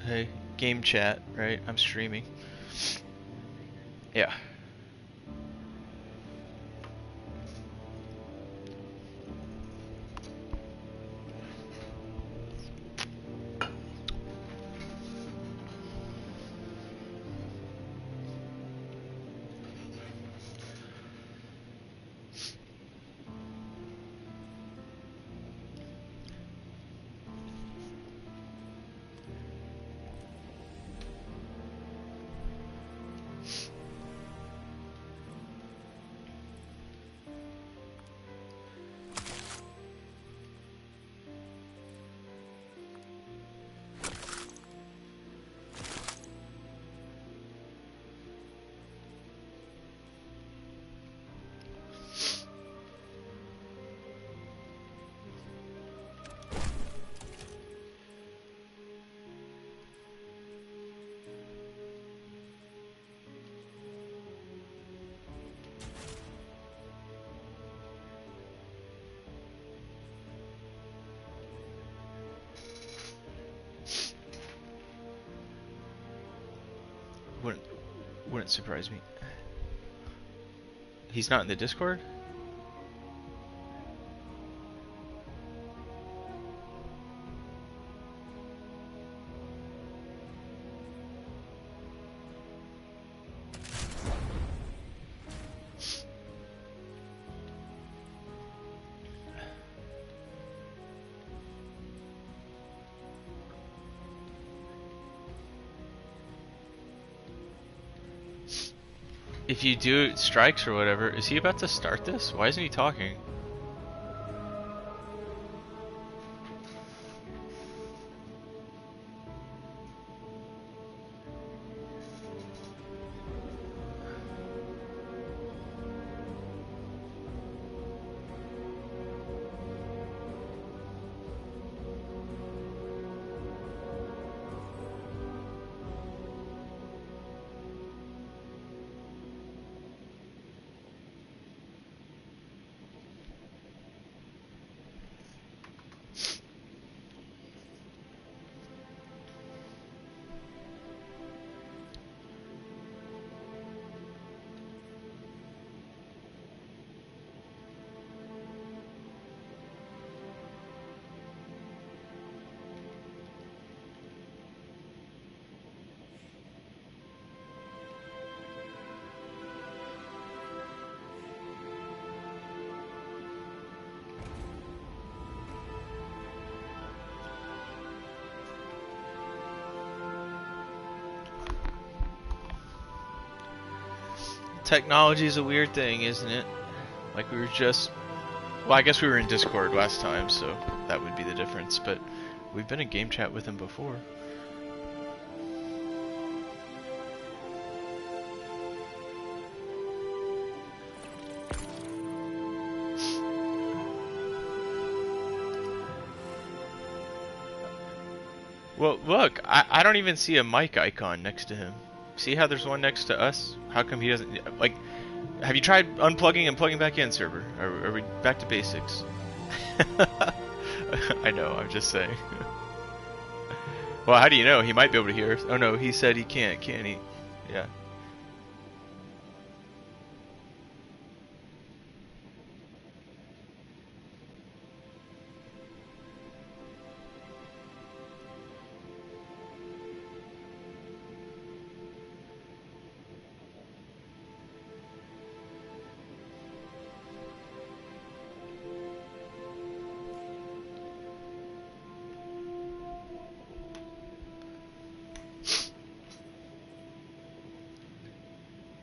Hey, game chat, right? I'm streaming. Yeah. Wouldn't wouldn't surprise me. He's not in the Discord? If you do strikes or whatever, is he about to start this? Why isn't he talking? Technology is a weird thing, isn't it? Like we were just... Well, I guess we were in Discord last time, so that would be the difference, but we've been in game chat with him before. Well, look, I don't even see a mic icon next to him. See how there's one next to us? How come he doesn't... Like, have you tried unplugging and plugging back in, server? Are we back to basics? I know, I'm just saying. Well, how do you know? He might be able to hear us. Oh no, he said he can't he? Yeah.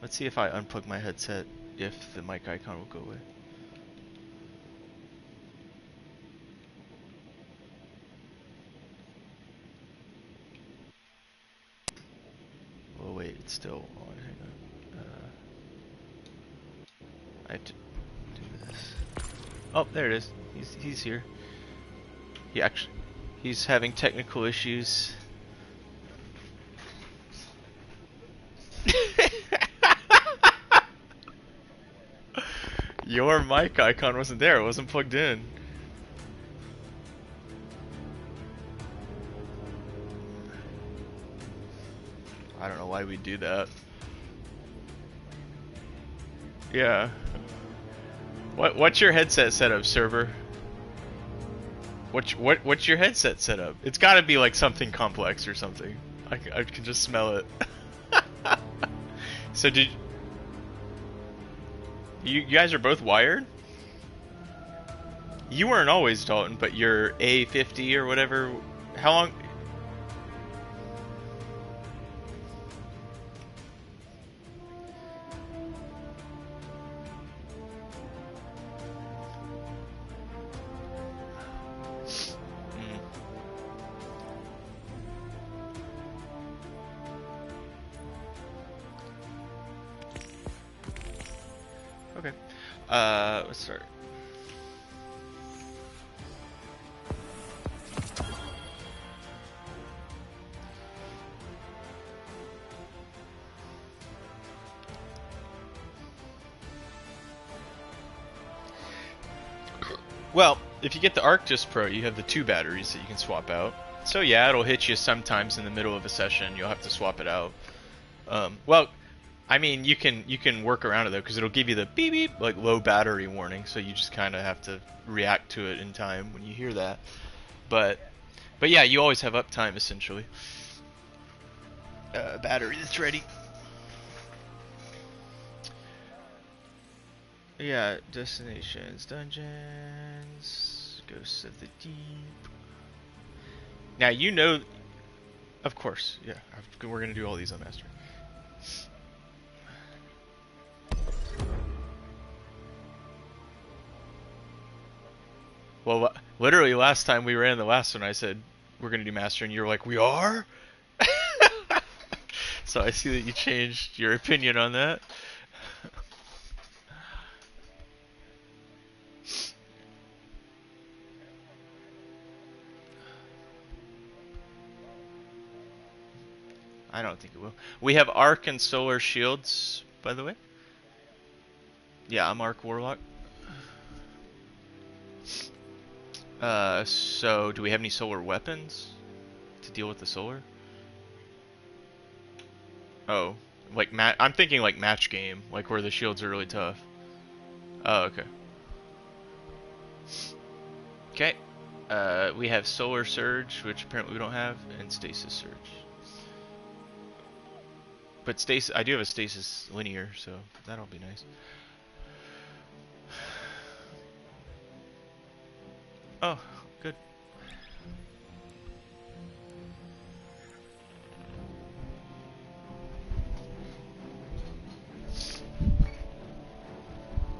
Let's see if I unplug my headset, if the mic icon will go away. Oh wait, it's still on. Hang on. I have to do this. Oh, there it is. He's here. He's having technical issues. Your mic icon wasn't there, it wasn't plugged in. I don't know why we do that. Yeah. What's your headset setup, server? What's your headset setup? It's got to be like something complex or something. I can just smell it. So did you guys are both wired? You weren't always Dalton, but you're A50 or whatever. How long? Okay. Let's start. Well, if you get the Arctis Pro, you have the 2 batteries that you can swap out. So yeah, it'll hit you sometimes in the middle of a session. You'll have to swap it out. Well, I mean, you can work around it though, because it'll give you the beep beep, like low battery warning. So you just kind of have to react to it in time when you hear that. But yeah, you always have uptime essentially. Battery that's ready. Yeah, destinations, dungeons, ghosts of the deep. Now you know, of course, yeah, we're gonna do all these on master. Well, literally last time we ran the last one, I said we're gonna do master, and you're like, we are. So I see that you changed your opinion on that. I don't think it will. We have Arc and Solar Shields, by the way. Yeah, I'm Arc Warlock. So do we have any solar weapons to deal with the solar? Oh, like I'm thinking like match game, like where the shields are really tough. Oh, okay. Okay. We have Solar Surge, which apparently we don't have, and Stasis Surge. But stasis, I do have a stasis linear, so that'll be nice. Oh, good.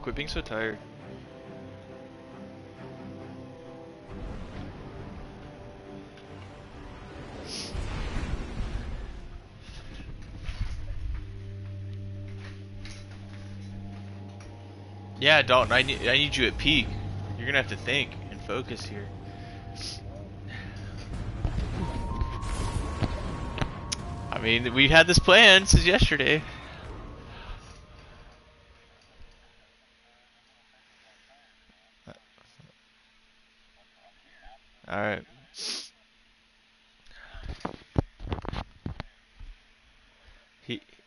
Quit being so tired. Yeah, Dalton, I need you at peak. You're gonna have to think and focus here. I mean, we've had this plan since yesterday. All right.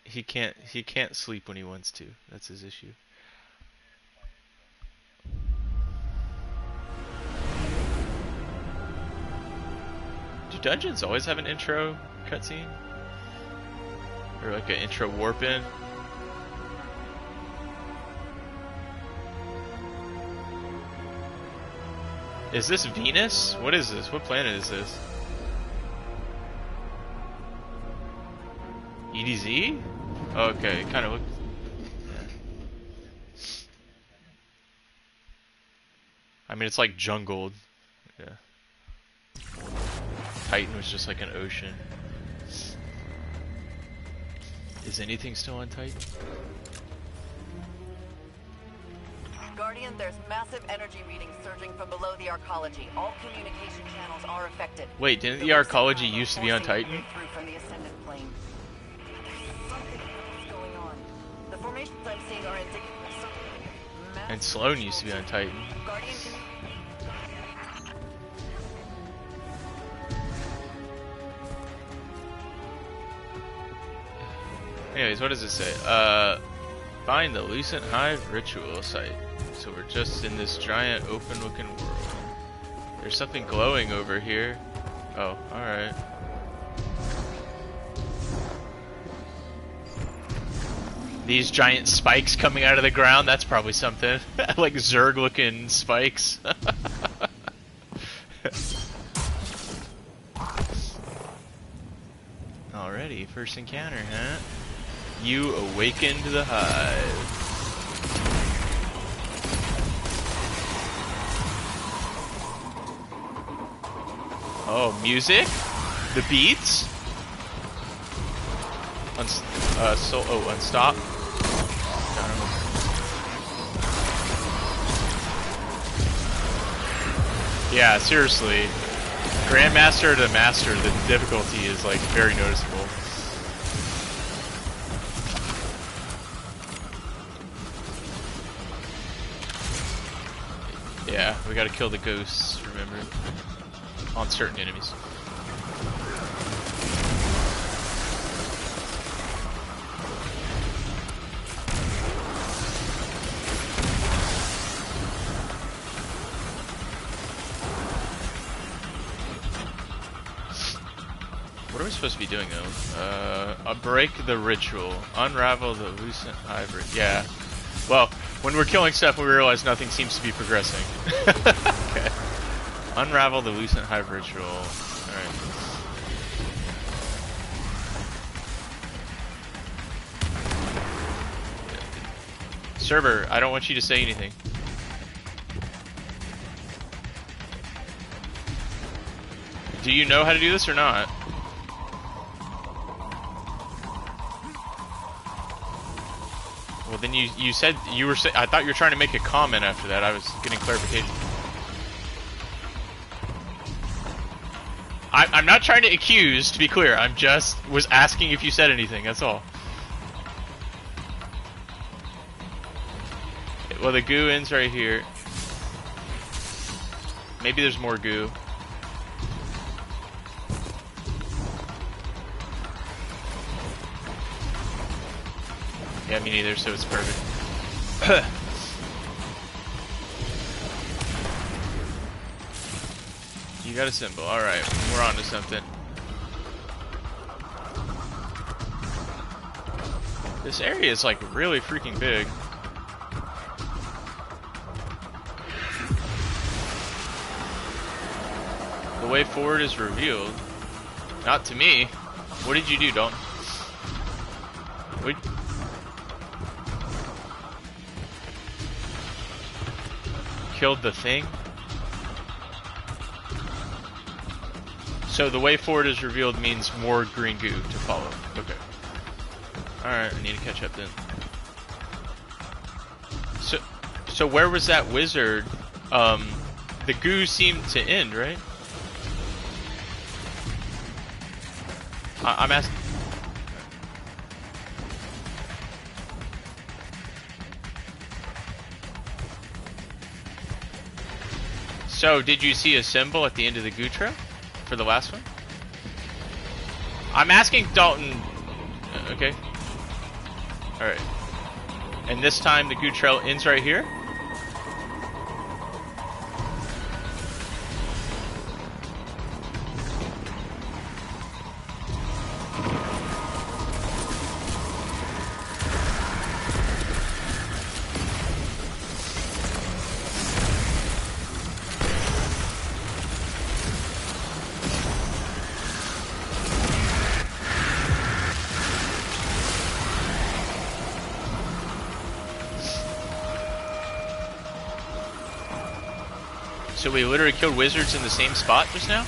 He can't sleep when he wants to. That's his issue. Do dungeons always have an intro cutscene? Or like an intro warp in? Is this Venus? What is this? What planet is this? EDZ? Okay, it kind of looks... Yeah. I mean, it's like jungled. Yeah. Titan was just like an ocean. Is anything still on Titan? Guardian, there's massive energy readings surging from below the arcology. All communication channels are affected. Wait, didn't the arcology used to be on Titan? From the ascendant plane. There's something else going on. The formations I'm seeing are indicative of something. And Sloan used to be on Titan. Guardian, can you... Anyways, what does it say? Find the Lucent Hive ritual site. So we're just in this giant open looking world. There's something glowing over here. Oh, alright. These giant spikes coming out of the ground, that's probably something. Like Zerg looking spikes. Alrighty, first encounter, huh? You awakened the hive. Oh, music? The beats? Unstop. Yeah, seriously. Grandmaster to Master, the difficulty is like very noticeable. Yeah, we gotta kill the ghosts, remember? On certain enemies. What are we supposed to be doing though? Break the ritual. Unravel the Lucent Hive. Yeah. Well, when we're killing stuff, we realize nothing seems to be progressing. Okay. Unravel the Lucent Hive ritual. Alright. Server, I don't want you to say anything. Do you know how to do this or not? Well, then you said you were. I thought you were trying to make a comment after that. I was getting clarification. I'm not trying to accuse, to be clear. I'm just was asking if you said anything. That's all. Well, the goo ends right here. Maybe there's more goo. Yeah, me neither, so it's perfect. You got a symbol. Alright, we're on to something. This area is like really freaking big. The way forward is revealed. Not to me. What did you do, Dalton? What? Killed the thing? So the way forward is revealed means more green goo to follow. Okay. Alright, I need to catch up then. So where was that wizard? The goo seemed to end, right? I'm asking. So, did you see a symbol at the end of the goo trail for the last one? I'm asking Dalton. Okay. Alright. And this time the goo trail ends right here? So we literally killed wizards in the same spot just now?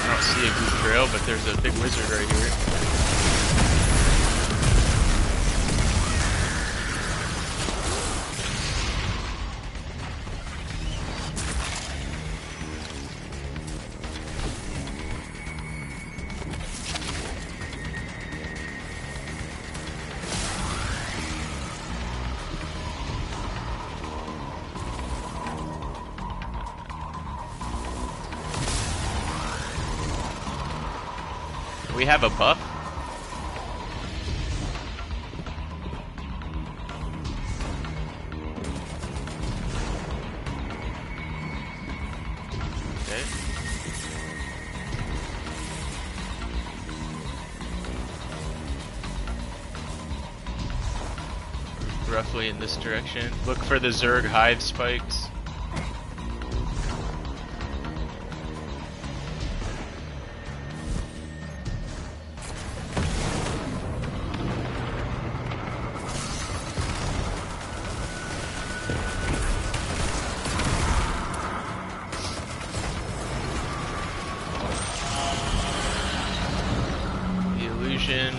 I don't see a goo trail, but there's a big wizard right here. We have a buff? Okay. Roughly in this direction. Look for the Zerg hive spikes.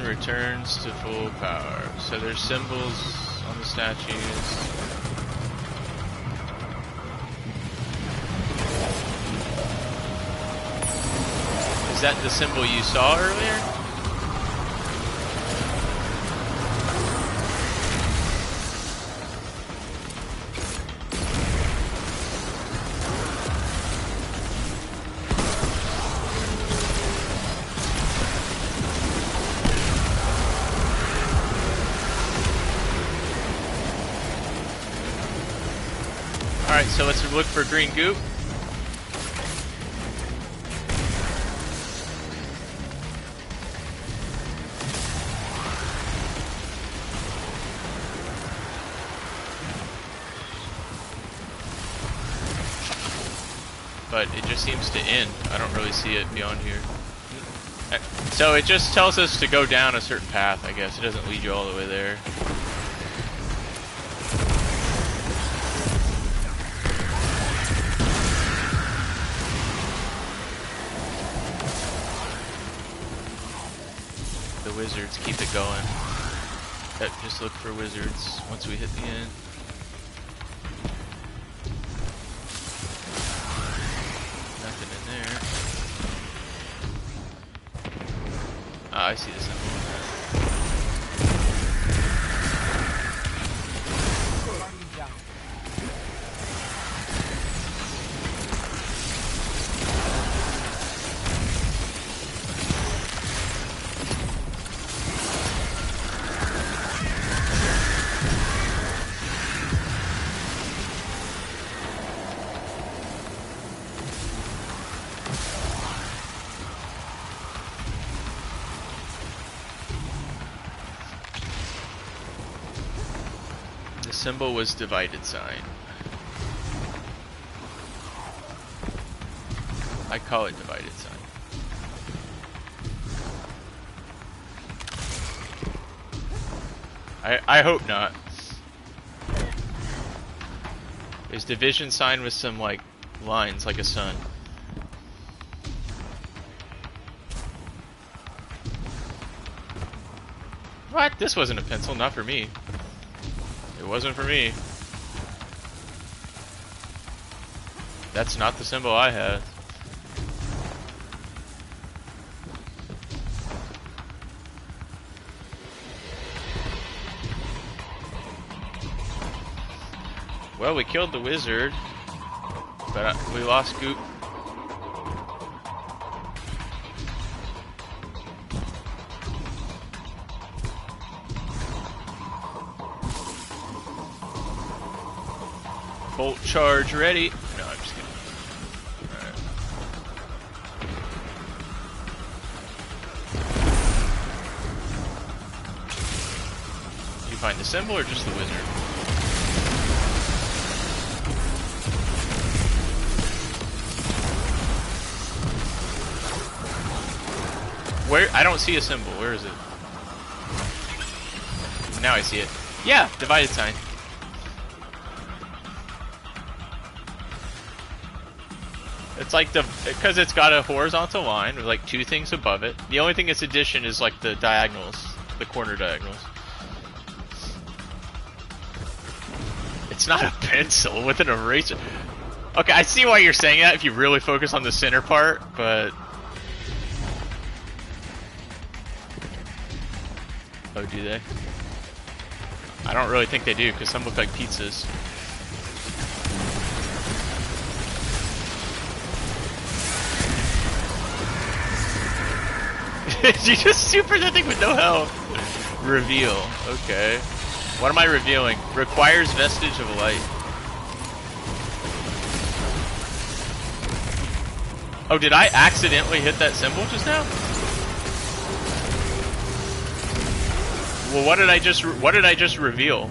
Returns to full power. So there's symbols on the statues. Is that the symbol you saw earlier? Alright, so let's look for green goop. But it just seems to end. I don't really see it beyond here. So it just tells us to go down a certain path, I guess. It doesn't lead you all the way there. Wizards, keep it going. Just look for wizards once we hit the end. Nothing in there. Ah, I see the symbol. The symbol was divided sign. I call it divided sign. I hope not. There's division sign with some like lines like a sun. What? This wasn't a pencil, not for me. It wasn't for me. That's not the symbol I had. Well, we killed the wizard, but we lost goop. Bolt charge ready. No, I'm just kidding. Alright. Did you find the symbol or just the wizard? Where? I don't see a symbol. Where is it? Now I see it. Yeah, divided sign. It's like because it's got a horizontal line with like two things above it. The only thing it's addition is like the diagonals, the corner diagonals. It's not a pencil with an eraser. Okay, I see why you're saying that if you really focus on the center part, but... Oh, do they? I don't really think they do, because some look like pizzas. You just super that thing with no health. Reveal. Okay. What am I revealing? Requires vestige of light. Oh, did I accidentally hit that symbol just now? Well, what did I just reveal?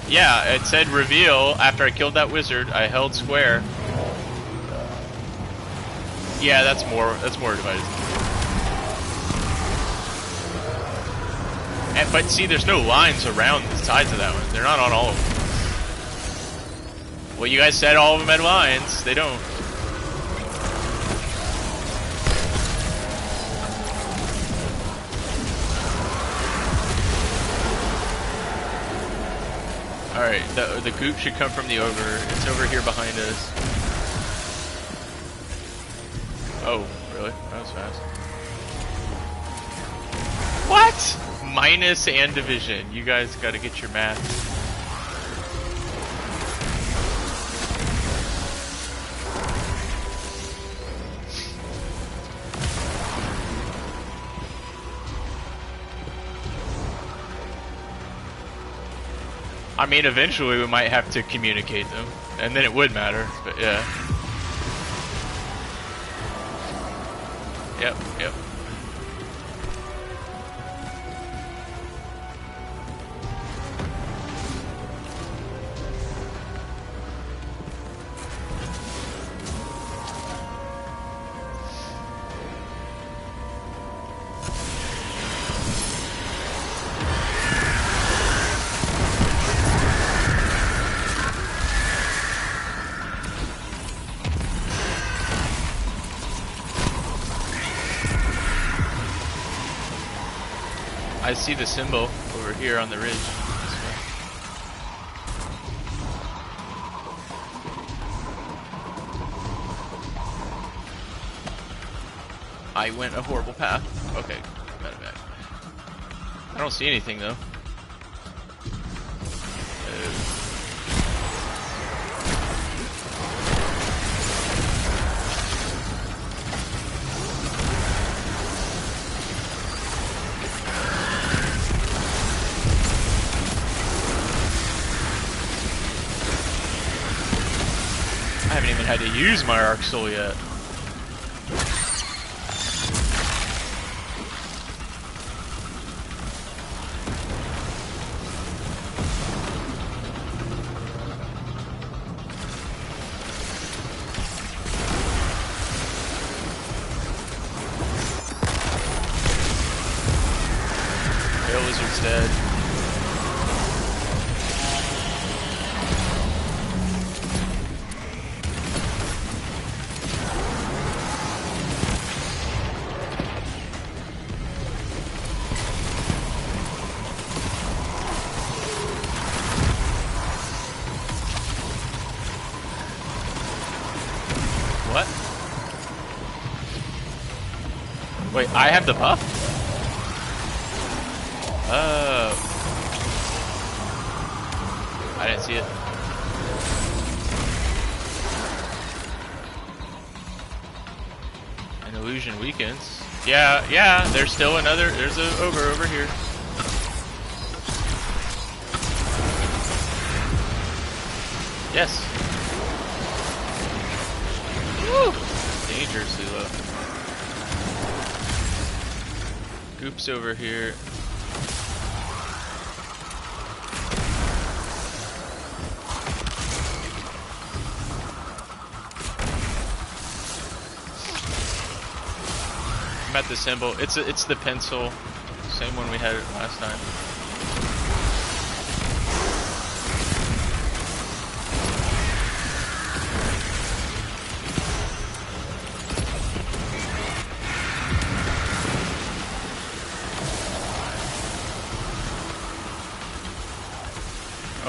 Yeah, it said reveal after I killed that wizard. I held square. Yeah, that's more devices. And but see, there's no lines around the sides of that one. They're not on all of them. Well, you guys said all of them had lines. They don't. Alright, the goop should come from the ogre. It's over here behind us. Oh, really? That was fast. What? Minus and division. You guys gotta get your math. I mean, eventually we might have to communicate them, and then it would matter, but yeah. Yep, yep. I see the symbol over here on the ridge. I went a horrible path. Okay, got it back. I don't see anything though. I haven't even had to use my Arc Soul yet. Tail Wizard's dead. What? Wait, I have the buff? Oh. I didn't see it. An illusion weakens. Yeah, there's still another, there's an ogre over here. Yes. Woo! Dangerously low. Goop's over here. I'm at the symbol. It's the pencil. Same one we had last time.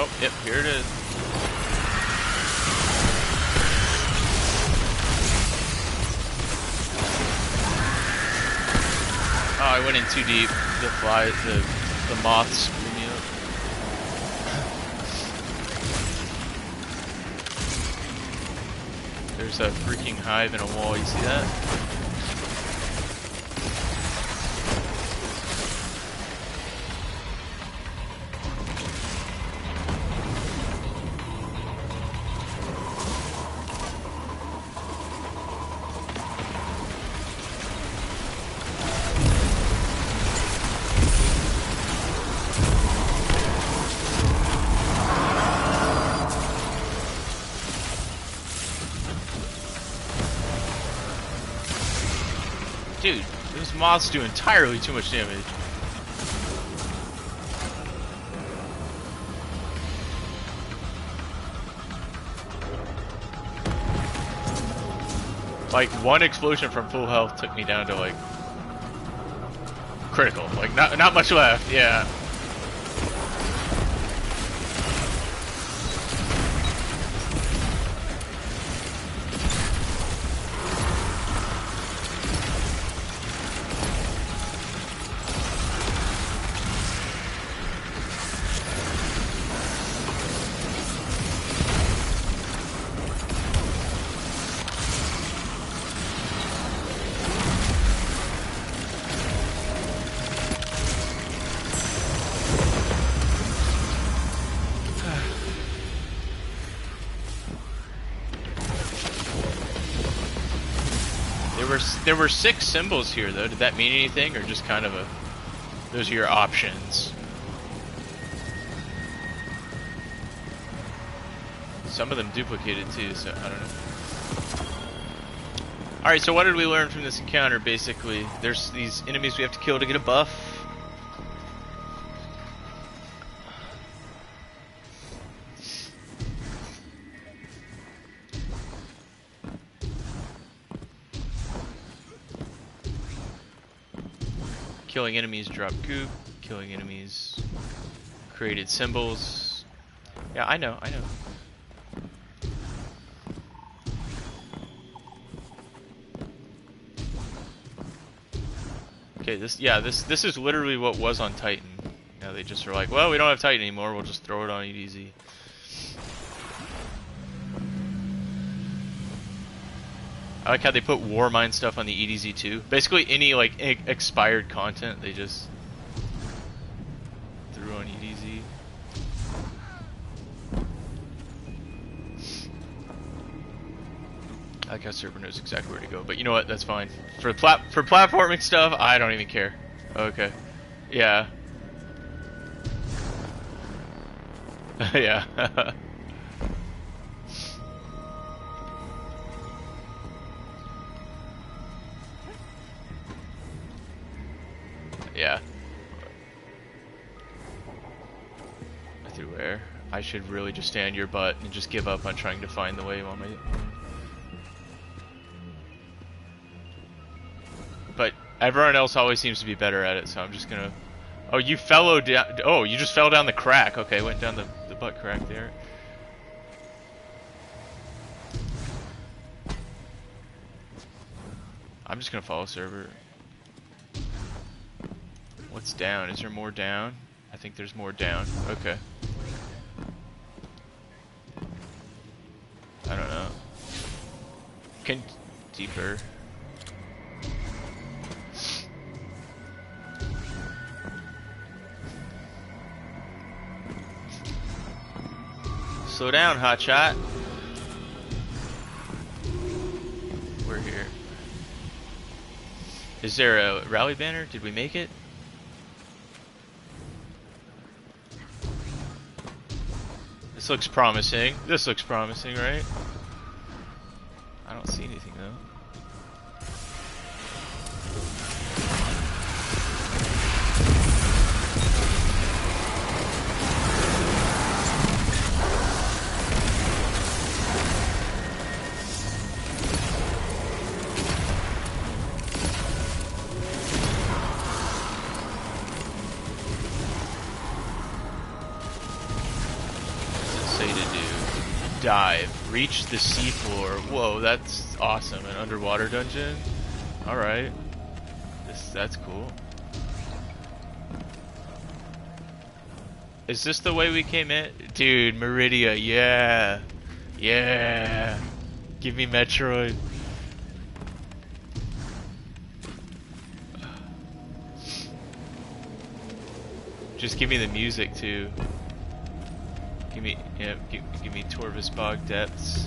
Oh, yep, here it is. Oh, I went in too deep. The flies, the moths screwed me up. There's a freaking hive in a wall, you see that? Dude, those moths do entirely too much damage. Like, one explosion from full health took me down to, like, critical. Like, not much left, yeah. There were 6 symbols here, though. Did that mean anything, or just kind of a... Those are your options? Some of them duplicated, too, so I don't know. Alright, so what did we learn from this encounter, basically? There's these enemies we have to kill to get a buff. Killing enemies drop goop. Killing enemies created symbols. Yeah, I know. Okay, this is literally what was on Titan. Now they just are like, well, we don't have Titan anymore. We'll just throw it on EDZ. I like how they put War Mine stuff on the EDZ too. Basically, any like expired content they just threw on EDZ. I like how server knows exactly where to go, but you know what? That's fine. For platforming stuff, I don't even care. Okay, yeah, yeah. Yeah. Through where? I should really just stand your butt and just give up on trying to find the way on my... But everyone else always seems to be better at it, so I'm just gonna... Oh, you fell down... Oh, you just fell down the crack. Okay, went down the butt crack there. I'm just gonna follow server. What's down? Is there more down? I think there's more down. Okay. I don't know. Deeper. Slow down, hotshot. We're here. Is there a rally banner? Did we make it? This looks promising. This looks promising, right? I don't see anything though. Dive. Reach the seafloor. Whoa, that's awesome. An underwater dungeon? Alright. That's cool. Is this the way we came in? Dude, Meridia, yeah. Yeah. Give me Metroid. Just give me the music too. Give me, yeah, give me Torvus Bog Depths,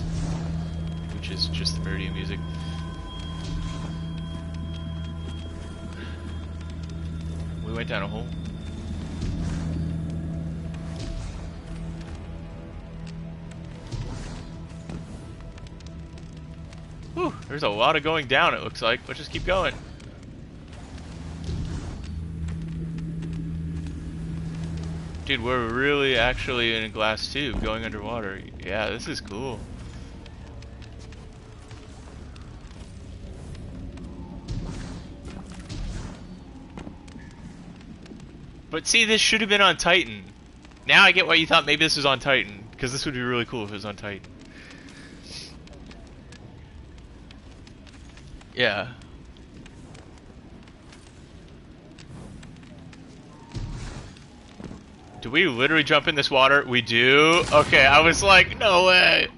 which is just the Meridian music. We went down a hole. Whew, there's a lot of going down, it looks like. Let's just keep going. Dude, we're really actually in a glass tube going underwater. Yeah, this is cool. But see, this should have been on Titan. Now I get why you thought maybe this was on Titan, because this would be really cool if it was on Titan. Yeah. Do we literally jump in this water? We do? Okay, I was like, no way.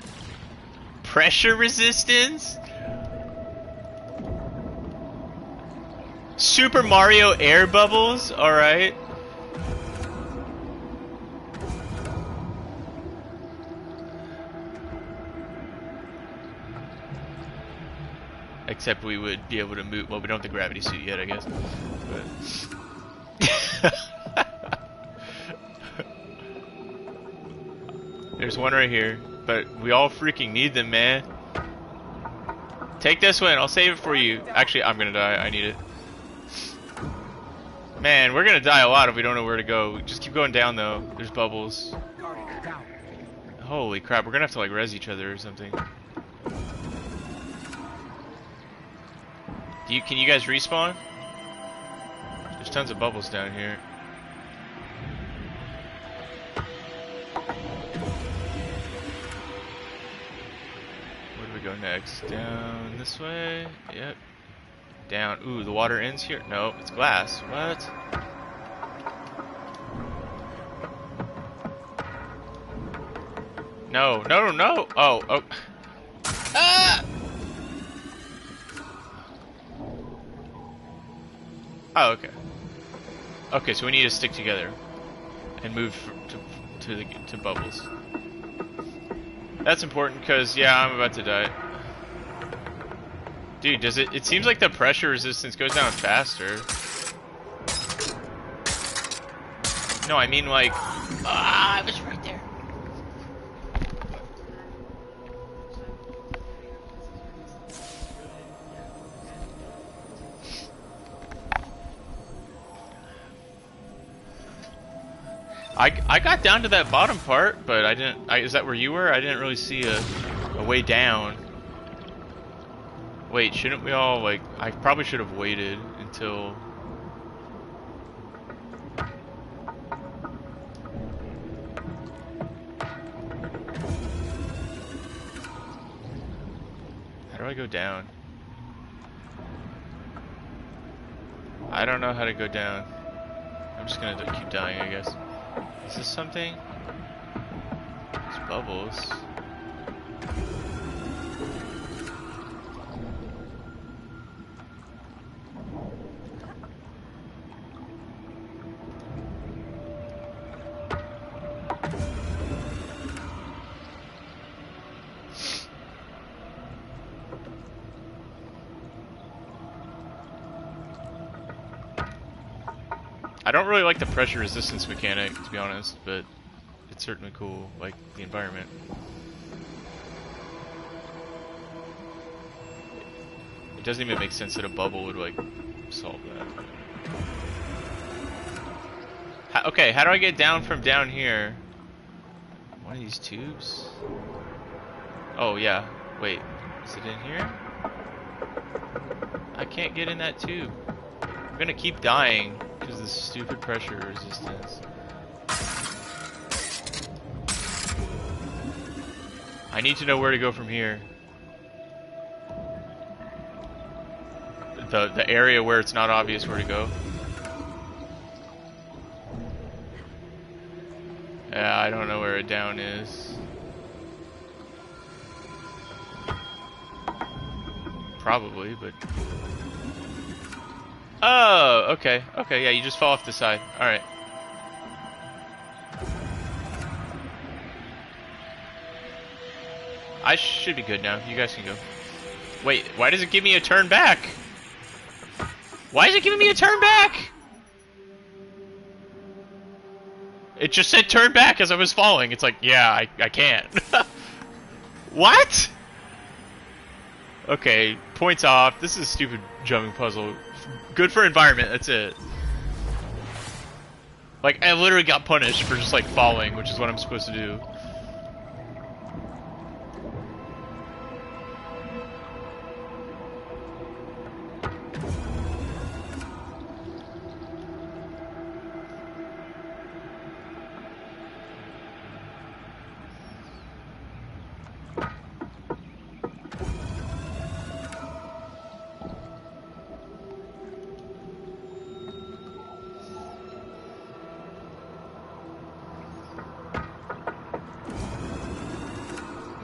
Pressure resistance? Super Mario air bubbles? Alright. Except we would be able to move. Well, we don't have the gravity suit yet, I guess. But there's one right here, but we all freaking need them, man. Take this one, I'll save it for you. Actually, I'm gonna die, I need it. Man, we're gonna die a lot if we don't know where to go. Just keep going down though, there's bubbles. Holy crap, we're gonna have to like res each other or something. Can you guys respawn? There's tons of bubbles down here. Where do we go next? Down this way? Yep. Down. Ooh, the water ends here? No, it's glass. What? No, no, no! Oh, oh. Ah! Oh, okay. Okay, so we need to stick together and move to bubbles. That's important because yeah, I'm about to die. Dude, does it? It seems like the pressure resistance goes down faster. No, I mean like. Ah, I was right there. I got down to that bottom part, but I didn't. Is that where you were? I didn't really see a way down. Wait, shouldn't we all like? I probably should have waited until. How do I go down? I don't know how to go down. I'm just gonna keep dying, I guess. Is this something? It's bubbles. I don't really like the pressure resistance mechanic, to be honest, but it's certainly cool, like the environment. It doesn't even make sense that a bubble would like solve that. Okay, how do I get down from down here? One of these tubes? Oh yeah, wait, is it in here? I can't get in that tube. I'm gonna keep dying because of this stupid pressure resistance. I need to know where to go from here. The area where it's not obvious where to go. Yeah, I don't know where a down is. Probably, but... Oh, okay. Okay, yeah, you just fall off the side. Alright. I should be good now. You guys can go. Wait, why does it give me a turn back? Why is it giving me a turn back? It just said turn back as I was falling. It's like, yeah, I can't. What? Okay, points off. This is a stupid jumping puzzle. Good for environment, that's it. Like, I literally got punished for just, like, falling, which is what I'm supposed to do.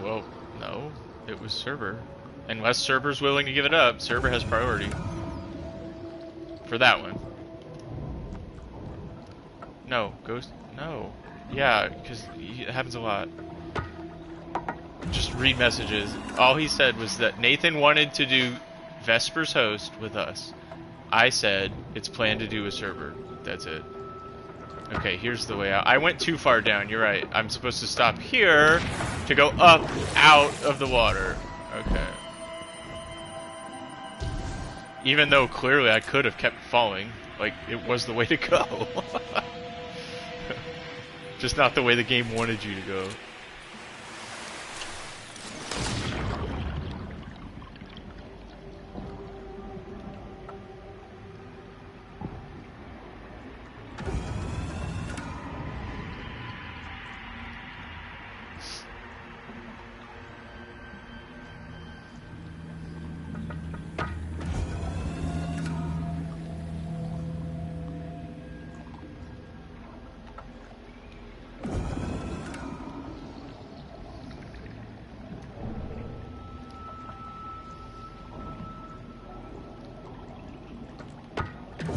Well, no. It was Server. Unless Server's willing to give it up, Server has priority. For that one. No, Ghost. No. Yeah, because it happens a lot. Just read messages. All he said was that Nathan wanted to do Vesper's host with us. I said it's planned to do a server. That's it. Okay, here's the way out. I went too far down, you're right. I'm supposed to stop here to go up out of the water. Okay. Even though clearly I could have kept falling. Like, it was the way to go. Just not the way the game wanted you to go.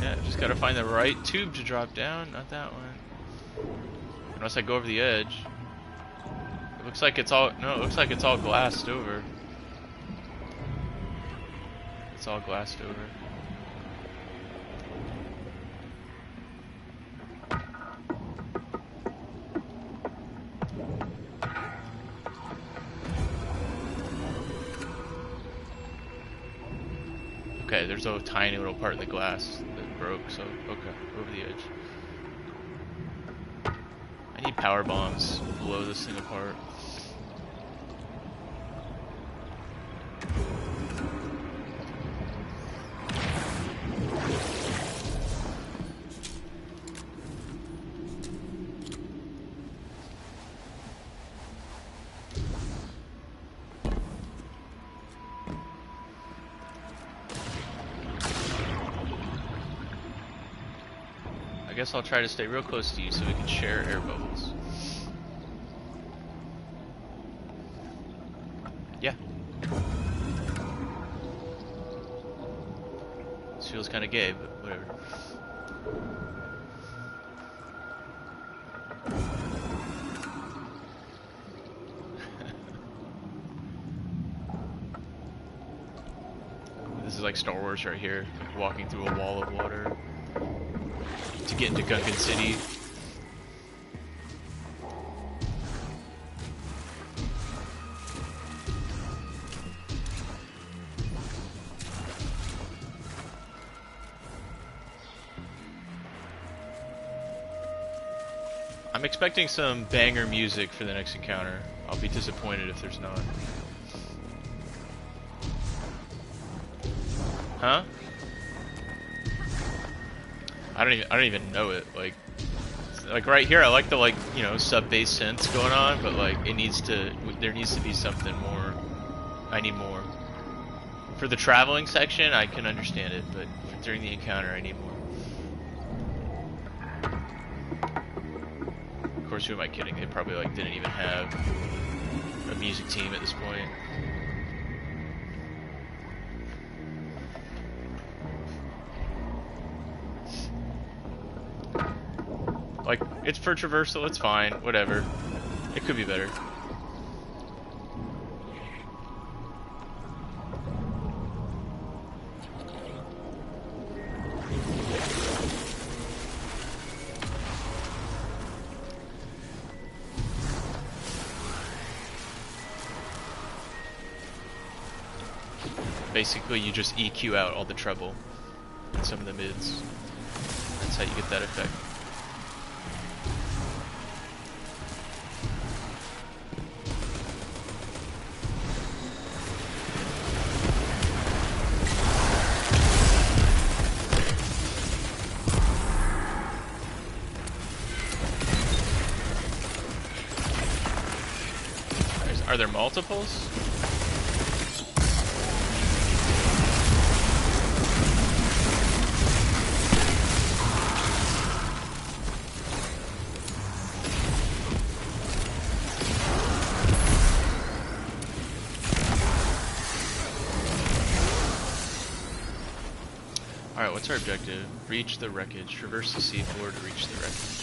Yeah, just gotta find the right tube to drop down, not that one. Unless I go over the edge. It looks like it's all, no, it looks like it's all glassed over. It's all glassed over. Okay, there's a tiny little part of the glass that broke, so okay, over the edge. I need power bombs to blow this thing apart. I guess I'll try to stay real close to you so we can share air bubbles. Yeah. This feels kind of gay, but whatever. This is like Star Wars right here, like walking through a wall of water to get into Gungan City. I'm expecting some banger music for the next encounter. I'll be disappointed if there's not. Huh? I don't even know it. Like right here, I like the, like, you know, sub bass synths going on, but like there needs to be something more. I need more. For the traveling section, I can understand it, but during the encounter, I need more. Of course, who am I kidding? They probably like didn't even have a music team at this point. Like, it's for traversal, it's fine, whatever. It could be better. Basically, you just EQ out all the treble in some of the mids. That's how you get that effect. Are there multiples? Alright, what's our objective? Reach the wreckage. Traverse the seafloor to reach the wreckage.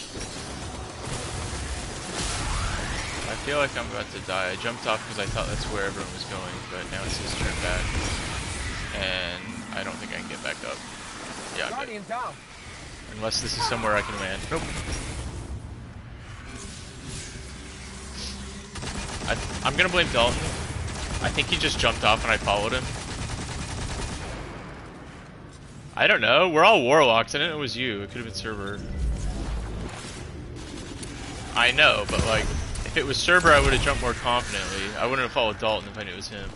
I feel like I'm about to die. I jumped off because I thought that's where everyone was going, but now it says turn back. And I don't think I can get back up. Yeah, I'm dead. Unless this is somewhere I can land. Nope. I'm gonna blame Dalton. I think he just jumped off and I followed him. I don't know. We're all warlocks. I didn't know it was you. It could have been Server. I know, but like, if it was Server, I would have jumped more confidently. I wouldn't have followed Dalton if I knew it was him.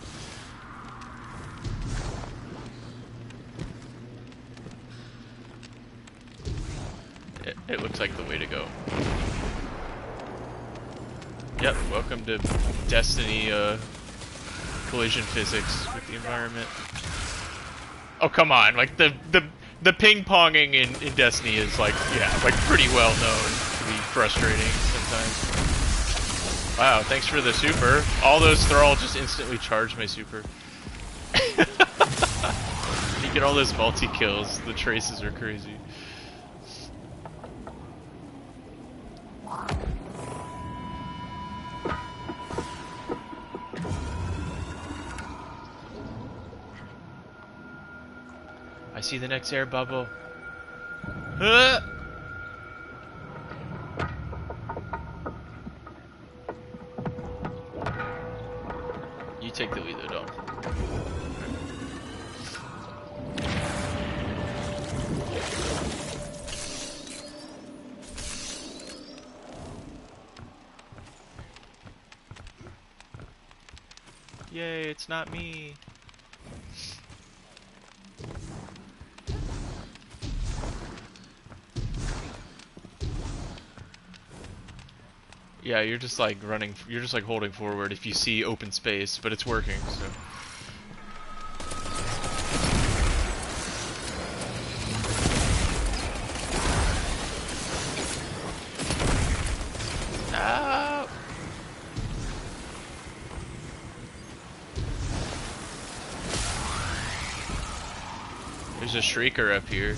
It looks like the way to go. Yep, welcome to Destiny collision physics with the environment. Oh, come on, like the ping-ponging in Destiny is like, yeah, like pretty well known to be frustrating sometimes. Wow, thanks for the super. All those thrall just instantly charged my super. You get all those multi-kills, the traces are crazy. I see the next air bubble. You take the lead though, Dom. Yay, it's not me. Yeah, you're just like running, you're just like holding forward if you see open space, but it's working, so. Ah! There's a shrieker up here.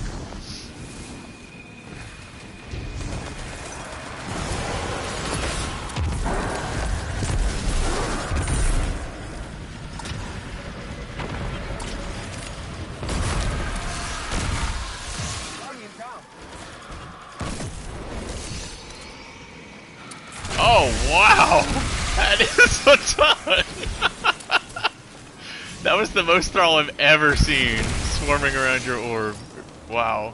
Oh, wow! That is a ton! That was the most thrall I've ever seen, swarming around your orb. Wow.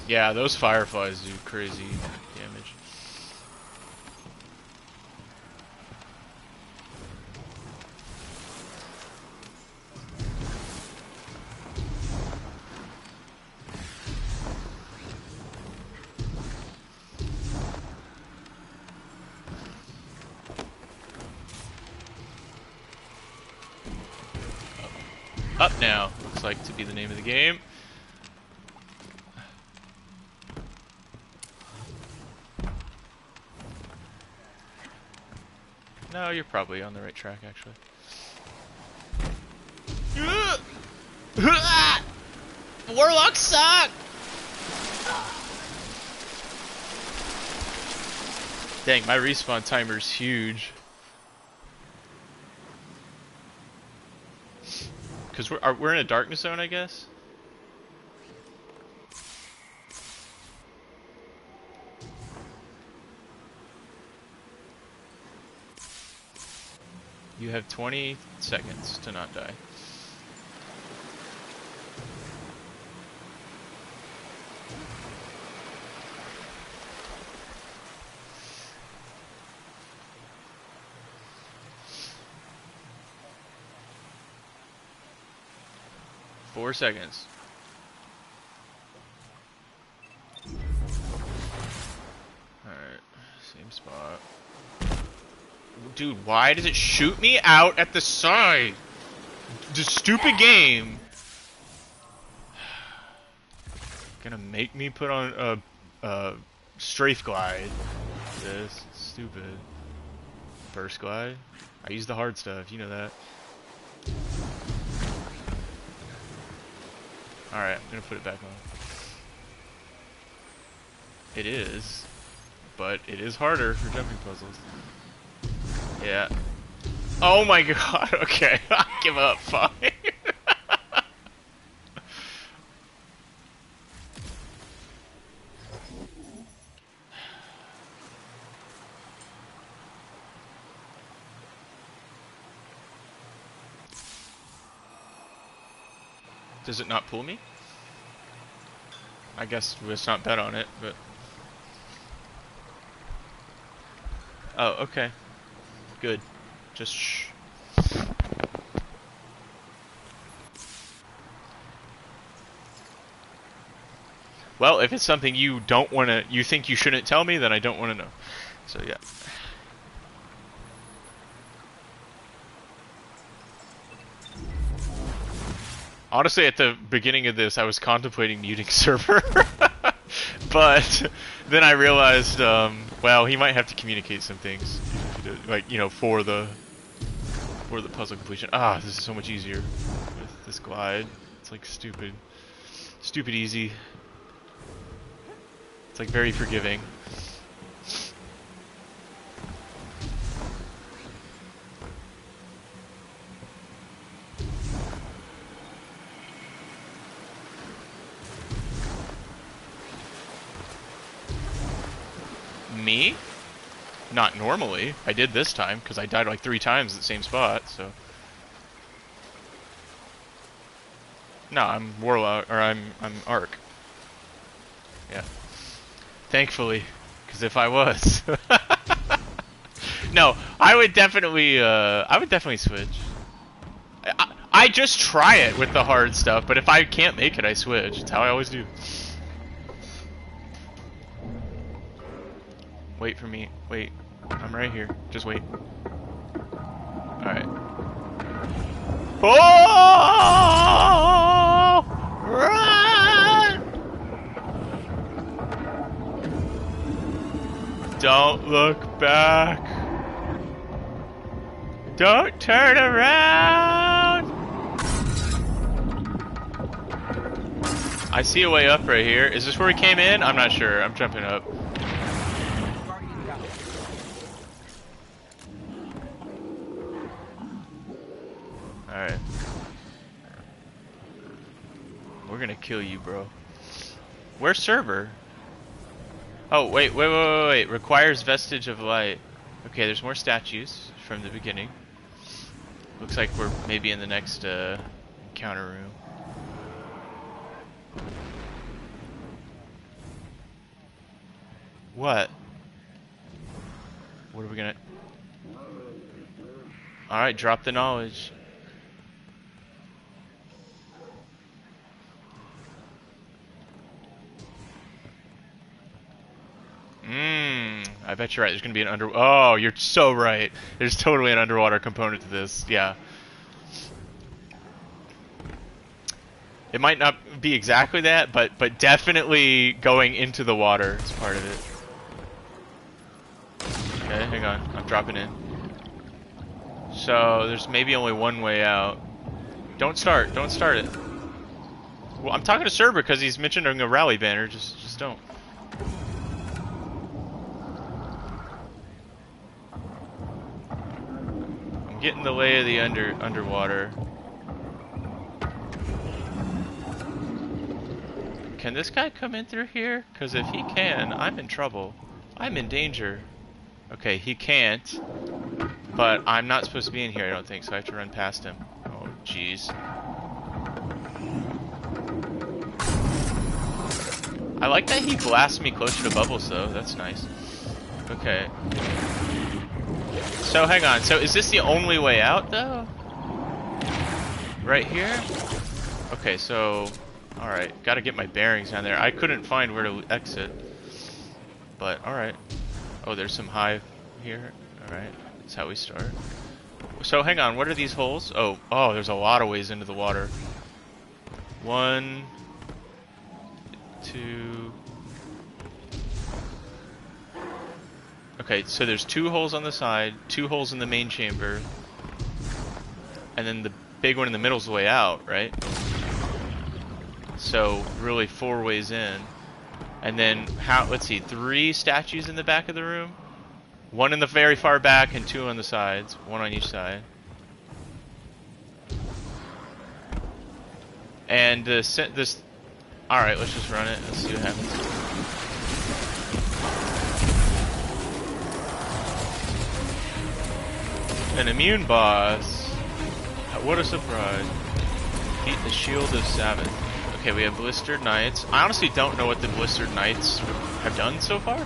Yeah, those fireflies do crazy damage. Up now, looks like to be the name of the game. No, you're probably on the right track, actually. Warlocks suck! Dang, my respawn timer's huge. Because we're in a darkness zone, I guess? You have 20 seconds to not die. Four seconds. Alright, same spot. Dude, why does it shoot me out at the side? The stupid game. Gonna make me put on a strafe glide. This is stupid. Burst glide. I use the hard stuff, you know that. Alright, I'm gonna put it back on. It is, but it is harder for jumping puzzles. Yeah. Oh my god, okay. I give up, fine. Does it not pull me? I guess let's not bet on it, but... Oh, okay. Good. Just shh. Well, if it's something you don't want to... You think you shouldn't tell me, then I don't want to know. So, yeah. Honestly, at the beginning of this, I was contemplating muting server. But then I realized, well, he might have to communicate some things. Like, you know, for the puzzle completion. Ah, this is so much easier with this glide. It's like stupid. Stupid easy. It's like very forgiving. Me? Not normally. I did this time because I died like 3 times at the same spot, so. No, I'm Warlock, or I'm Arc. Yeah. Thankfully, because if I was, no, I would definitely switch. I just try it with the hard stuff, but if I can't make it, I switch. It's how I always do. Wait for me. Wait. I'm right here. Just wait. Alright. Oh! Run! Don't look back. Don't turn around. I see a way up right here. Is this where we came in? I'm not sure. I'm jumping up. Alright. We're gonna kill you, bro. Where's server? Oh, wait. Requires vestige of light. Okay, there's more statues from the beginning. Looks like we're maybe in the next encounter room. What? What are we gonna... Alright, drop the knowledge. I bet you're right. There's gonna be an under... Oh, you're so right. There's totally an underwater component to this. Yeah. It might not be exactly that, but definitely going into the water is part of it. Okay, hang on. I'm dropping in. So there's maybe only one way out. Don't start it. Well, I'm talking to Serber because he's mentioning a rally banner. Just don't. I'm getting the lay of the underwater. Can this guy come in through here? Because if he can, I'm in trouble. I'm in danger. Okay, he can't. But I'm not supposed to be in here, I don't think, so I have to run past him. Oh, jeez. I like that he blasts me closer to bubbles, though. That's nice. Okay. So, hang on. So, is this the only way out, though? Right here? Okay, so... Alright, gotta get my bearings down there. I couldn't find where to exit. But, alright. Oh, there's some hive here. Alright, that's how we start. So, hang on, what are these holes? Oh, there's a lot of ways into the water. 1, 2... Okay, so there's 2 holes on the side, 2 holes in the main chamber, and then the big one in the middle is the way out, right? So, really 4 ways in. And then, let's see, 3 statues in the back of the room? 1 in the very far back and 2 on the sides. 1 on each side. And this... Alright, let's just run it. Let's see what happens. An immune boss. What a surprise. Beat the Shield of Sabbath. Okay, we have Blistered Knights. I honestly don't know what the Blistered Knights have done so far.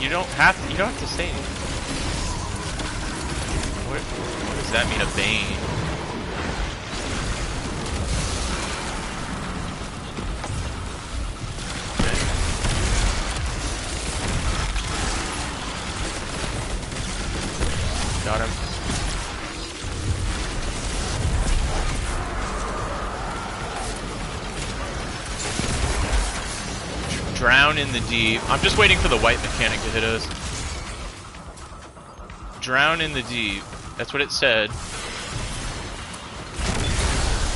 You don't have to say anything. What does that mean, a Bane? Okay. Got him. Drown in the deep. I'm just waiting for the white mechanic to hit us. Drown in the deep. That's what it said.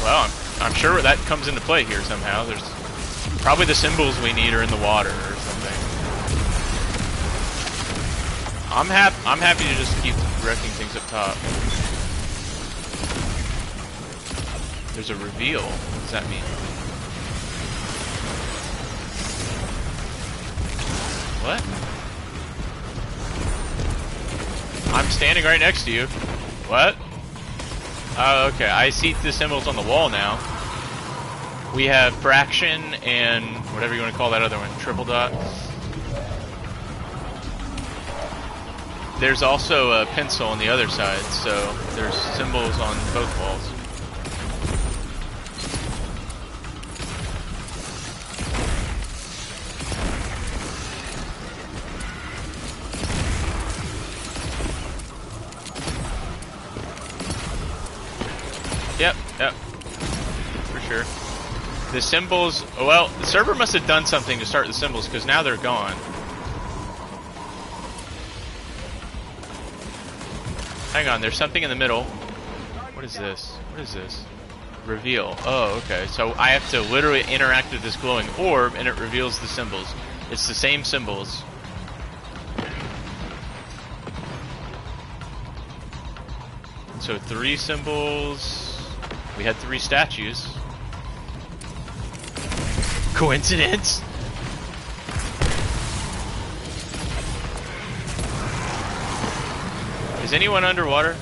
Well, I'm sure that comes into play here somehow. There's probably the symbols we need are in the water or something. I'm happy to just keep wrecking things up top. There's a reveal. What does that mean? What? I'm standing right next to you. What? Oh, okay. I see the symbols on the wall now. We have fraction and whatever you want to call that other one, triple dot. There's also a pencil on the other side, so there's symbols on both walls. Yep, for sure. The symbols, well, the server must have done something to start the symbols, because now they're gone. Hang on, there's something in the middle. What is this? What is this? Reveal. Oh, okay. So I have to literally interact with this glowing orb, and it reveals the symbols. It's the same symbols. So 3 symbols... We had 3 statues. Coincidence? Is anyone underwater?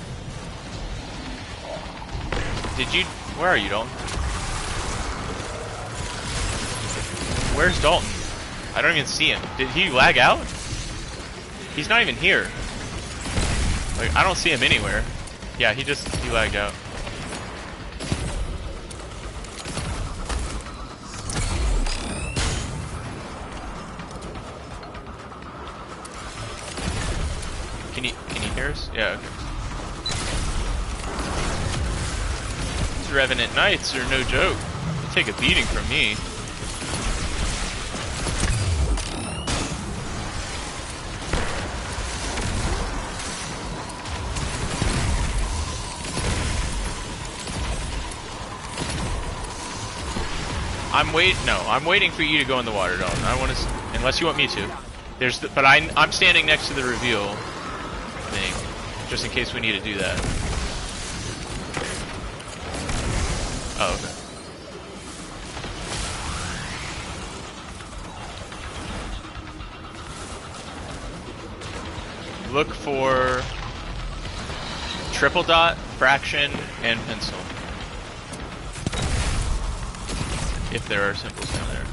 Did you... Where are you, Dalton? Where's Dalton? I don't even see him. Did he lag out? He's not even here. Like, I don't see him anywhere. Yeah, he lagged out. Can you hear us? Yeah, okay. These Revenant Knights are no joke. take a beating from me. I'm waiting for you to go in the water, Dalton. I want to, unless you want me to. But I'm standing next to the reveal thing, just in case we need to do that. Oh, okay. Look for triple dot, fraction, and pencil. If there are symbols down there.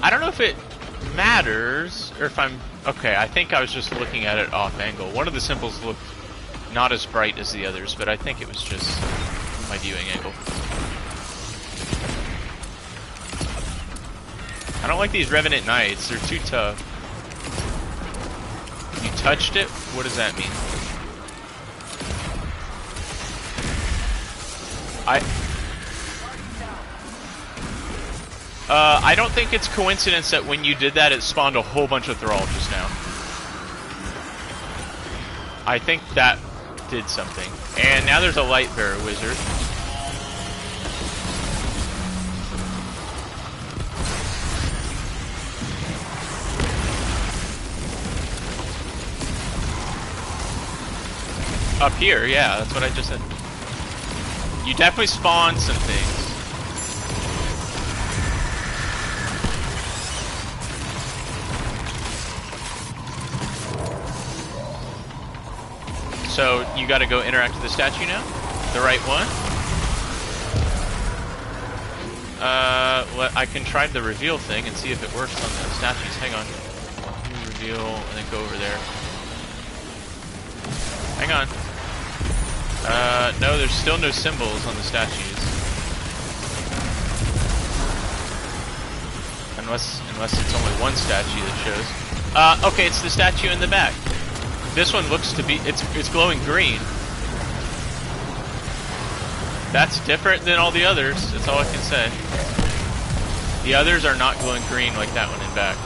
I don't know if it matters, or if I'm... Okay, I think I was just looking at it off angle. One of the symbols looked not as bright as the others, but I think it was just my viewing angle. I don't like these Revenant Knights, they're too tough. You touched it? What does that mean? I don't think it's coincidence that when you did that, it spawned a whole bunch of Thrall just now. I think that did something. And now there's a Light Bearer Wizard. Up here, yeah, that's what I just said. You definitely spawned some things. So, you gotta go interact with the statue now? The right one? I can try the reveal thing and see if it works on the statues. Hang on. Reveal, and then go over there. Hang on. No, there's still no symbols on the statues. Unless it's only one statue that shows. Okay, it's the statue in the back. This one looks to be, it's glowing green. That's different than all the others, that's all I can say. The others are not glowing green like that one in back.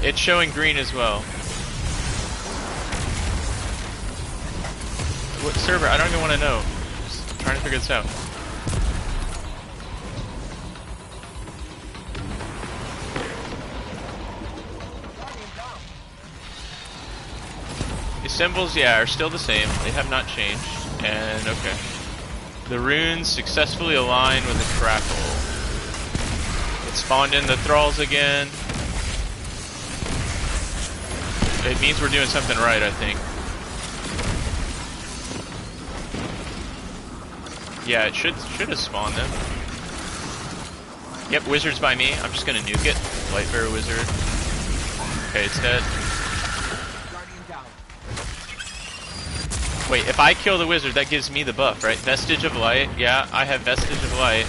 It's showing green as well. What server? I don't even want to know. Just trying to figure this out. The symbols, yeah, are still the same. They have not changed. And, okay. The runes successfully align with the crackle. It spawned in the thralls again. It means we're doing something right, I think. Yeah, it should have spawned them. Yep, wizard's by me. I'm just gonna nuke it. Light Bearer Wizard. Okay, it's dead. Wait, if I kill the wizard, that gives me the buff, right? Vestige of Light. Yeah, I have Vestige of Light.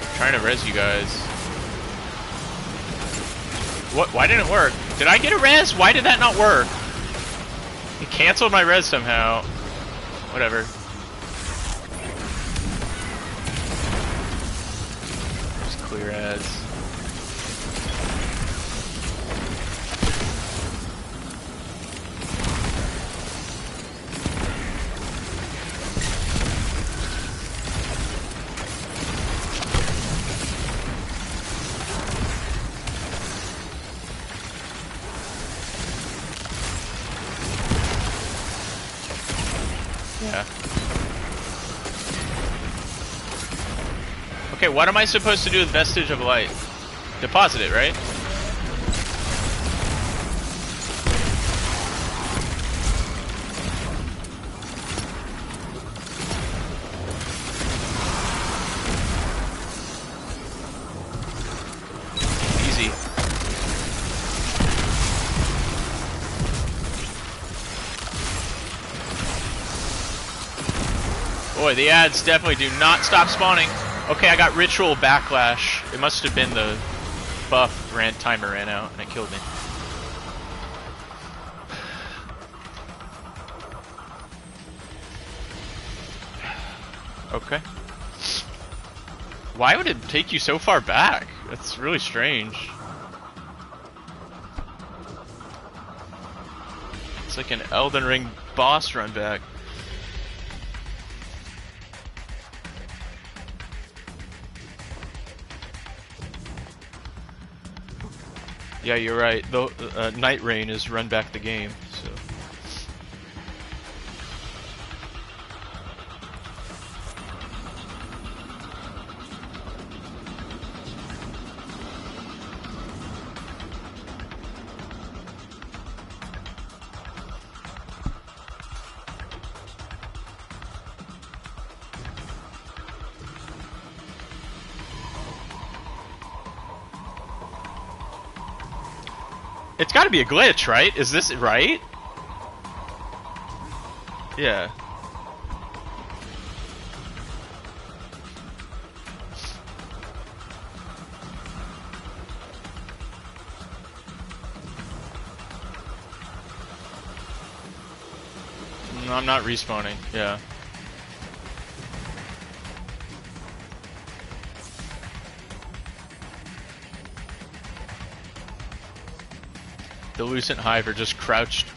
I'm trying to res you guys. What? Why didn't it work? Did I get a res? Why did that not work? It canceled my res somehow. Whatever. Just clear as. Yeah. Okay, what am I supposed to do with Vestige of Light? Deposit it, right? Boy, the ads definitely do not stop spawning. Okay, I got ritual backlash. It must have been the buff timer ran out and it killed me. Okay. Why would it take you so far back? That's really strange. It's like an Elden Ring boss run back. Yeah, you're right. The Night Rain is run back the game, so. It's gotta be a glitch, right? Is this right? Yeah. No, I'm not respawning, yeah. The Lucent Hive are just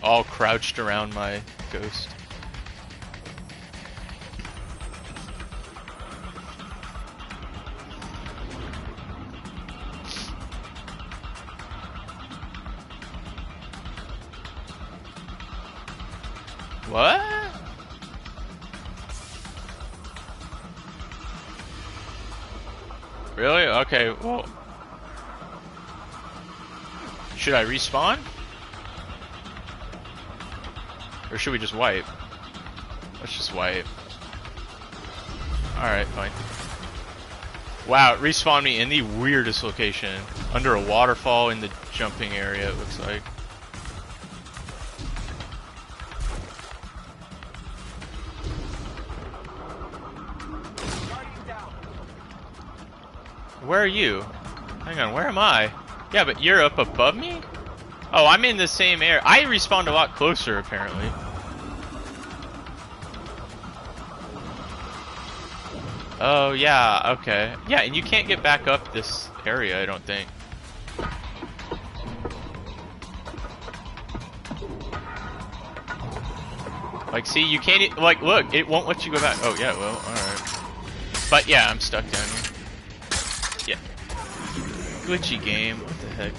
all crouched around my ghost. What? Really? Okay, well. Should I respawn? Or should we just wipe? Let's just wipe. Alright, fine. Wow, it respawned me in the weirdest location. Under a waterfall in the jumping area, it looks like. Where are you? Hang on, where am I? Yeah, but you're up above me? Oh, I'm in the same area. I respawned a lot closer, apparently. Oh, yeah, okay. Yeah, and you can't get back up this area, I don't think. Like, see, you can't, like, look, it won't let you go back. Oh, yeah, well, alright. But, yeah, I'm stuck down here. Yeah. Glitchy game, what the heck?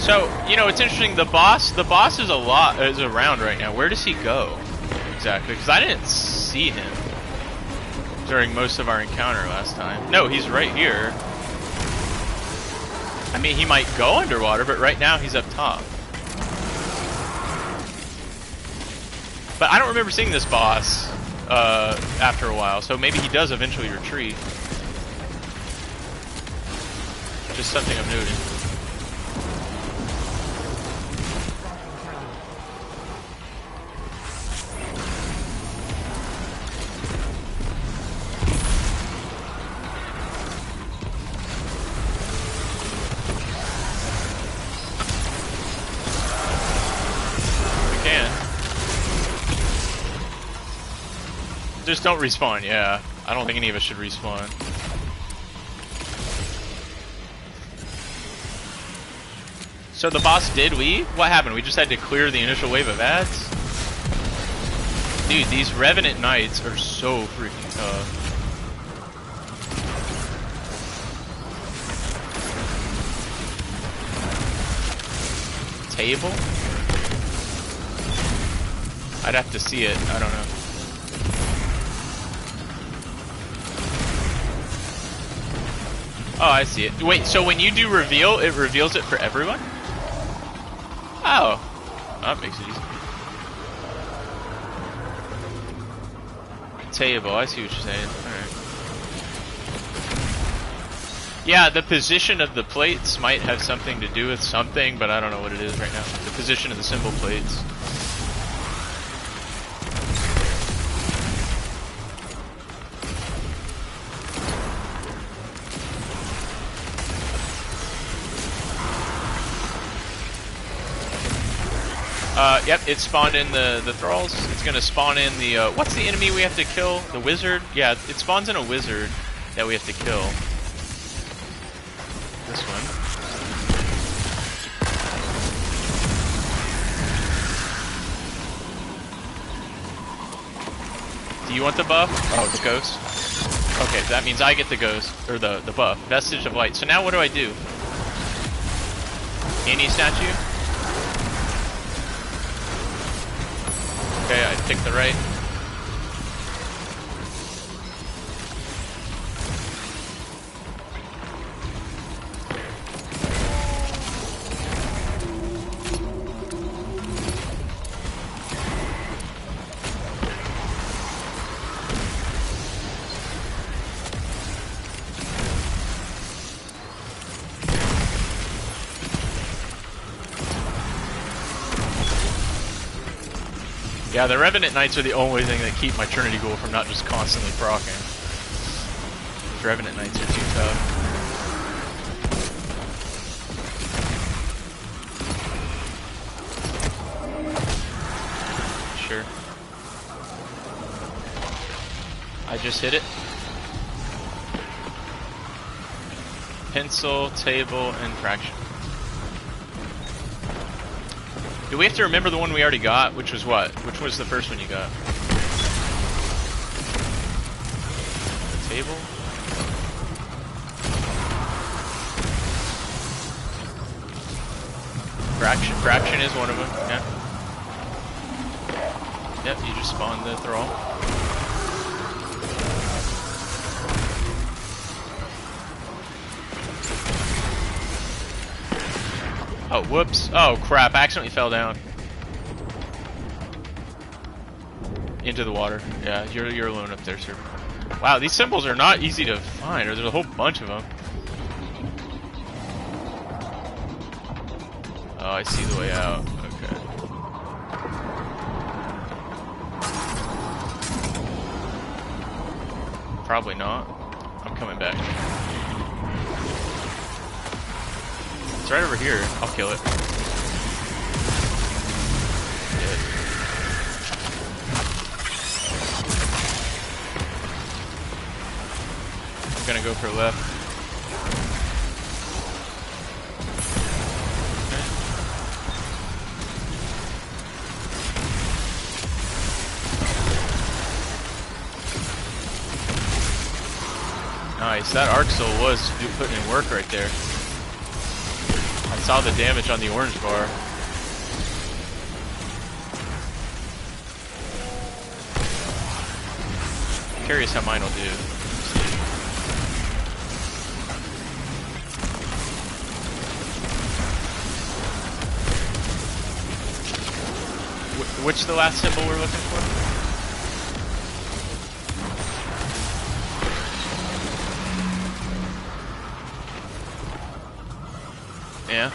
So, you know, it's interesting, the boss is around right now. Where does he go? Exactly, because I didn't see him during most of our encounter last time. No, he's right here. I mean, he might go underwater, but right now he's up top. But I don't remember seeing this boss after a while, so maybe he does eventually retreat. Just something I'm noting. Just don't respawn, yeah. I don't think any of us should respawn. So the boss did leave? What happened? We just had to clear the initial wave of ads? Dude, these Revenant Knights are so freaking tough. Table? I'd have to see it, I don't know. Oh, I see it. Wait, so when you do reveal, it reveals it for everyone? Oh. That makes it easy. Table, I see what you're saying. Alright. Yeah, the position of the plates might have something to do with something, but I don't know what it is right now. The position of the symbol plates. Yep, it spawned in the thralls. It's gonna spawn in the, what's the enemy we have to kill? The wizard? Yeah, it spawns in a wizard that we have to kill. This one. Do you want the buff? Oh, the ghost? Okay, that means I get the ghost, or the buff. Vestige of Light. So now what do I do? Any statue? Okay, I picked the right. Yeah, the Revenant Knights are the only thing that keep my Trinity Ghoul from not just constantly proccing. Those Revenant Knights are too tough. Sure. I just hit it. Pencil, table, and fraction. Do we have to remember the one we already got? Which was what? Which was the first one you got? The table? Fraction. Fraction is one of them, yeah. Yep, you just spawned the thrall. Oh, whoops. Oh, crap. I accidentally fell down. Into the water. Yeah, you're alone up there, sir. Wow, these symbols are not easy to find, or there's a whole bunch of them. Oh, I see the way out. Okay. Probably not. I'm coming back. It's right over here. I'll kill it. Dead. I'm gonna go for left. Nice. That Arc Soul was putting in work right there. I saw the damage on the orange bar. Curious how mine will do. Which the last symbol we're looking for? Yeah.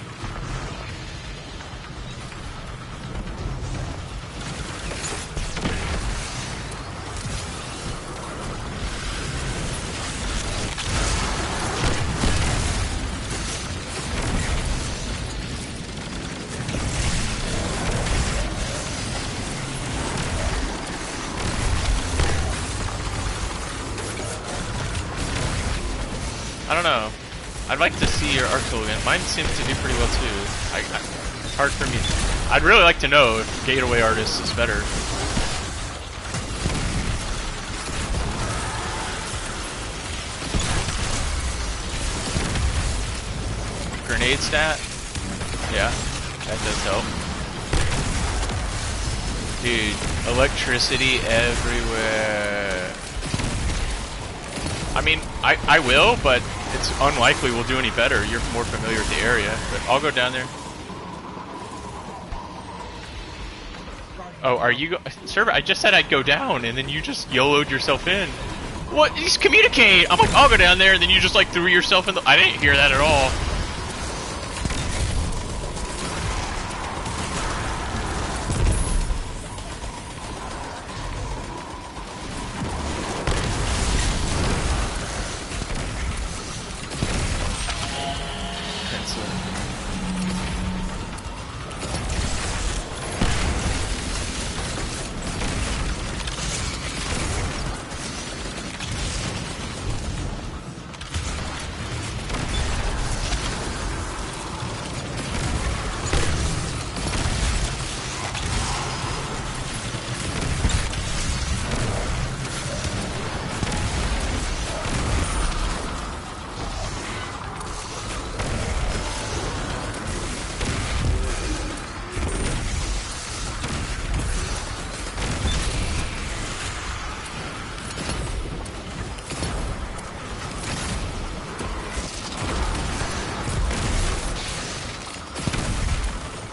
I don't know. I'd like to see your Arc Soul again. Mine seems to do pretty well too. It's hard for me. I'd really like to know if Gateway Artist is better. Grenade stat? Yeah, that does help. Dude, electricity everywhere. I mean, I will, but it's unlikely we'll do any better. You're more familiar with the area, but I'll go down there. Oh, are you Server, I just said I'd go down, and then you just YOLO'd yourself in. What? Just communicate! I'm like, I'll go down there, and then you just like threw yourself in the... I didn't hear that at all.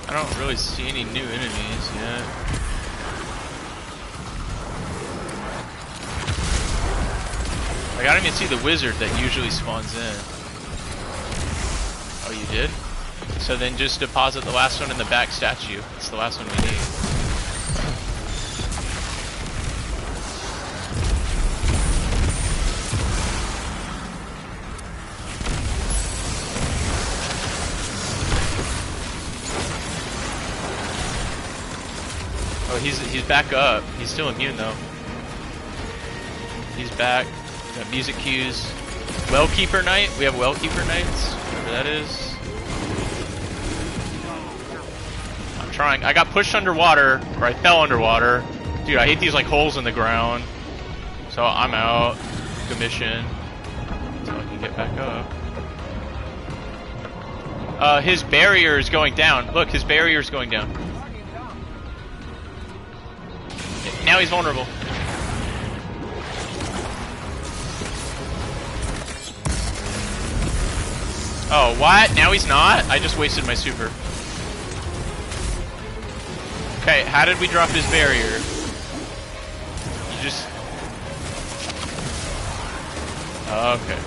I don't really see any new enemies yet. I don't even see the wizard that usually spawns in. Oh, you did? So then just deposit the last one in the back statue. It's the last one we need. Oh, he's back up. He's still immune though. He's back. Got music cues. Wellkeeper Knight. We have Wellkeeper Knights. Whatever that is. I'm trying. I got pushed underwater, or I fell underwater. Dude, I hate these like holes in the ground. So I'm out. Good mission. So I can get back up. His barrier is going down. Look, his barrier is going down. Now he's vulnerable. Oh, what? Now he's not? I just wasted my super. Okay, how did we drop his barrier? You just... Oh, okay.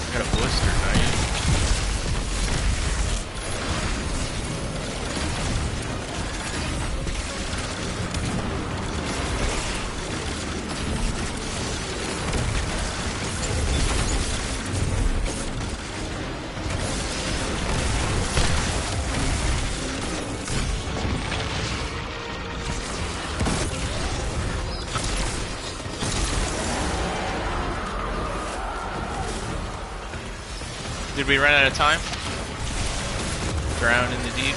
I got a blister, Knight. Did we run out of time? Drown in the deep.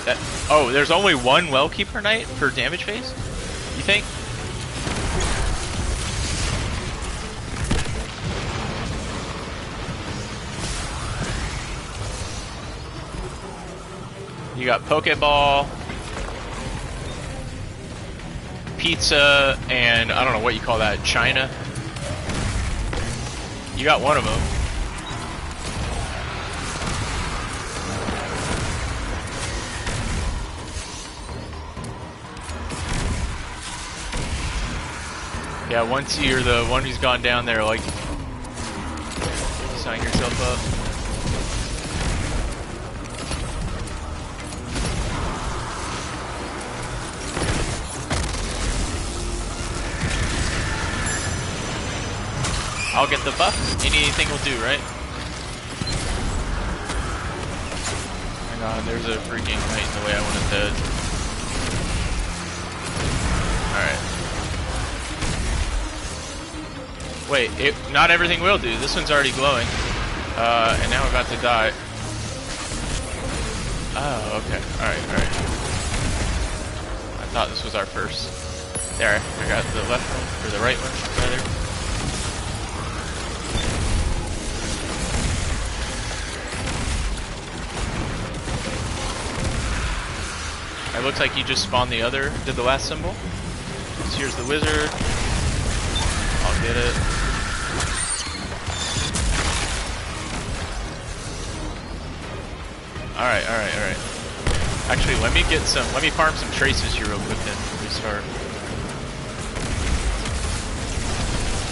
That, oh, there's only one Wellkeeper Knight per damage phase? You think? You got Pokeball, Pizza, and I don't know what you call that, China. You got one of them. Yeah, once you're the one who's gone down there, like, sign yourself up. I'll get the buff. Anything will do, right? Hang on, there's a freaking knight in the way I want it dead. Alright. Wait, not everything will do. This one's already glowing. And now I'm about to die. Oh, okay. Alright, alright. I thought this was our first. There, I got the left one, or the right one, rather. It looks like you just spawned the other, did the last symbol. So here's the wizard. Get it. Alright. Actually, let me farm some traces here real quick then before we start.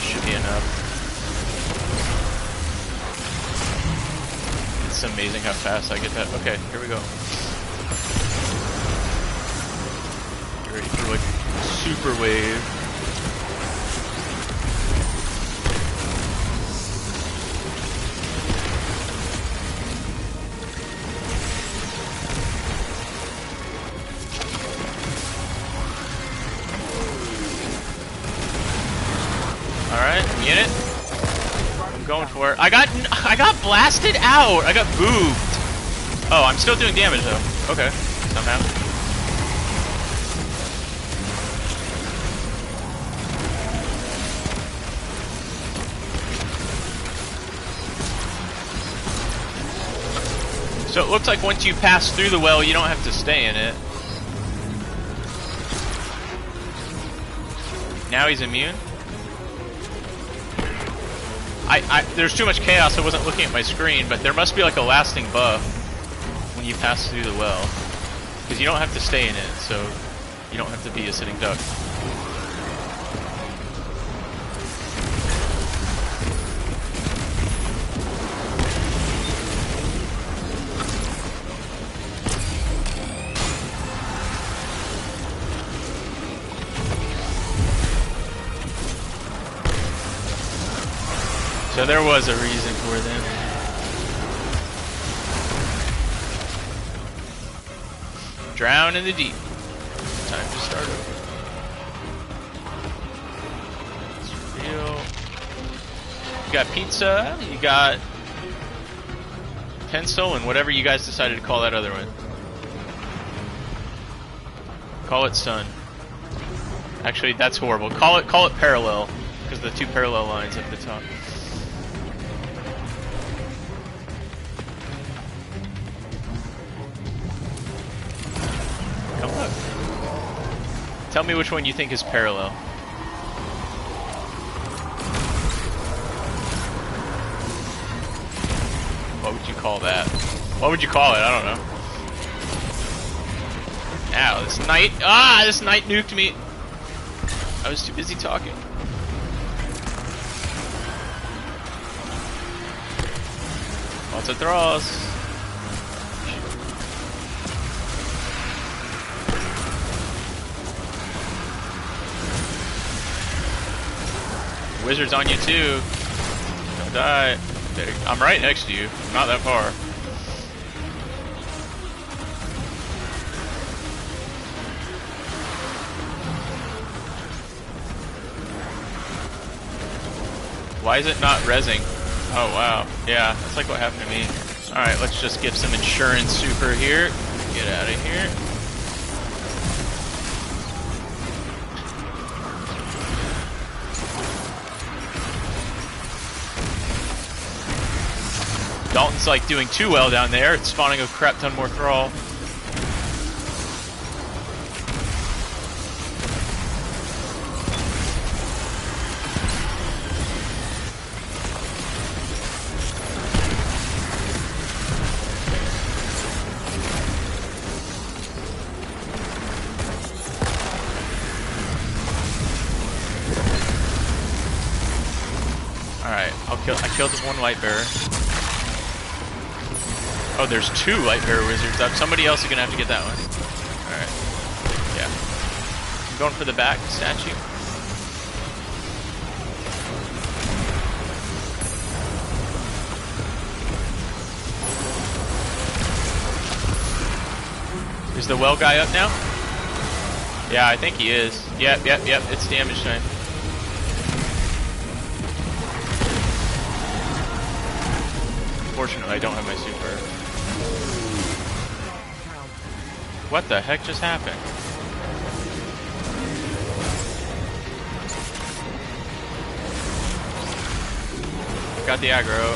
Should be enough. It's amazing how fast I get that. Okay, here we go. Get ready for like super wave. Alright, I'm in it. I'm going for it. I got blasted out! I got boobed! Oh, I'm still doing damage though. Okay, somehow. So it looks like once you pass through the well, you don't have to stay in it. Now he's immune? There's too much chaos, I wasn't looking at my screen, but there must be like a lasting buff when you pass through the well. Because you don't have to stay in it, so you don't have to be a sitting duck. So there was a reason for them. Drown in the deep. Time to start over. It's real. You got pizza, you got pencil, and whatever you guys decided to call that other one. Call it sun. Actually, that's horrible. Call it parallel, because the two parallel lines at the top. Tell me which one you think is parallel. What would you call that? What would you call it? I don't know. Ow, this knight. This knight nuked me. I was too busy talking. Lots of thralls. Wizard's on you too. Don't die. I'm right next to you. I'm not that far. Why is it not rezzing? Oh wow. Yeah, that's like what happened to me. Alright, let's just give some insurance super here. Get out of here. Dalton's like doing too well down there. It's spawning a crap ton more thrall. Alright, I killed one light bearer. Oh, there's two light bearer wizards up. Somebody else is gonna have to get that one. Alright. Yeah. I'm going for the back statue. Is the well guy up now? Yeah, I think he is. Yep. It's damage time. Unfortunately, I don't have my super. What the heck just happened? Got the aggro.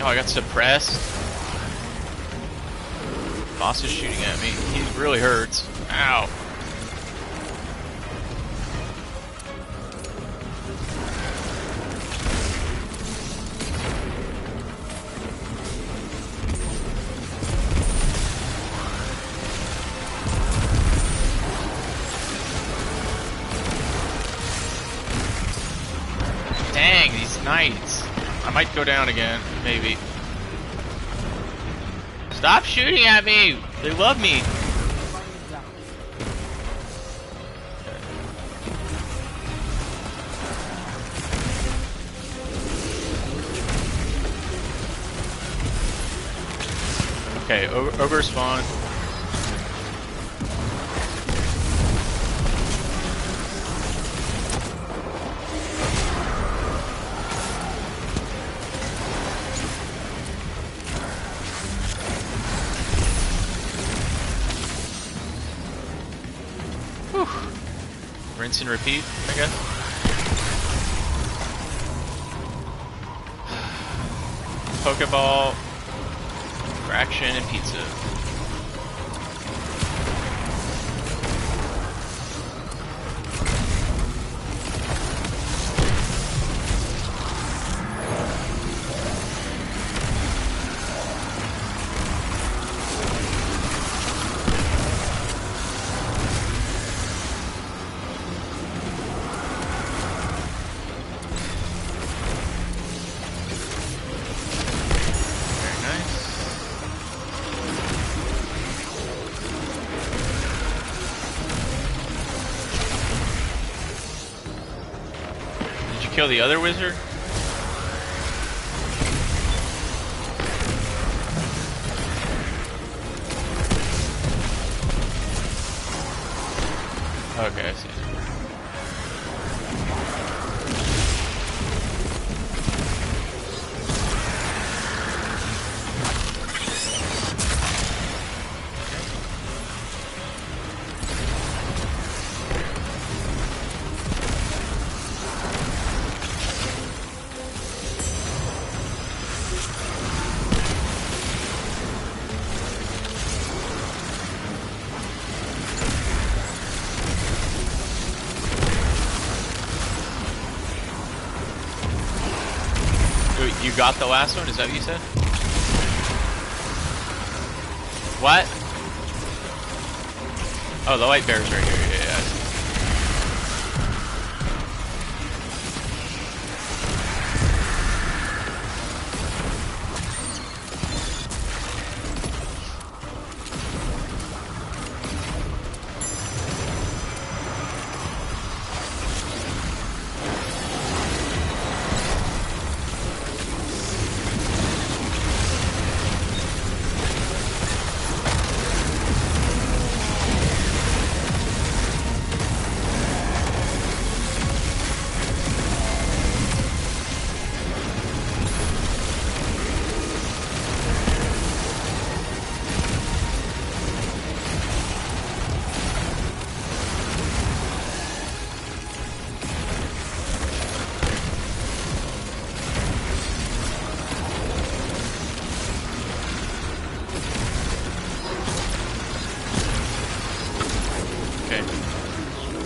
Oh, I got suppressed. Boss is shooting at me. He really hurts. Ow. Dang, these knights. I might go down again, maybe. Stop shooting at me! They love me! Okay, ogre spawn. Rinse and repeat, I guess. Pokeball, fraction, and pizza. Kill the other wizard? Okay, I see. You got the last one? Is that what you said? What? Oh, the light bear's right here. Yeah, yeah.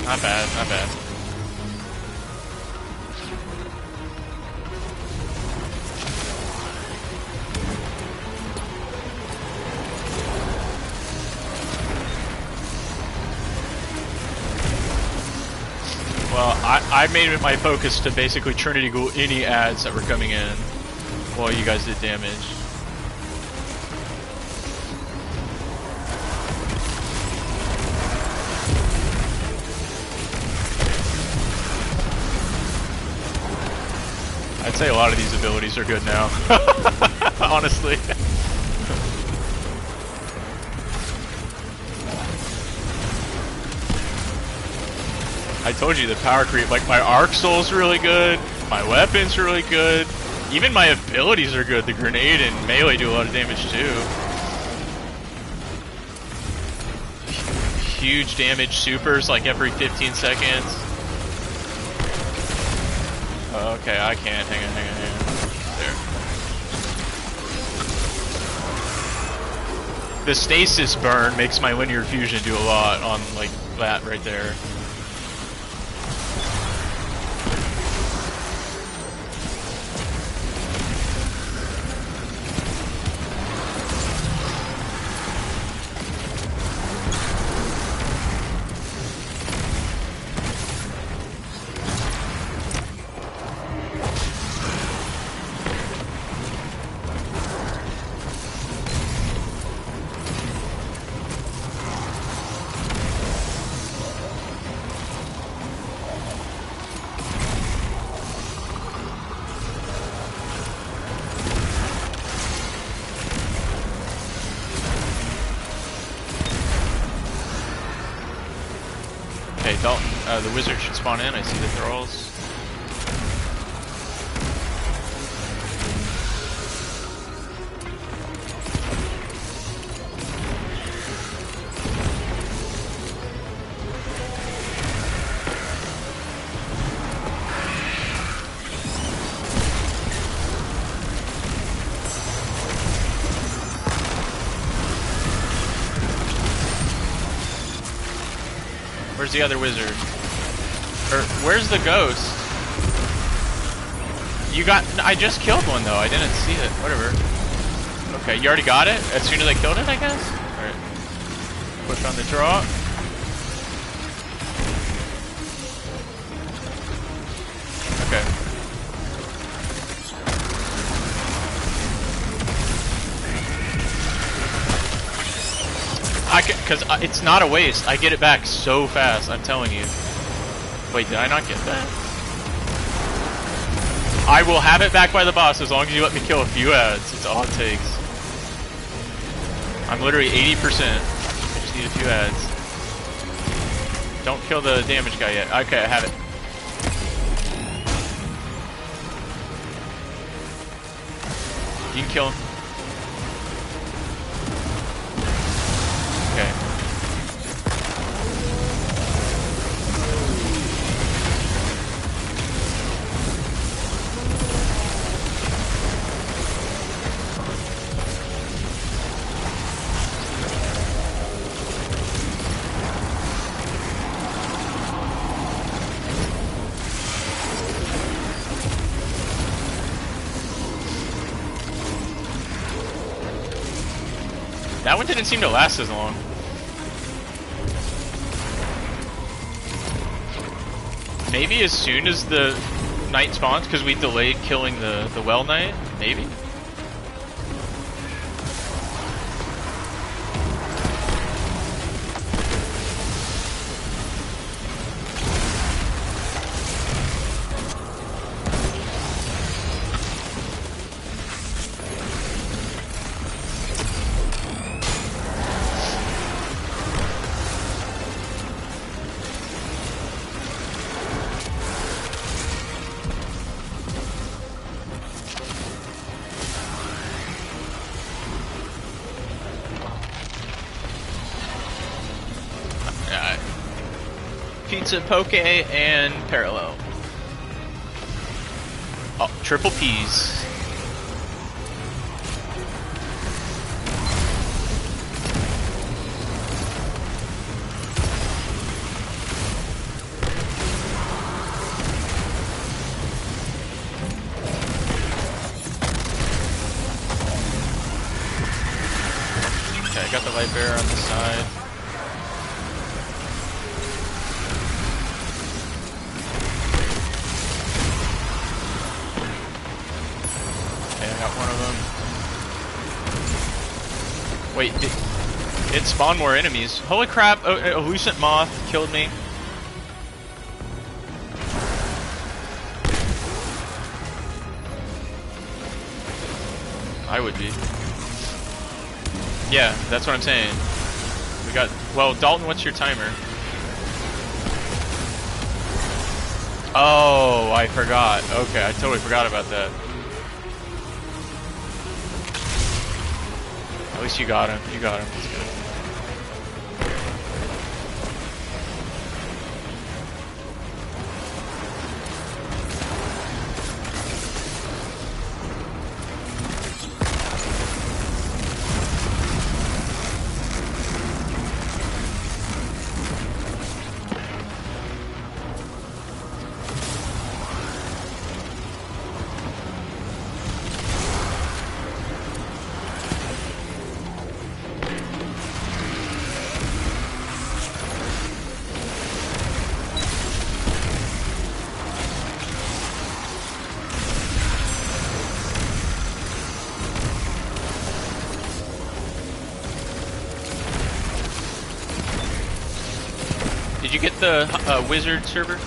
Not bad, not bad. Well, I made it my focus to basically Trinity Ghoul any ads that were coming in while you guys did damage. I'd say a lot of these abilities are good now, honestly. I told you the power creep, like my Arc Soul's really good, my weapon's really good, even my abilities are good. The grenade and melee do a lot of damage too. Huge damage supers like every 15 seconds. Okay, I can't. Hang on. There. the stasis burn makes my linear fusion do a lot on like that right there. Okay, Dalton, the wizard should spawn in. I see the thralls. Where's the other wizard? Or where's the ghost? You got... I just killed one though. I didn't see it. Whatever. Okay, you already got it? As soon as I killed it, I guess? Alright. Push on the draw. Okay. Because it's not a waste. I get it back so fast, I'm telling you. Wait, did I not get that? I will have it back by the boss as long as you let me kill a few ads. It's all it takes. I'm literally 80%. I just need a few ads. Don't kill the damage guy yet. Okay, I have it. You can kill him. Okay. That one didn't seem to last as long. Maybe as soon as the knight spawns, because we delayed killing the well knight, maybe? Pizza, poke, and parallel. Oh, triple P's. Okay, I got the light bearer on the side. Wait, it spawned more enemies. Holy crap, a lucent moth killed me. I would be. Yeah, that's what I'm saying. We got... Well, Dalton, what's your timer? Oh, I forgot. Okay, I totally forgot about that. At least you got him. You got him. That's good. you get the wizard server? Okay.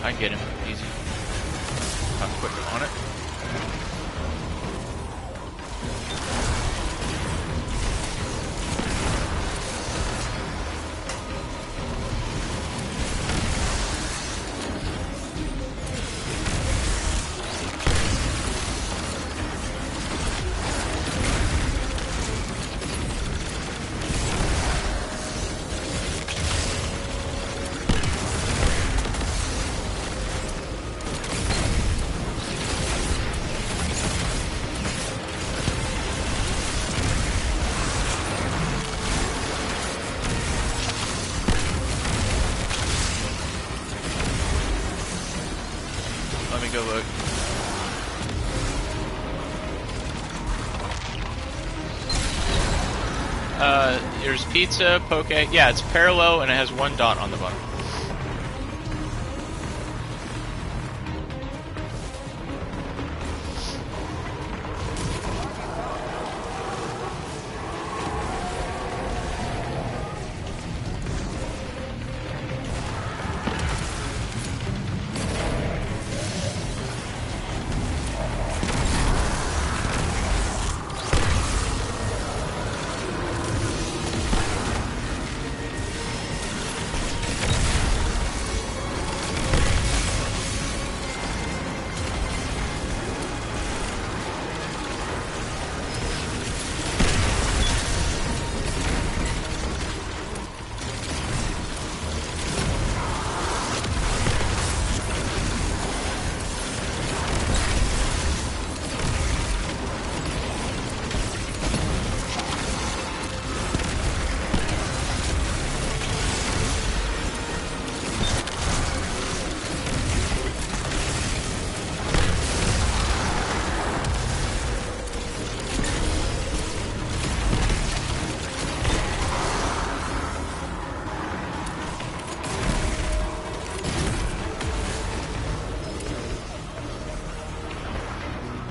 I can get him easy. I'm quick on it. Let me go look. There's pizza, poke. Yeah, it's parallel and it has one dot on the bottom.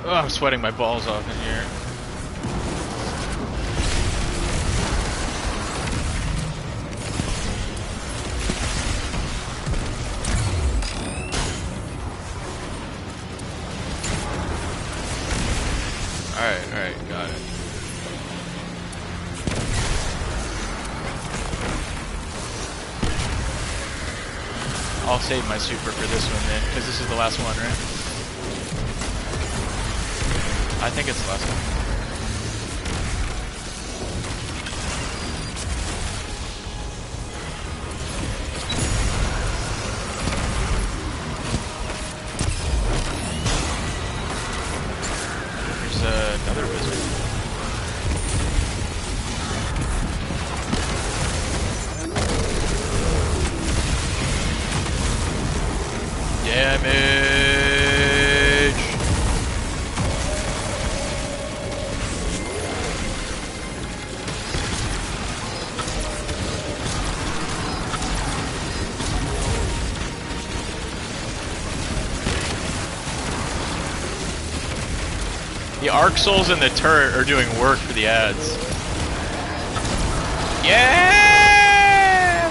Oh, I'm sweating my balls off in here. Alright, got it. I'll save my super for this one then, because this is the last one, right? I think it's the last one. There's another wizard. Damage! The Arc Souls and the turret are doing work for the ads. Yeah!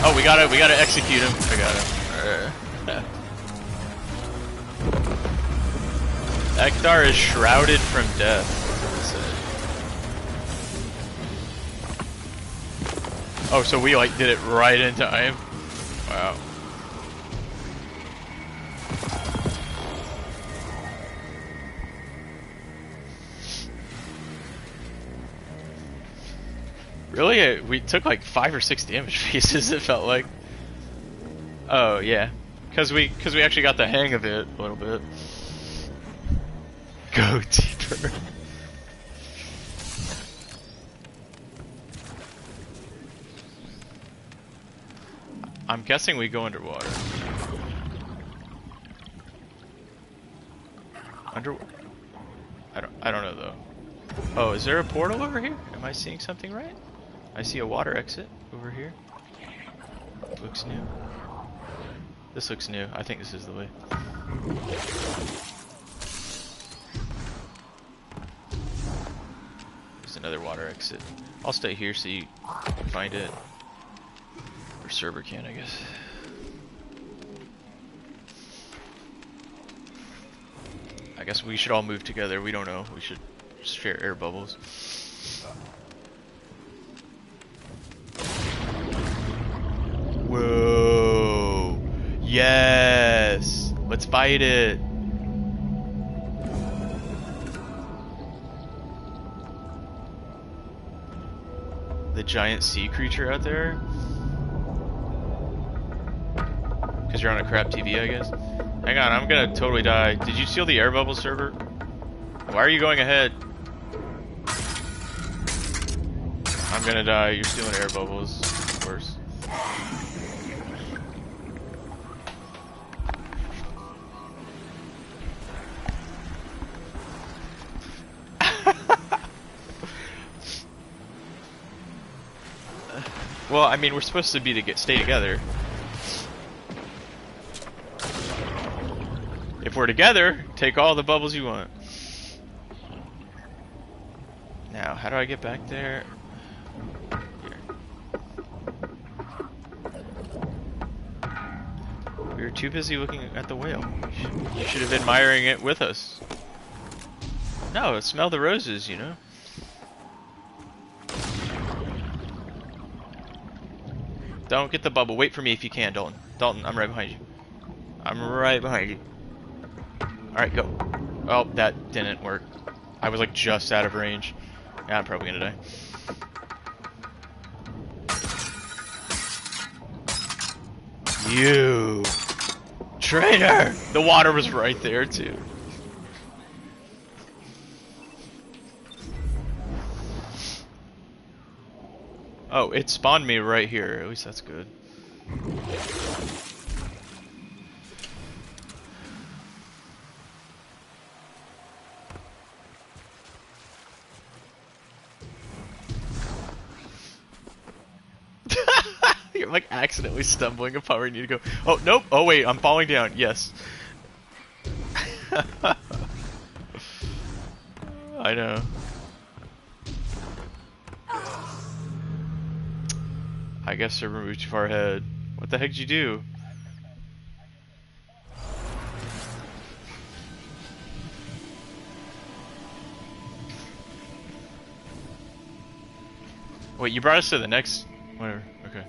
Oh, we gotta execute him. I got him. Ekdar is shrouded from death. Oh, so we like did it right in time. Wow. Really? We took like 5 or 6 damage pieces, it felt like. Oh, yeah. Cause we actually got the hang of it a little bit. Go deeper. I'm guessing we go underwater. I don't know though. Oh, is there a portal over here? Am I seeing something right? I see a water exit. over here. Looks new. This looks new. I think this is the way. There's another water exit. I'll stay here so you can find it. Or server can, I guess. I guess we should all move together. We don't know. We should share air bubbles. Whoa! Yes! Let's fight it! The giant sea creature out there? Because you're on a crap TV, I guess? Hang on, I'm gonna totally die. Did you steal the air bubble server? Why are you going ahead? I'm gonna die. You're stealing air bubbles. Of course. Well, I mean, we're supposed to be to stay together. If we're together, take all the bubbles you want. Now, how do I get back there? Here. We were too busy looking at the whale. You should have been admiring it with us. No, smell the roses, you know. Don't get the bubble. Wait for me if you can, Dalton. Dalton, I'm right behind you. I'm right behind you. Alright, go. Oh, that didn't work. I was like just out of range. Yeah, I'm probably gonna die. You traitor! The water was right there too. Oh, it spawned me right here. At least that's good. You're like accidentally stumbling upon where you need to go. Oh, nope. Oh, wait. I'm falling down. Yes. I know. I guess server moved too far ahead. What the heck did you do? Wait, you brought us to the next... Whatever. Okay.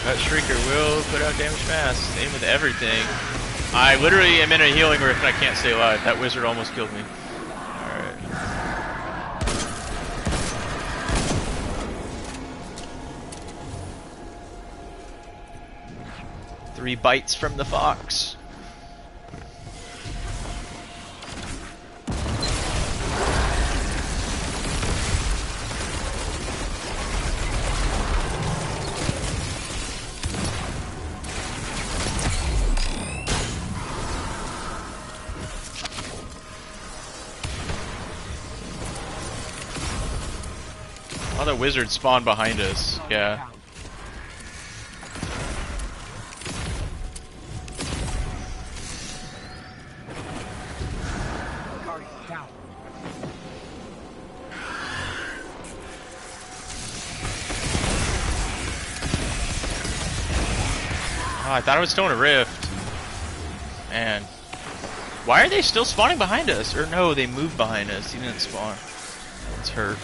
That Shrieker will put out damage fast. Same with everything. I literally am in a healing rift and I can't stay alive. That wizard almost killed me. Alright. 3 bites from the fox. Oh, the wizard spawned behind us. Yeah. Oh, I thought I was still in a rift. Man. Why are they still spawning behind us? Or no, they moved behind us. He didn't spawn. It's hurt.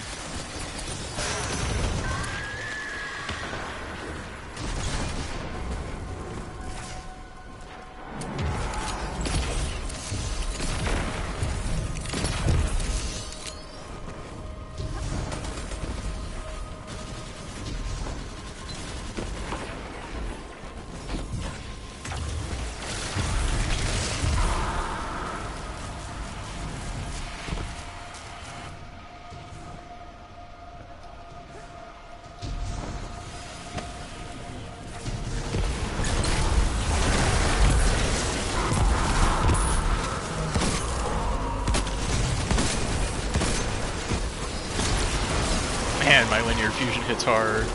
Man, my linear fusion hits hard.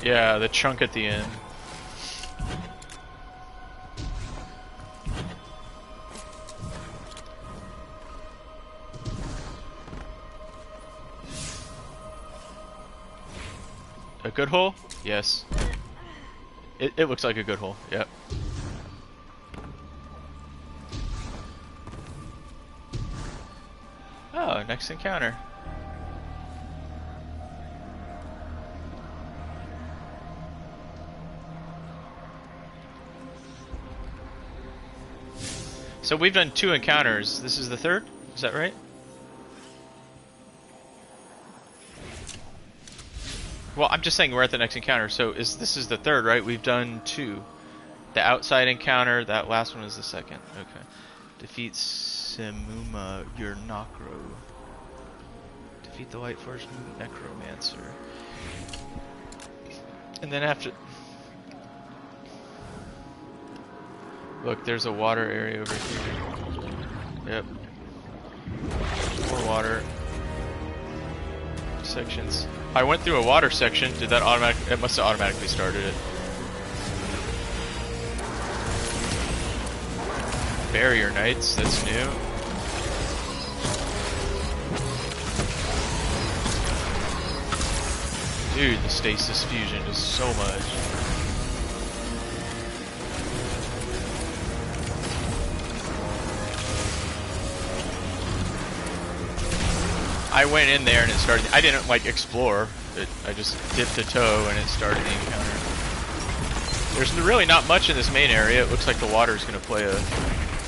Yeah, the chunk at the end. A good hole? Yes. It looks like a good hole, yep. Oh, next encounter. So we've done 2 encounters. This is the 3rd? Is that right? Well, I'm just saying we're at the next encounter. So this is the 3rd, right? We've done 2. The outside encounter, that last one is the 2nd. Okay. Defeat Semuma, your Nakro. Defeat the Light Force Necromancer. And then after... Look, there's a water area over here. Yep. More water. Sections. I went through a water section. Did that automatically... It must have automatically started it. Barrier Knights, that's new. Dude, the stasis fusion does so much. I went in there and it started. I didn't like explore. I just dipped a toe and it started the encounter. There's really not much in this main area. It looks like the water is going to play a...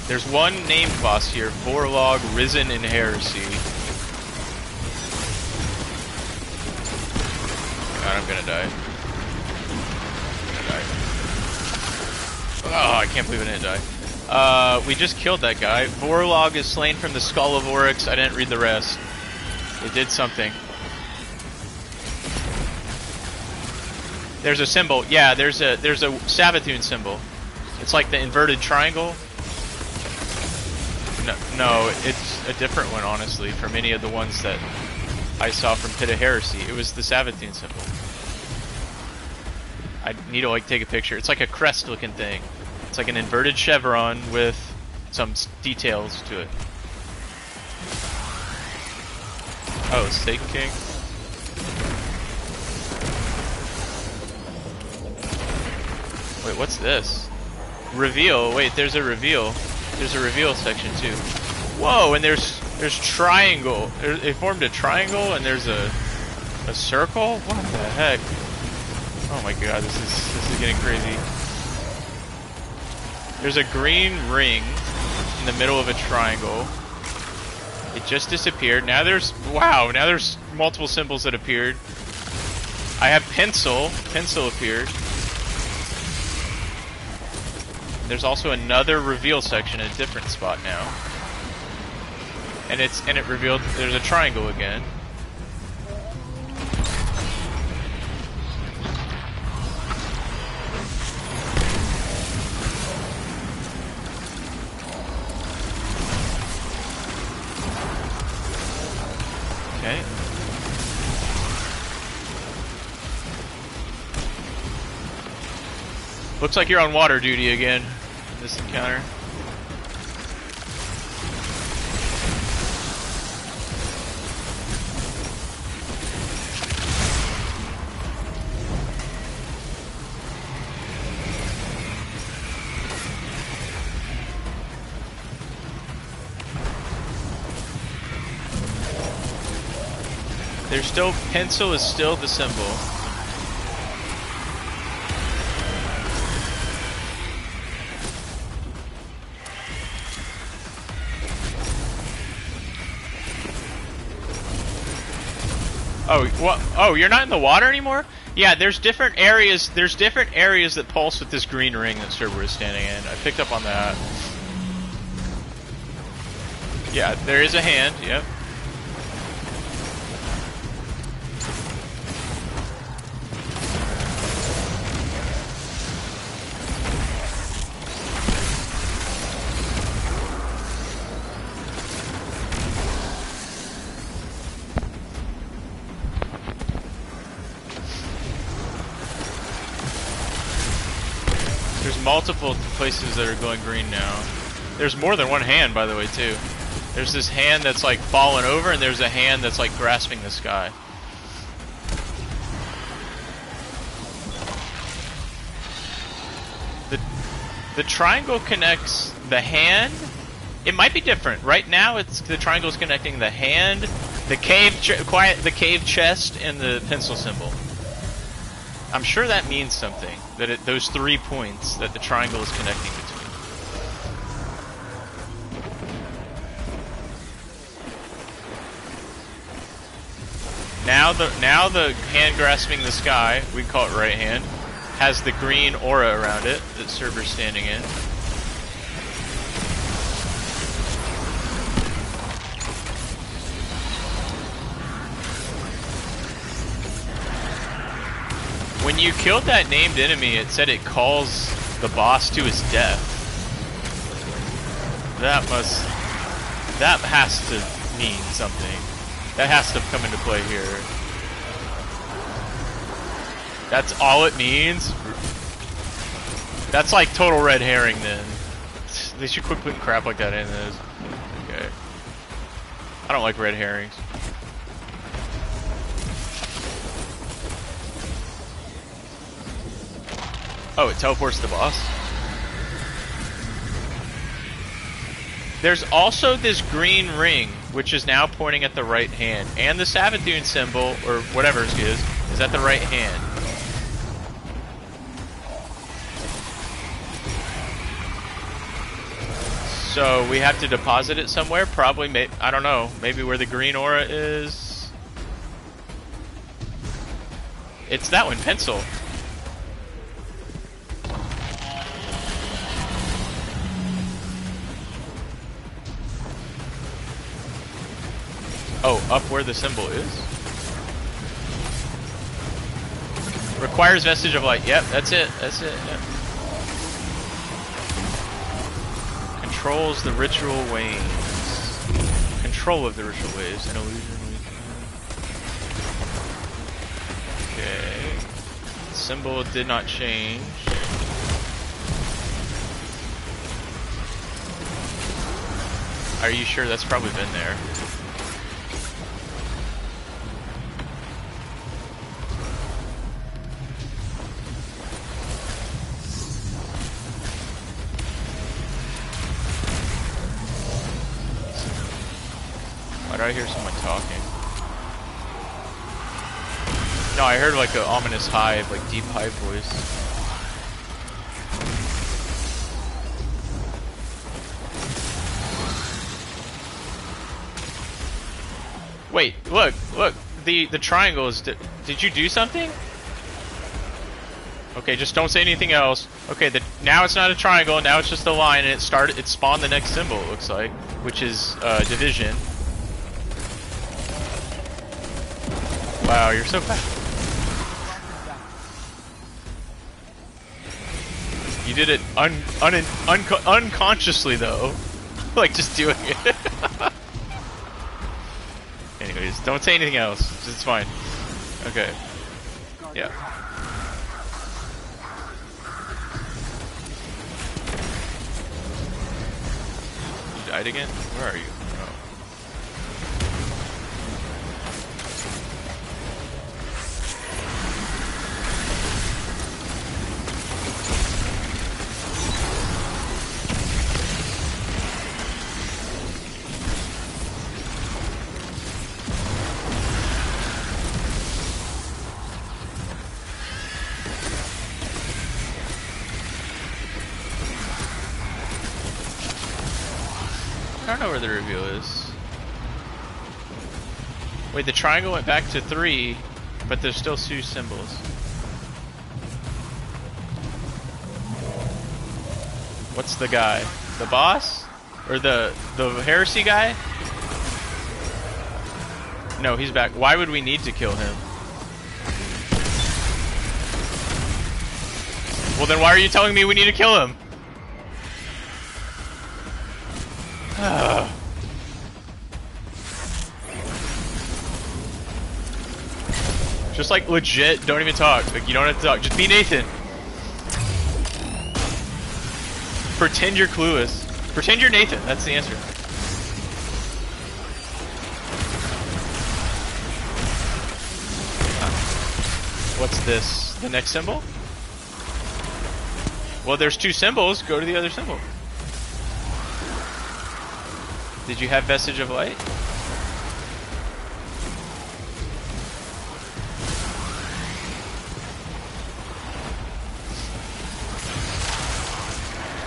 There's one named boss here, Vorlog Risen in Heresy. God, I'm gonna die. Oh, I can't believe I didn't die. We just killed that guy. Vorlog is slain from the Skull of Oryx. I didn't read the rest. It did something. There's a symbol. Yeah, there's a Savathun symbol. It's like the inverted triangle. No, it's a different one, honestly, from any of the ones that I saw from Pit of Heresy. It was the Savathun symbol. I need to like take a picture. It's like a crest-looking thing. It's like an inverted chevron with some details to it. Oh, Satan King. Wait, what's this? Reveal. Wait, there's a reveal. There's a reveal section too. Whoa, and there's triangle. It formed a triangle, and there's a circle. What the heck? Oh my god, this is getting crazy. There's a green ring in the middle of a triangle. It just disappeared. Now there's now there's multiple symbols that appeared. I have pencil. Pencil appeared. There's also another reveal section in a different spot now. And it revealed there's a triangle again. Okay. Looks like you're on water duty again in this encounter. There's still, pencil is still the symbol. Oh, what? Oh, you're not in the water anymore? Yeah, there's different areas. There's different areas that pulse with this green ring that Cerber is standing in. I picked up on that. Yeah, there is a hand. Yep. multiple places that are glowing green now. There's more than one hand, by the way, too. There's this hand that's like fallen over, and there's a hand that's like grasping the sky. The triangle connects the hand. It might be different. Right now, it's the triangle's connecting the hand, the cave chest, and the pencil symbol. I'm sure that means something. That those 3 points that the triangle is connecting between. Now the hand grasping the sky, we call it right hand, has the green aura around it that Server's standing in. When you killed that named enemy, it said it calls the boss to his death. That has to mean something. That has to come into play here. That's all it means? That's like total red herring then. They should quit putting crap like that in this. Okay. I don't like red herrings. Oh, it teleports the boss? There's also this green ring, which is now pointing at the right hand. And the Savathun symbol, or whatever it is at the right hand. So we have to deposit it somewhere? Probably, I don't know. Maybe where the green aura is? It's that one, pencil. Oh, up where the symbol is? Requires vestige of light. Yep, that's it. That's it. Yep. Controls the ritual waves. Control of the ritual waves. An illusion. Okay. Symbol did not change. Are you sure? That's probably been there. Why did I hear someone talking? No, I heard like an ominous high, like deep high voice. Wait, look, the triangle is. Did you do something? Okay, just don't say anything else. Okay, now it's not a triangle. Now it's just a line, and it spawned the next symbol. It looks like, which is division. Wow, you're so fast. You did it unconsciously though, like just doing it. Anyways, don't say anything else. It's fine. Okay. Yeah. You died again? Where are you? Oh. I don't know where the reveal is. Wait, the triangle went back to 3, but there's still 2 symbols. What's the guy? The boss? Or the heresy guy? No, he's back. Why would we need to kill him? Well, then why are you telling me we need to kill him? Just like legit, don't even talk. Like you don't have to talk. Just be Nathan. Pretend you're clueless. Pretend you're Nathan. That's the answer. What's this? The next symbol? Well, there's two symbols. Go to the other symbol. Did you have Vestige of Light?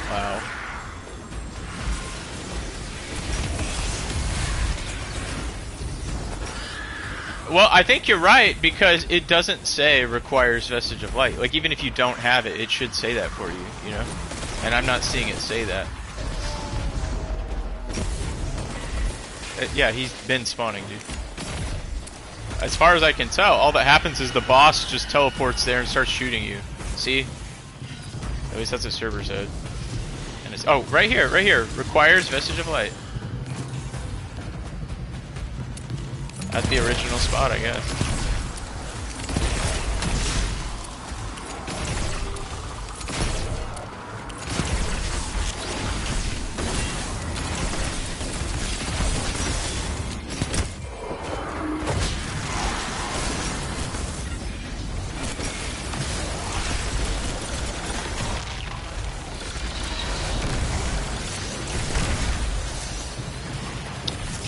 Wow. Well, I think you're right, because it doesn't say requires Vestige of Light. Like, even if you don't have it, it should say that for you, you know? And I'm not seeing it say that. Yeah, he's been spawning, dude. As far as I can tell, all that happens is the boss just teleports there and starts shooting you. See? At least that's what server said. And it's, oh, right here, right here. Requires Vestige of Light. That's the original spot, I guess.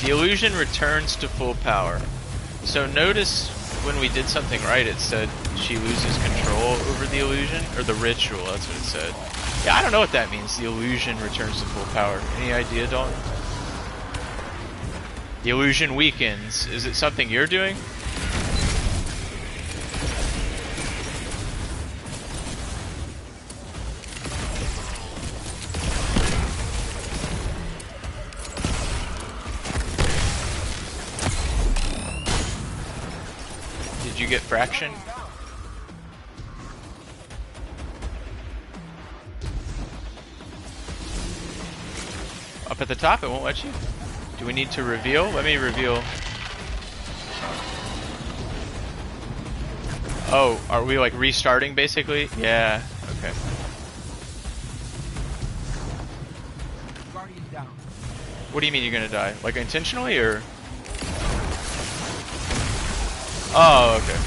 The illusion returns to full power. So notice when we did something right, it said she loses control over the illusion, or the ritual, that's what it said. Yeah, I don't know what that means, the illusion returns to full power. Any idea, Dalton? The illusion weakens. Is it something you're doing? Did you get fraction? Up at the top, it won't let you? Do we need to reveal? Let me reveal. Oh, are we like restarting basically? Yeah, okay. What do you mean you're gonna die? Like intentionally or? Oh, okay.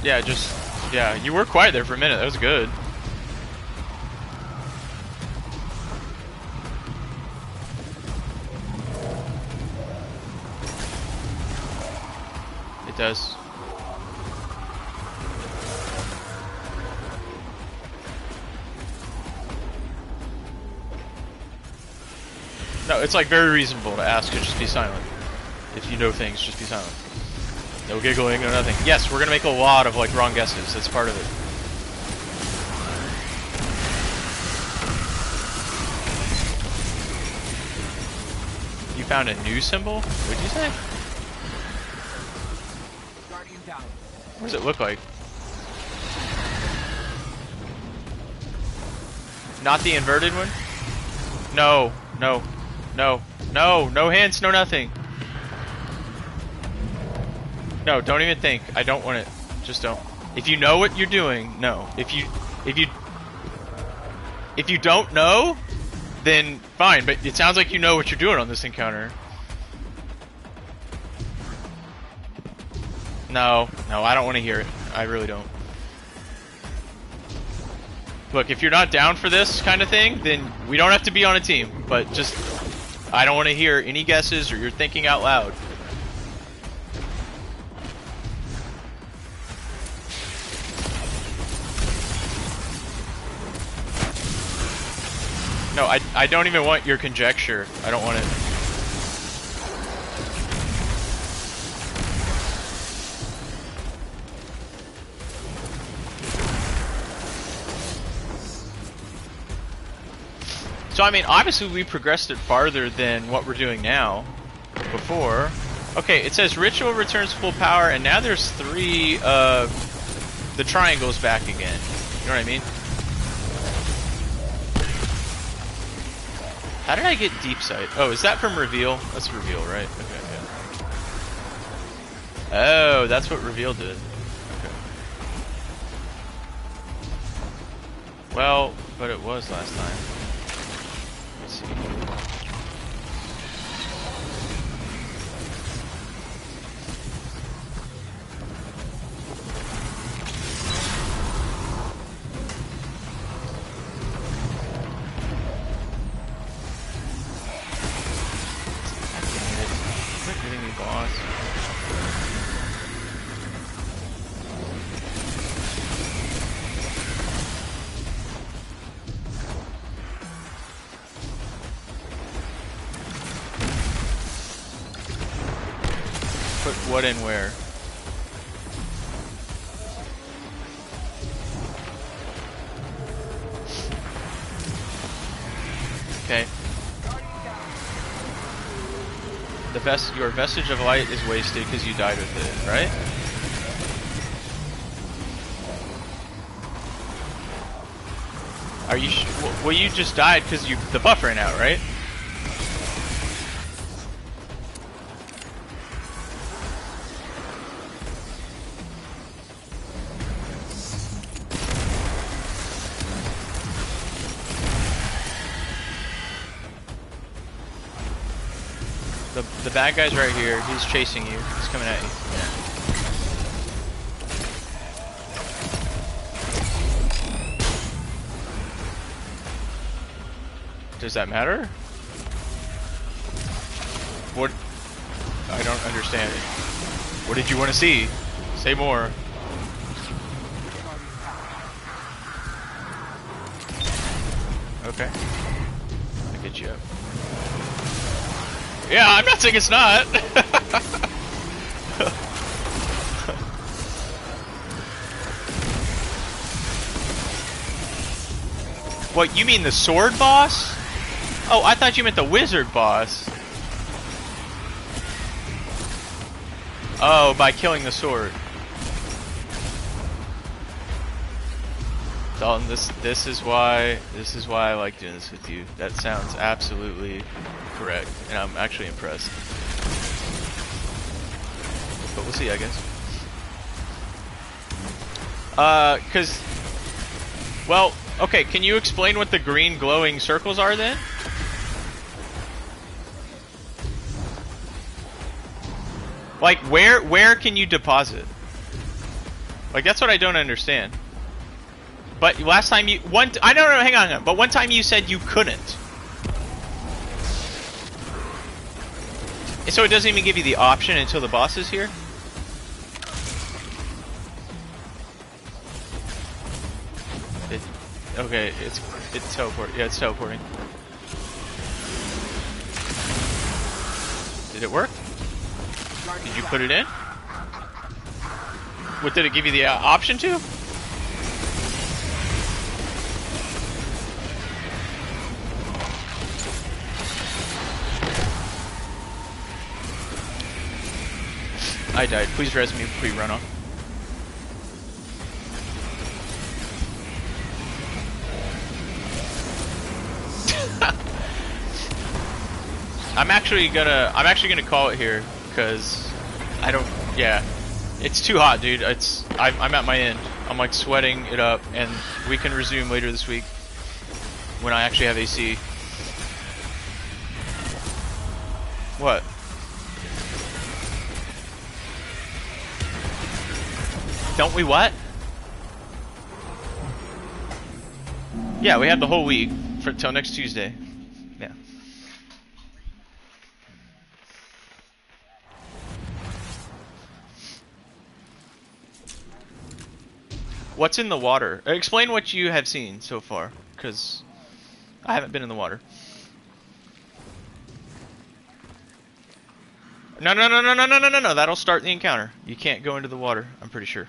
Yeah, yeah, you were quiet there for a minute. That was good. It does. No, it's like very reasonable to ask to just be silent. If you know things, just be silent. No giggling, no nothing. Yes, we're gonna make a lot of like wrong guesses. That's part of it. You found a new symbol? What'd you say? What does it look like? Not the inverted one? No, no, no, no, no hints, no nothing. No, don't even think. I don't want it. Just don't. If you know what you're doing, no. If you don't know, then fine. But it sounds like you know what you're doing on this encounter. No, no, I don't want to hear it. I really don't. Look, if you're not down for this kind of thing, then we don't have to be on a team. But just, I don't want to hear any guesses or you're thinking out loud. No, I don't even want your conjecture. I don't want it. So, I mean, obviously we progressed it farther than what we're doing now. Before. Okay, it says ritual returns full power, and now there's 3, the triangles back again. You know what I mean? How did I get deep sight? Oh, is that from reveal? That's reveal, right? Okay, okay. Oh, that's what reveal did. Okay. Well, but it was last time. Let's see. Put what in where? Okay. Your vestige of light is wasted because you died with it, right? Are you? Well, you just died because the buff ran out, right? The bad guy's right here. He's chasing you. He's coming at you. Yeah. Does that matter? What? I don't understand. What did you want to see? Say more. Okay. I'll get you up. Yeah, I'm not saying it's not. What, you mean the sword boss? Oh, I thought you meant the wizard boss. Oh, by killing the sword. Dalton, this is why I like doing this with you. That sounds absolutely correct, and I'm actually impressed. But we'll see, I guess. Well, okay, can you explain what the green glowing circles are then? Like, where can you deposit? Like, that's what I don't understand. But last time I don't know, hang on, but one time you said you couldn't. So it doesn't even give you the option until the boss is here? Okay, it's teleporting. Yeah, it's teleporting. Did it work? Did you put it in? What, did it give you the option to? I died. Please res me before you run off. I'm actually gonna call it here because I don't. Yeah, it's too hot, dude. I'm at my end. I'm like sweating it up, and we can resume later this week when I actually have AC. What? Don't we what? Yeah, we have the whole week till next Tuesday. Yeah. What's in the water? Explain what you have seen so far, because I haven't been in the water. No, no, no, no, no, no, no, no, no. That'll start the encounter. You can't go into the water, I'm pretty sure.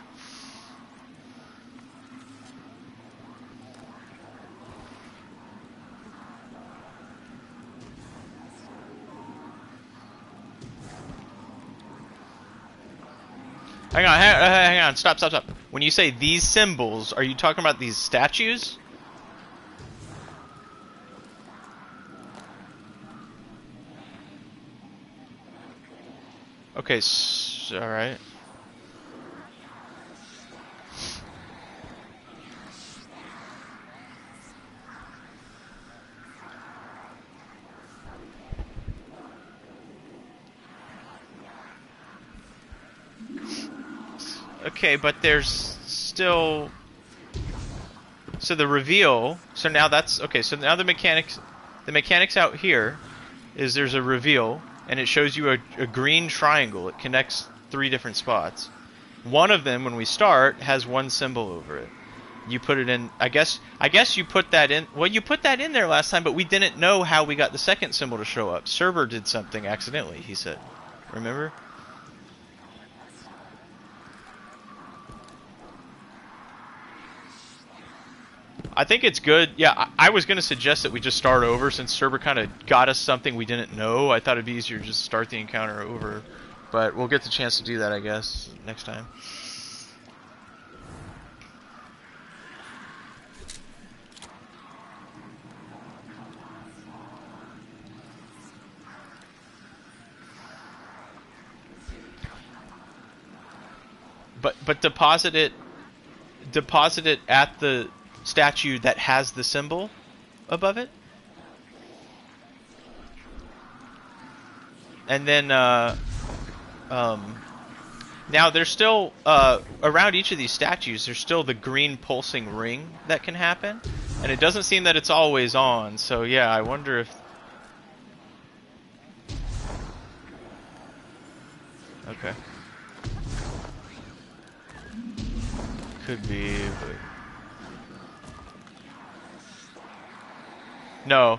Hang on, stop, stop, stop. When you say these symbols, are you talking about these statues? Okay, alright. Okay, but there's still... So the reveal... So now that's... Okay, so now the mechanics out here is there's a reveal, and it shows you a green triangle. It connects 3 different spots. One of them, when we start, has 1 symbol over it. You put it in... I guess you put that in... Well, you put that in there last time, but we didn't know how we got the second symbol to show up. Server did something accidentally, he said. Remember? I think it's good. Yeah, I was going to suggest that we just start over since Server kind of got us something we didn't know. I thought it'd be easier to just start the encounter over. But we'll get the chance to do that, I guess, next time. But deposit it at the statue that has the symbol above it, and then now there's still around each of these statues there's still the green pulsing ring that can happen, and it doesn't seem that it's always on. So yeah, I wonder if okay, could be, but no,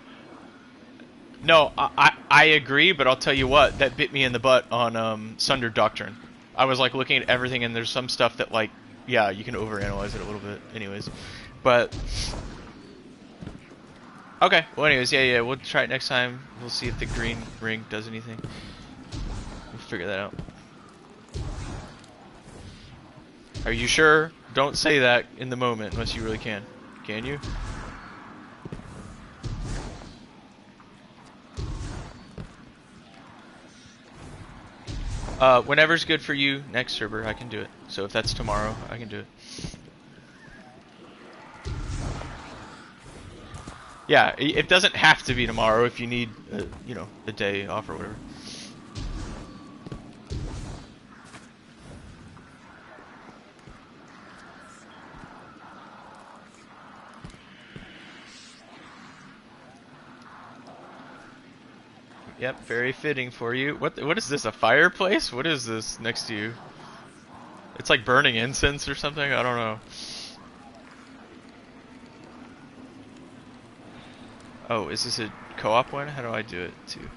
I agree, but I'll tell you what, that bit me in the butt on Sunder Doctrine. I was like looking at everything, and there's some stuff that, like, yeah, you can overanalyze it a little bit, anyways. But okay, well, anyways, yeah, we'll try it next time. We'll see if the green ring does anything. We'll figure that out. Are you sure? Don't say that in the moment unless you really can. Can you? Whenever's good for you next server, I can do it. So if that's tomorrow, I can do it. Yeah, it doesn't have to be tomorrow if you need, you know, a day off or whatever. Yep, very fitting for you. What is this, a fireplace? What is this next to you? It's like burning incense or something? I don't know. Oh, is this a co-op one? How do I do it too?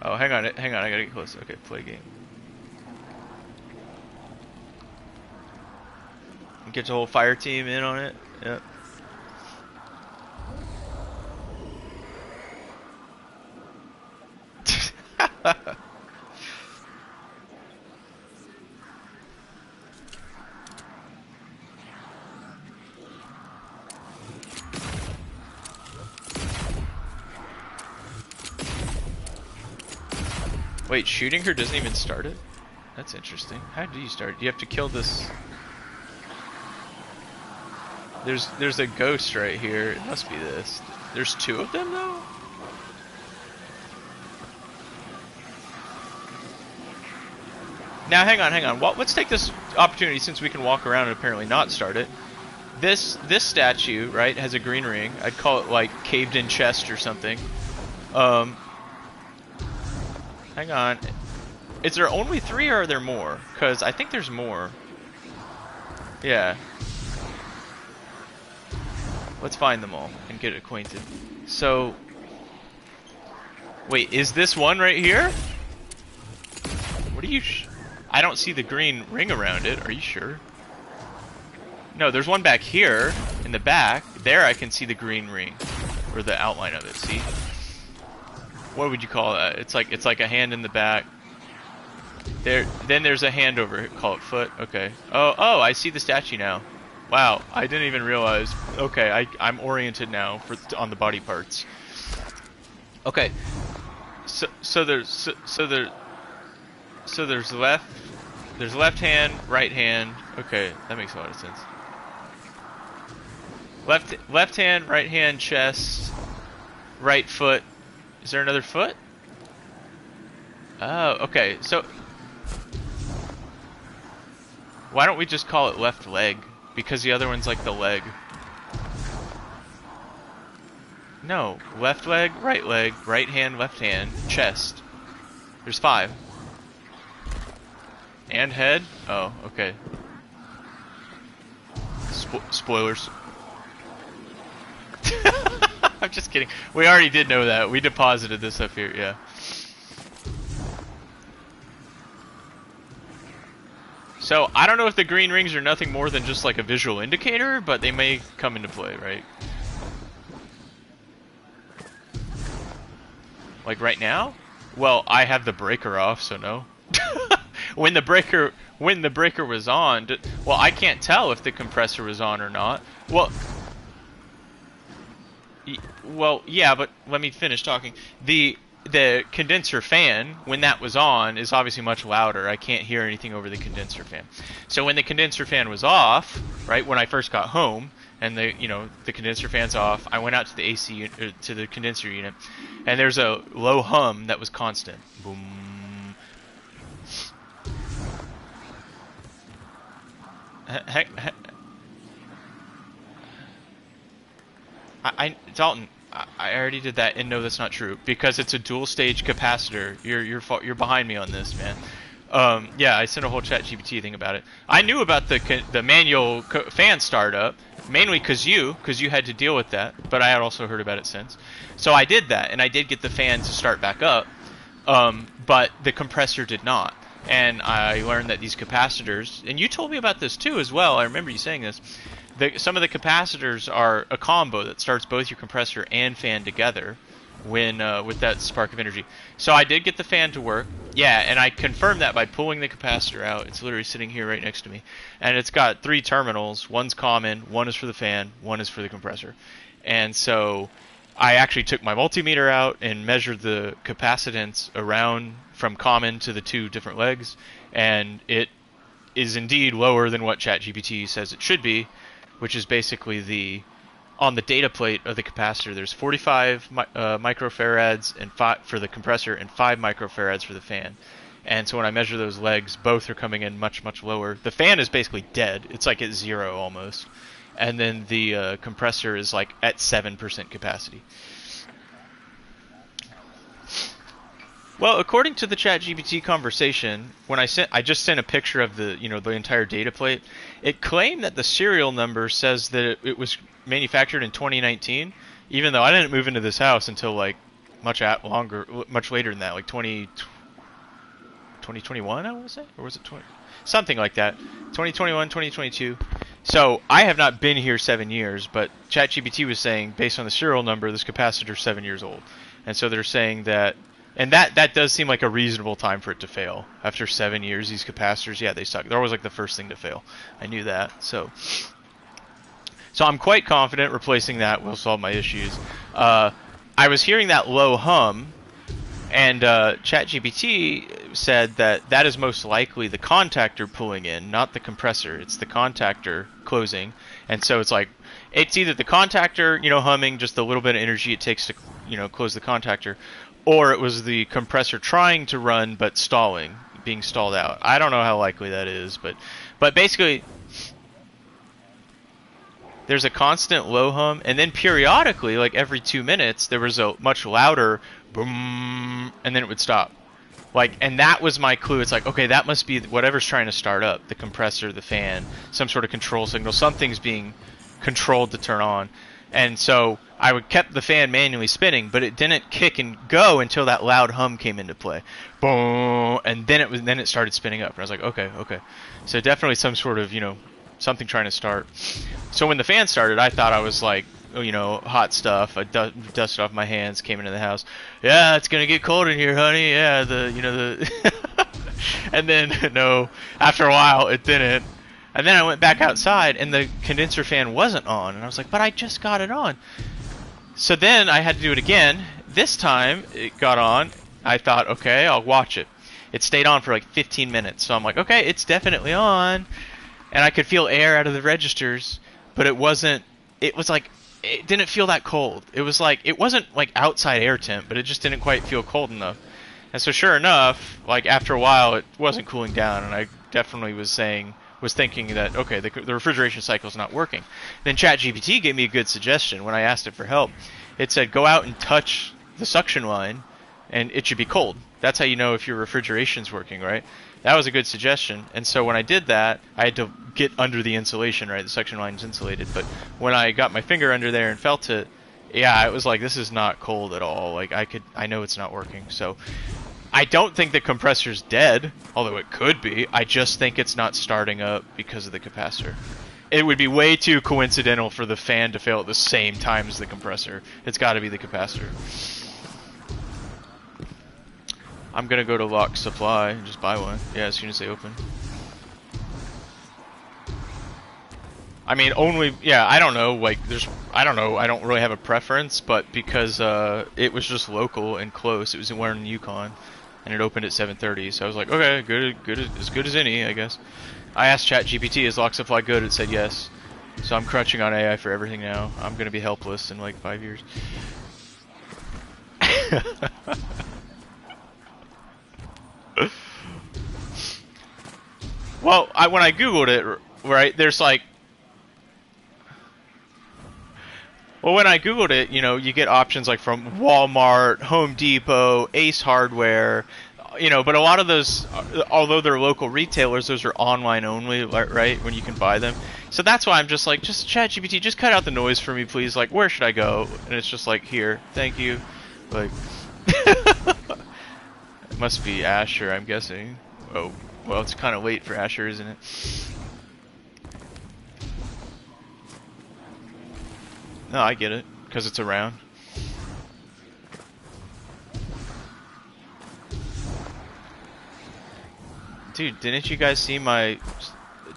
Oh, hang on, I gotta get close. Okay, play game. Get the whole fire team in on it. Yep. Wait, shooting her doesn't even start it? That's interesting. How do you start it? You have to kill this... There's a ghost right here. It must be this. There's 2 of them though? Now hang on. Let's take this opportunity, since we can walk around and apparently not start it. This statue, right, has a green ring. I'd call it like caved in chest or something. Hang on. Is there only 3 or are there more? Because I think there's more. Yeah. Let's find them all and get acquainted. So, wait, is this one right here? What are you? I don't see the green ring around it. Are you sure? No, there's one back here in the back. There, I can see the green ring, or the outline of it. See? What would you call that? It's like a hand in the back. There. Then there's a hand over it. Call it foot. Okay. Oh, I see the statue now. Wow, I didn't even realize. Okay, I'm oriented now on the body parts. Okay. So there's left hand, right hand. Okay, that makes a lot of sense. Left hand, right hand, chest, right foot. Is there another foot? Oh, okay. So why don't we just call it left leg? Because the other one's like the leg. No, left leg, right hand, left hand, chest. There's 5. And head? Oh, okay. Spoilers. I'm just kidding. We already did know that. We deposited this up here, yeah. So, I don't know if the green rings are nothing more than just like a visual indicator, but they may come into play, right? Like right now? Well, I have the breaker off, so no. When the breaker was on, well, I can't tell if the compressor was on or not. Well, yeah, but let me finish talking. The condenser fan, when that was on, is obviously much louder. I can't hear anything over the condenser fan. So when the condenser fan was off, right, when I first got home, and the condenser fan's off, I went out to the AC to the condenser unit, and there's a low hum that was constant. Boom. Dalton, I already did that, and no, that's not true, because it's a dual stage capacitor. You're behind me on this, man. Yeah, I sent a whole ChatGPT thing about it. I knew about the manual fan startup, mainly because you had to deal with that, but I had also heard about it since. So I did that, and I did get the fan to start back up, but the compressor did not. And I learned that these capacitors, and you told me about this too as well, I remember you saying this, some of the capacitors are a combo that starts both your compressor and fan together when with that spark of energy. So I did get the fan to work, yeah, and I confirmed that by pulling the capacitor out. It's literally sitting here right next to me, and it's got 3 terminals. One's common, one is for the fan, one is for the compressor. And so I actually took my multimeter out and measured the capacitance around from common to the 2 different legs, and it is indeed lower than what ChatGPT says it should be, which is basically on the data plate of the capacitor, there's 45 microfarads and 5 for the compressor and 5 microfarads for the fan. And so when I measure those legs, both are coming in much, much lower. The fan is basically dead. It's like at 0 almost. And then the compressor is like at 7% capacity. Well, according to the ChatGPT conversation, when I just sent a picture of the entire data plate. It claimed that the serial number says that it was manufactured in 2019, even though I didn't move into this house until like much later than that, like 2021, I want to say, or was it 20? Something like that, 2021, 2022. So I have not been here 7 years, but ChatGPT was saying based on the serial number, this capacitor is 7 years old, and so they're saying that. And that does seem like a reasonable time for it to fail. After 7 years, these capacitors, yeah, they suck. They're always like the first thing to fail. I knew that. So I'm quite confident replacing that will solve my issues. I was hearing that low hum, and ChatGPT said that is most likely the contactor pulling in, not the compressor. It's the contactor closing. And so it's like, it's either the contactor, humming, just the little bit of energy it takes to, close the contactor, or it was the compressor trying to run but stalling, being stalled out. I don't know how likely that is, but basically there's a constant low hum, and then periodically, like every 2 minutes, there was a much louder boom, and then it would stop. And that was my clue. It's like, okay, that must be whatever's trying to start up, the compressor, the fan, some sort of control signal. Something's being controlled to turn on. And so I would kept the fan manually spinning, but it didn't kick and go until that loud hum came into play. Boom, and then it started spinning up. And I was like, okay. So definitely some sort of, something trying to start. So when the fan started, I thought I was like, hot stuff. I dusted off my hands, came into the house. Yeah, it's gonna get cold in here, honey. Yeah, the and then no, after a while it didn't. And then I went back outside and the condenser fan wasn't on. And I was like, but I just got it on. So then I had to do it again. This time it got on. I thought, okay, I'll watch it. It stayed on for like 15 minutes. So I'm like, okay, it's definitely on. And I could feel air out of the registers, but it was like, it didn't feel that cold. It was like, it wasn't like outside air temp, but it just didn't quite feel cold enough. And so sure enough, like after a while, it wasn't cooling down. And I definitely was thinking that, okay, the refrigeration cycle is not working. Then ChatGPT gave me a good suggestion when I asked it for help. It said, go out and touch the suction line, and it should be cold. That's how you know if your refrigeration's working, right? That was a good suggestion. And so when I did that, I had to get under the insulation, right? The suction line's insulated. But when I got my finger under there and felt it, yeah, it was like, this is not cold at all. Like, I know it's not working. So I don't think the compressor's dead, although it could be. I just think it's not starting up because of the capacitor. It would be way too coincidental for the fan to fail at the same time as the compressor. It's got to be the capacitor. I'm going to go to Lock Supply and just buy one. Yeah, as soon as they open. I mean, I don't know, like, I don't know, I don't really have a preference, but because it was just local and close, it was in Yukon, and it opened at 7:30, so I was like, okay, as good as any, I guess. I asked ChatGPT, is Lock Supply good? It said yes. So I'm crunching on AI for everything now. I'm going to be helpless in like 5 years. Well, when I Googled it, right, there's like... Well, when I Googled it, you get options like from Walmart, Home Depot, Ace Hardware, but a lot of those, although they're local retailers, those are online only, right, when you can buy them. So that's why I'm just like, just ChatGPT, just cut out the noise for me, please. Like, where should I go? And it's just like, here, thank you. Like, it must be Asher, I'm guessing. Oh, well, it's kind of late for Asher, isn't it? No, I get it, because it's around. Dude, didn't you guys see my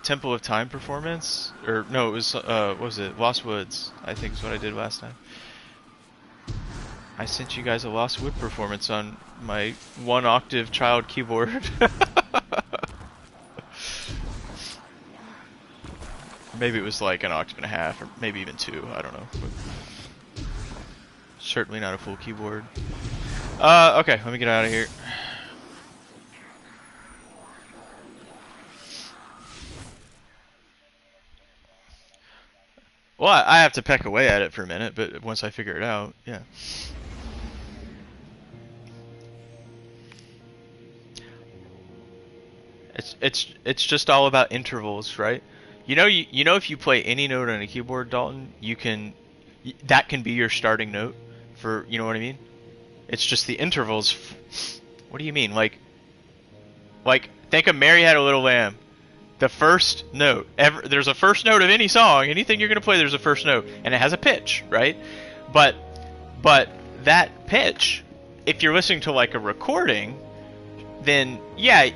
Temple of Time performance? Or, no, it was, what was it? Lost Woods, I think is what I did last time. I sent you guys a Lost Wood performance on my 1-octave child keyboard. Maybe it was like 1.5 octaves, or maybe even 2, I don't know. But certainly not a full keyboard. Okay, let me get out of here. Well, I have to peck away at it for a minute, but once I figure it out, yeah. It's just all about intervals, right? You know if you play any note on a keyboard, Dalton, that can be your starting note for, you know what I mean? It's just the intervals. What do you mean? Like think of Mary Had a Little Lamb. The first note, there's a first note of any song, anything you're gonna play, there's a first note, and it has a pitch, right? But that pitch, if you're listening to like a recording, then yeah,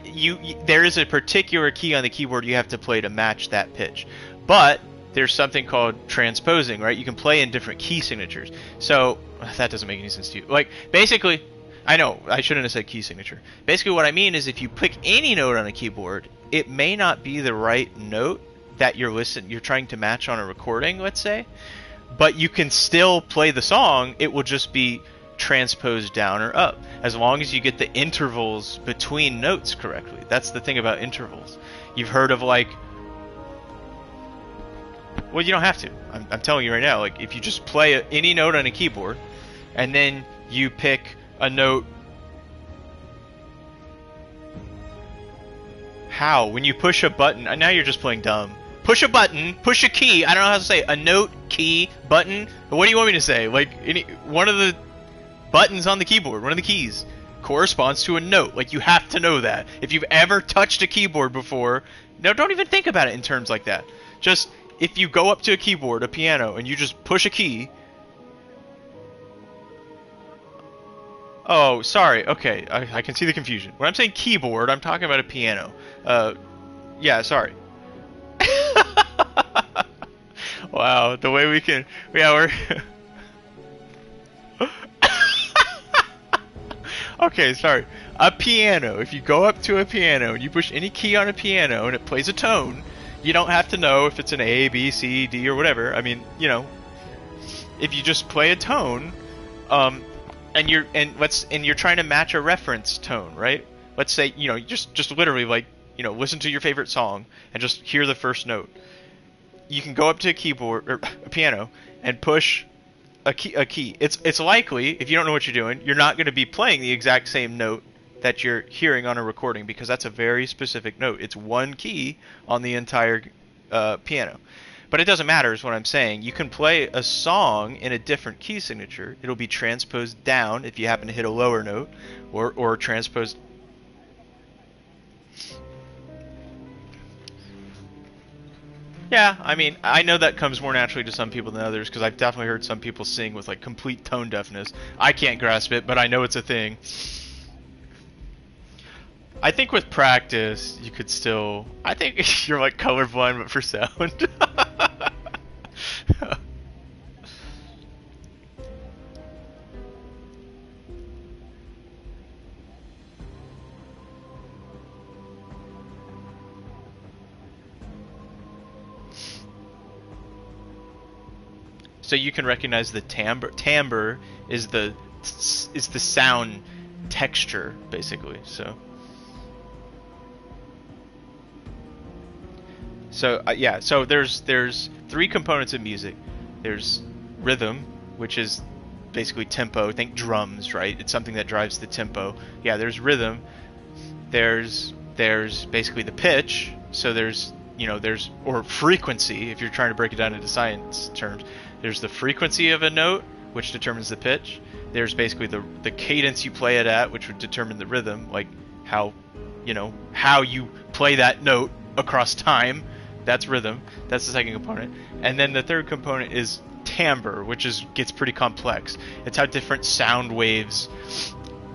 there is a particular key on the keyboard you have to play to match that pitch. But there's something called transposing, right? You can play in different key signatures. So that doesn't make any sense to you. Like basically, I know I shouldn't have said key signature. Basically, what I mean is if you pick any note on a keyboard, it may not be the right note that you're trying to match on a recording, let's say, but you can still play the song. It will just be transposed down or up, as long as you get the intervals between notes correctly. That's the thing about intervals. You've heard of like, well, you don't have to. I'm telling you right now, like if you just play any note on a keyboard, and then you pick a note. How? When you push a button, now you're just playing dumb. push a button, push a key. I don't know how to say a note, key, button. What do you want me to say? Like one of the buttons on the keyboard, one of the keys, corresponds to a note. Like, you have to know that. If you've ever touched a keyboard before, no, don't even think about it in terms like that. Just, if you go up to a keyboard, a piano, and you just push a key. Oh, sorry. Okay, I can see the confusion. When I'm saying keyboard, I'm talking about a piano. Yeah, sorry. Wow, the way we can... Yeah, we're... Okay, sorry. A piano. If you go up to a piano and you push any key on a piano and it plays a tone, you don't have to know if it's an A, B, C, D, or whatever. I mean, you know, if you just play a tone, and you're trying to match a reference tone, right? Let's say, you know, just literally like, you know, listen to your favorite song and just hear the first note. You can go up to a keyboard or a piano and push a key. It's likely, if you don't know what you're doing, you're not going to be playing the exact same note that you're hearing on a recording, because that's a very specific note. It's one key on the entire piano. But it doesn't matter is what I'm saying. You can play a song in a different key signature. It'll be transposed down if you happen to hit a lower note, or transposed. Yeah, I mean, I know that comes more naturally to some people than others, because I've definitely heard some people sing with like complete tone deafness. I can't grasp it, but I know it's a thing. I think with practice, you could still... I think you're like colorblind, but for sound. So you can recognize the timbre. Timbre is the sound texture, basically. So yeah. So there's three components of music. There's rhythm, which is basically tempo. Think drums, right? It's something that drives the tempo. Yeah. There's rhythm. There's basically the pitch. So there's or frequency, if you're trying to break it down into science terms. There's the frequency of a note, which determines the pitch. There's basically the cadence you play it at, which would determine the rhythm, like how you play that note across time. That's rhythm. That's the second component. And then the third component is timbre, which gets pretty complex. It's how different sound waves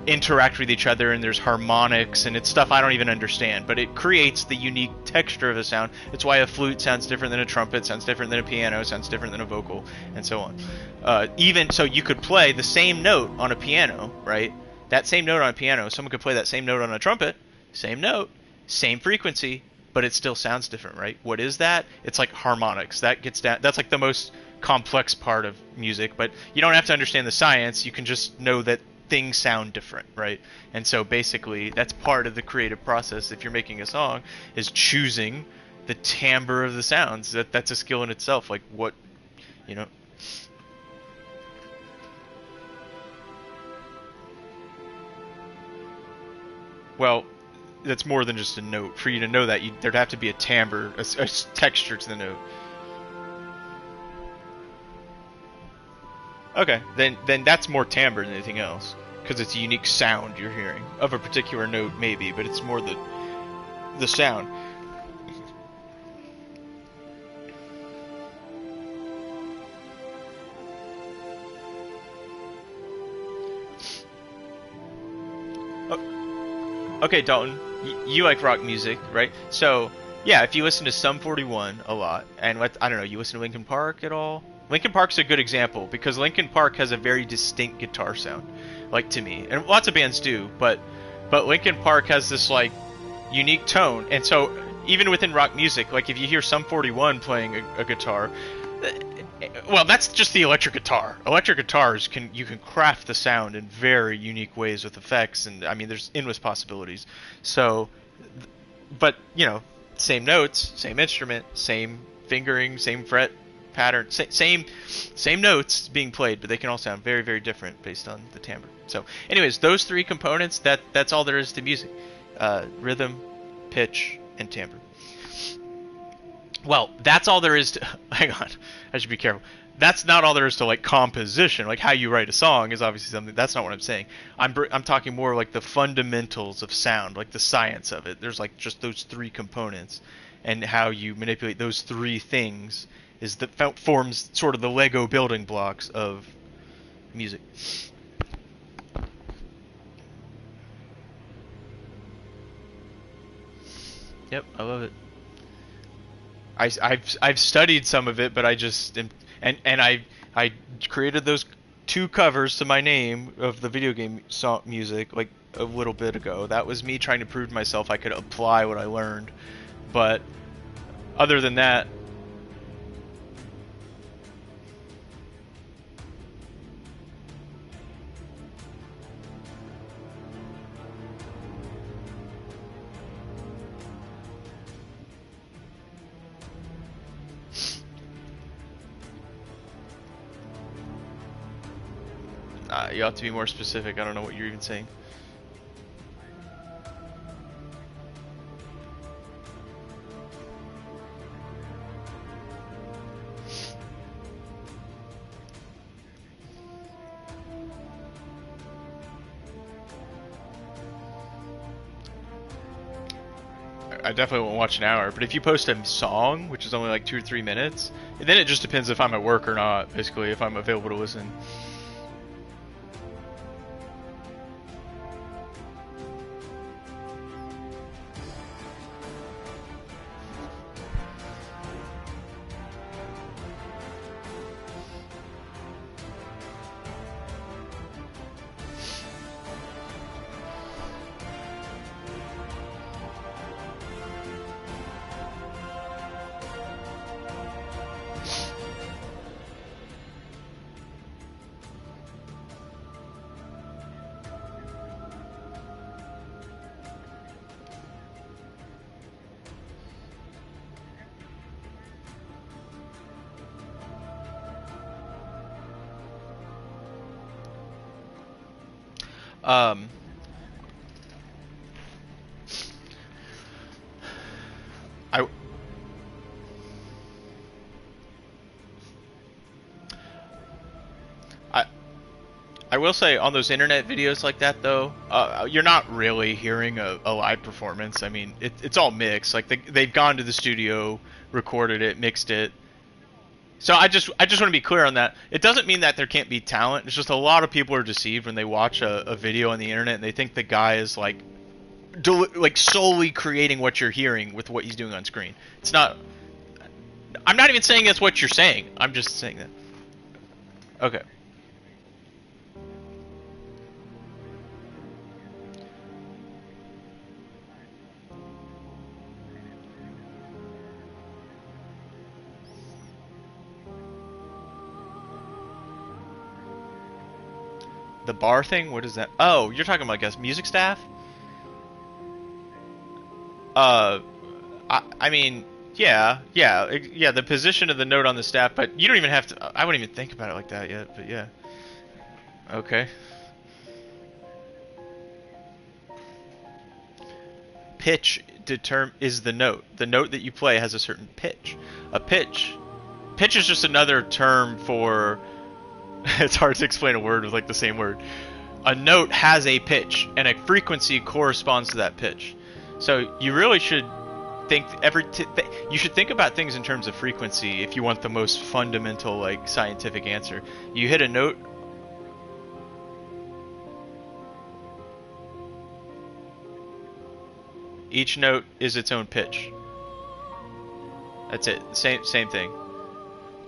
interact with each other, and there's harmonics, and it's stuff I don't even understand, but it creates the unique texture of the sound. It's why a flute sounds different than a trumpet, sounds different than a piano, sounds different than a vocal, and so on. Even so, you could play the same note on a piano, right? That same note on a piano, someone could play that same note on a trumpet, same note, same frequency, but it still sounds different, right? What is that? It's like harmonics. That gets down. That's like the most complex part of music, but you don't have to understand the science. You can just know that things sound different, right? And so basically that's part of the creative process if you're making a song, is choosing the timbre of the sounds. That's a skill in itself. Like, what, you know. Well, that's more than just a note. For you to know that, there'd have to be a timbre, a texture to the note. Okay, then that's more timbre than anything else, because it's a unique sound you're hearing of a particular note, maybe, but it's more the sound. Okay, Dalton, you like rock music, right? So yeah, if you listen to Sum 41 a lot, and I don't know, you listen to Linkin Park at all? Linkin Park's a good example, because Linkin Park has a very distinct guitar sound, like, to me, and lots of bands do, but Linkin Park has this like unique tone. And so even within rock music, like if you hear Sum 41 playing a guitar, well, that's just the electric guitar. Electric guitars you can craft the sound in very unique ways with effects, and I mean there's endless possibilities. So, but you know, same notes, same instrument, same fingering, same fret pattern, same notes being played, but they can all sound very, very different based on the timbre. So anyways, those three components, that's all there is to music. Rhythm, pitch, and timbre. Well, that's all there is to. Hang on, I should be careful. That's not all there is to like composition. Like how you write a song is obviously something. That's not what I'm saying. I'm talking more like the fundamentals of sound, like the science of it. There's like just those three components, and how you manipulate those three things is that forms sort of the Lego building blocks of music. Yep, I love it. I've studied some of it, but I just and I created those two covers to my name of the video game song music like a little bit ago. That was me trying to prove to myself I could apply what I learned. But other than that, you have to be more specific. I don't know what you're even saying. I definitely won't watch an hour, but if you post a song, which is only like 2 or 3 minutes, then it just depends if I'm at work or not, basically, if I'm available to listen. Um, I I I will say on those internet videos like that though, you're not really hearing a live performance. I mean, it's all mixed. Like they've gone to the studio, recorded it, mixed it. So I just want to be clear on that. It doesn't mean that there can't be talent. It's just a lot of people are deceived when they watch a video on the internet and they think the guy is like solely creating what you're hearing with what he's doing on screen. It's not. I'm not even saying that's what you're saying. I'm just saying that. Okay. The bar thing? What is that? Oh, you're talking about, I guess, music staff? Uh, I mean, yeah, the position of the note on the staff, but you don't even have to, I wouldn't even think about it like that yet, but yeah. Okay. Pitch is the note. The note that you play has a certain pitch. A pitch is just another term for, it's hard to explain a word with like the same word. A note has a pitch, and a frequency corresponds to that pitch. So you really should you should think about things in terms of frequency if you want the most fundamental like scientific answer. You hit a note. Each note is its own pitch. That's it. Same thing.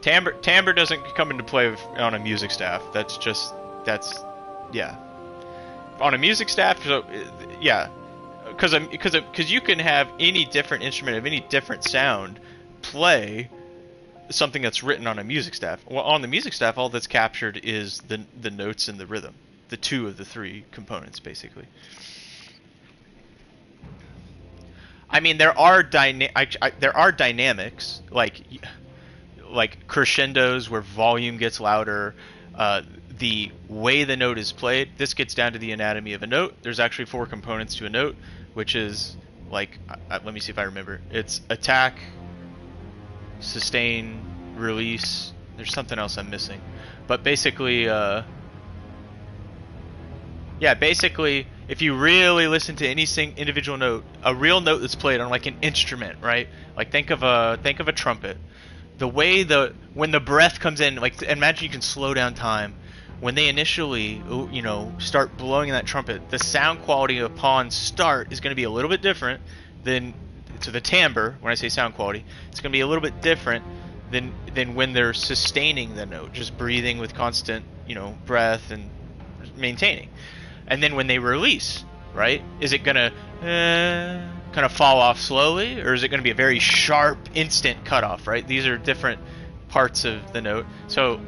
Timbre doesn't come into play on a music staff. That's yeah. On a music staff, so yeah, because you can have any different instrument of any different sound play something that's written on a music staff. Well, on the music staff, all that's captured is the notes and the rhythm, the two of the three components, basically. I mean, there are dynamics like crescendos where volume gets louder. The way the note is played, this gets down to the anatomy of a note. There's actually 4 components to a note, which is like, let me see if I remember. It's attack, sustain, release. There's something else I'm missing, but basically, yeah, basically, if you really listen to any individual note, a real note that's played on like an instrument, right? Like think of a trumpet. The way when the breath comes in, like imagine you can slow down time. When they initially, start blowing that trumpet, the sound quality upon start is going to be a little bit different than to the timbre. When I say sound quality, it's going to be a little bit different than when they're sustaining the note, just breathing with constant, breath and maintaining. And then when they release, right, is it gonna kind of fall off slowly, or is it gonna be a very sharp, instant cutoff, right? These are different parts of the note. So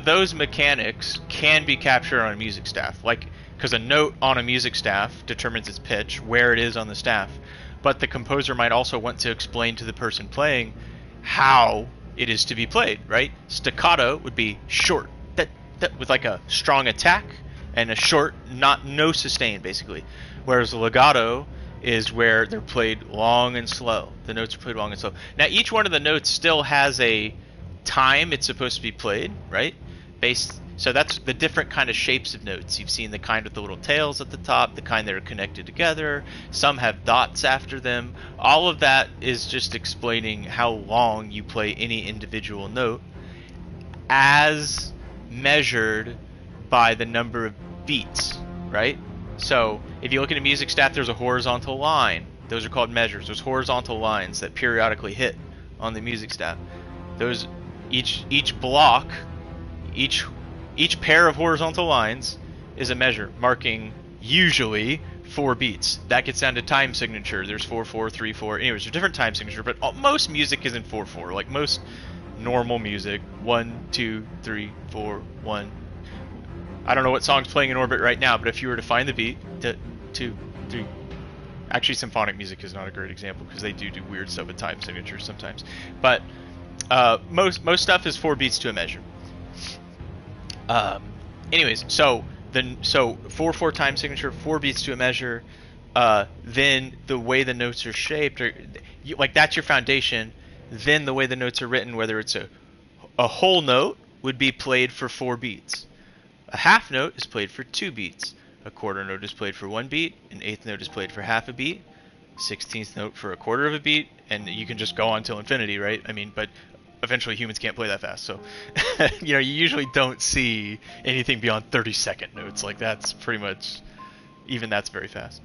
those mechanics can be captured on a music staff, like because a note on a music staff determines its pitch, where it is on the staff. But the composer might also want to explain to the person playing how it is to be played, right? Staccato would be short, that with like a strong attack, and a short, no sustain, basically. Whereas legato is where they're played long and slow. The notes are played long and slow. Now each one of the notes still has a time it's supposed to be played, right? So that's the different kind of shapes of notes. You've seen the kind with the little tails at the top, the kind that are connected together. Some have dots after them. All of that is just explaining how long you play any individual note as measured by the number of beats, right? So if you look at a music staff, there's a horizontal line. Those are called measures. There's horizontal lines that periodically hit on the music staff. Those each block, each pair of horizontal lines is a measure marking usually 4 beats. That gets down to time signature. There's 4/4, 3/4. Anyways, there's different time signature, but most music is in 4/4. Like most normal music, 1, 2, 3, 4, 1. I don't know what song's playing in orbit right now, but if you were to find the beat, 2, 3. Actually, symphonic music is not a great example because they do weird stuff with time signatures sometimes. But most stuff is 4 beats to a measure. Anyways, so 4/4 time signature, 4 beats to a measure. Then the way the notes are shaped, like that's your foundation. Then the way the notes are written, whether it's a whole note would be played for 4 beats. A half note is played for 2 beats. A quarter note is played for 1 beat. An eighth note is played for half a beat. 16th note for a quarter of a beat, and you can just go on till infinity, right? I mean, but eventually humans can't play that fast, so you usually don't see anything beyond 30-second notes. Like that's pretty much, even that's very fast.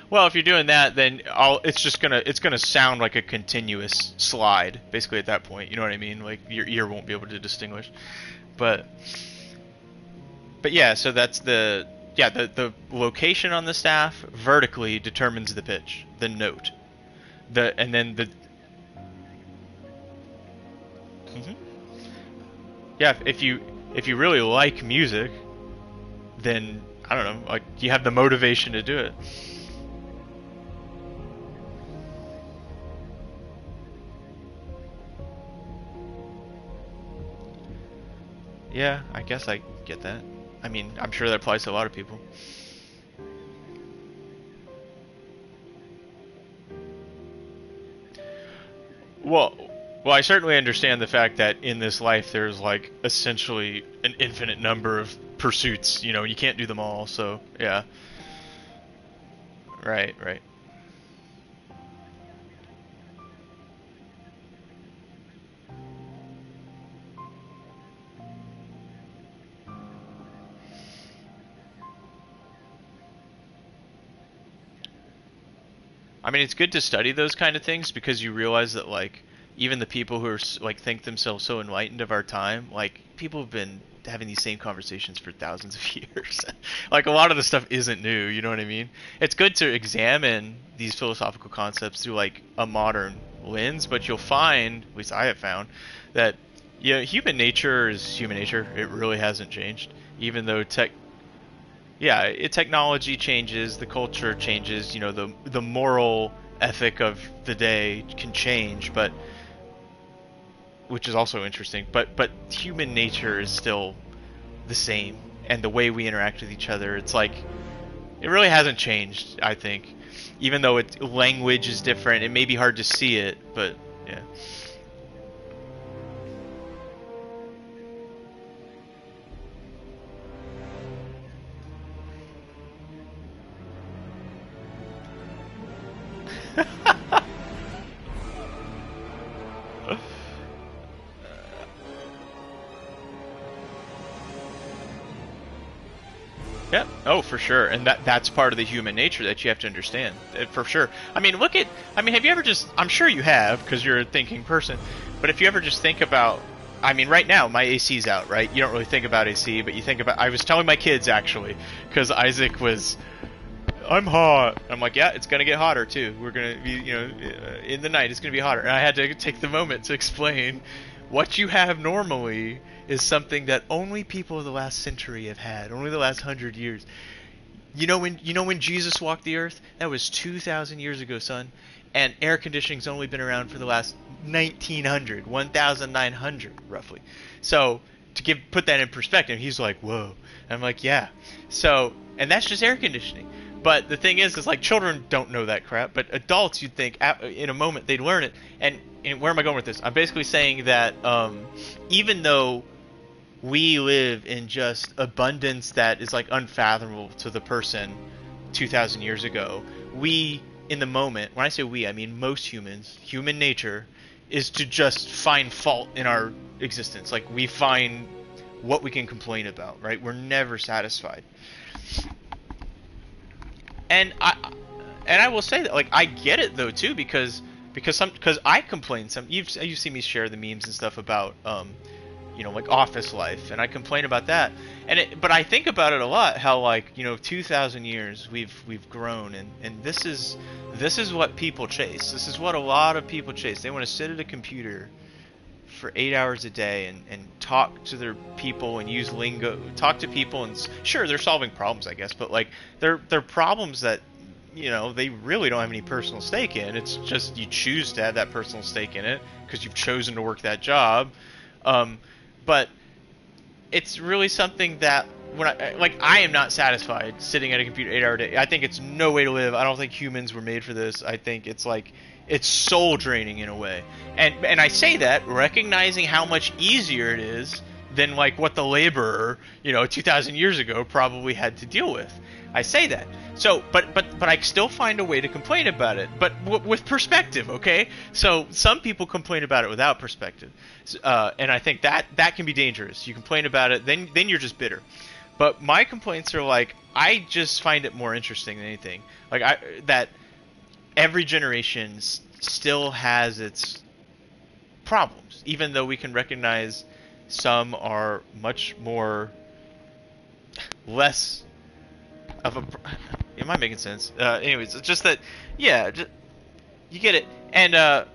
Well, if you're doing that, then it's gonna sound like a continuous slide, basically at that point. You know what I mean? Like your ear won't be able to distinguish. But yeah, so that's the location on the staff vertically determines the pitch, the note, and then the. Yeah, if you really like music, then I don't know, like you have the motivation to do it. Yeah, I guess I get that. I mean, I'm sure that applies to a lot of people. Well, I certainly understand the fact that in this life there's like essentially an infinite number of pursuits. You can't do them all. So yeah. Right. I mean, it's good to study those kind of things because you realize that like even the people who are like think themselves so enlightened of our time, like people have been having these same conversations for thousands of years. Like a lot of the stuff isn't new, you know what I mean? It's good to examine these philosophical concepts through like a modern lens, but you'll find, at least I have found, that human nature is human nature. It really hasn't changed, even though technology changes, the culture changes, the moral ethic of the day can change, but which is also interesting. But human nature is still the same, and the way we interact with each other, it's like it really hasn't changed, I think. Even though language is different, it may be hard to see it, but yeah. Yeah. Oh, for sure. And that's part of the human nature that you have to understand. For sure. I mean, have you ever just, I'm sure you have, because you're a thinking person, but if you ever just think about, I mean, right now, my AC's out, right? You don't really think about AC, but you think about, I was telling my kids, actually, because Isaac was, I'm hot. I'm like, yeah, it's going to get hotter, too. We're going to be, in the night, it's going to be hotter. And I had to take the moment to explain what you have normally is something that only people of the last century have had, only the last 100 years. You know when Jesus walked the earth? That was 2,000 years ago, son. And air conditioning's only been around for the last 1,900, roughly. So to put that in perspective, he's like, whoa. And I'm like, yeah. So, and that's just air conditioning. But the thing is like children don't know that crap, but adults, you'd think in a moment they'd learn it. And where am I going with this? I'm basically saying that even though we live in just abundance that is like unfathomable to the person 2,000 years ago, we, in the moment, when I say we, I mean most humans, human nature is to just find fault in our existence. Like, we find what we can complain about, right? We're never satisfied. And I will say that, like, I get it though too, because I complain some. You've seen me share the memes and stuff about like office life, and I complain about that. But I think about it a lot, how, like, 2,000 years we've grown, and this is what people chase. This is what a lot of people chase. They want to sit at a computer for 8 hours a day and talk to their people and use lingo, talk to people, and sure, they're solving problems, I guess, but like they're problems that they really don't have any personal stake in. It's just you choose to have that personal stake in it because you've chosen to work that job. But it's really something that when I am not satisfied sitting at a computer 8 hour day. I think it's no way to live. I don't think humans were made for this. I think it's soul draining in a way. And I say that recognizing how much easier it is than like what the laborer, 2,000 years ago probably had to deal with. I say that. So, but I still find a way to complain about it, but with perspective, okay? So some people complain about it without perspective, and I think that can be dangerous. You complain about it, then you're just bitter. But my complaints are like, I just find it more interesting than anything. Like that every generation still has its problems, even though we can recognize some are much more less of a. Am I making sense? Anyways, it's just that, yeah, you get it. And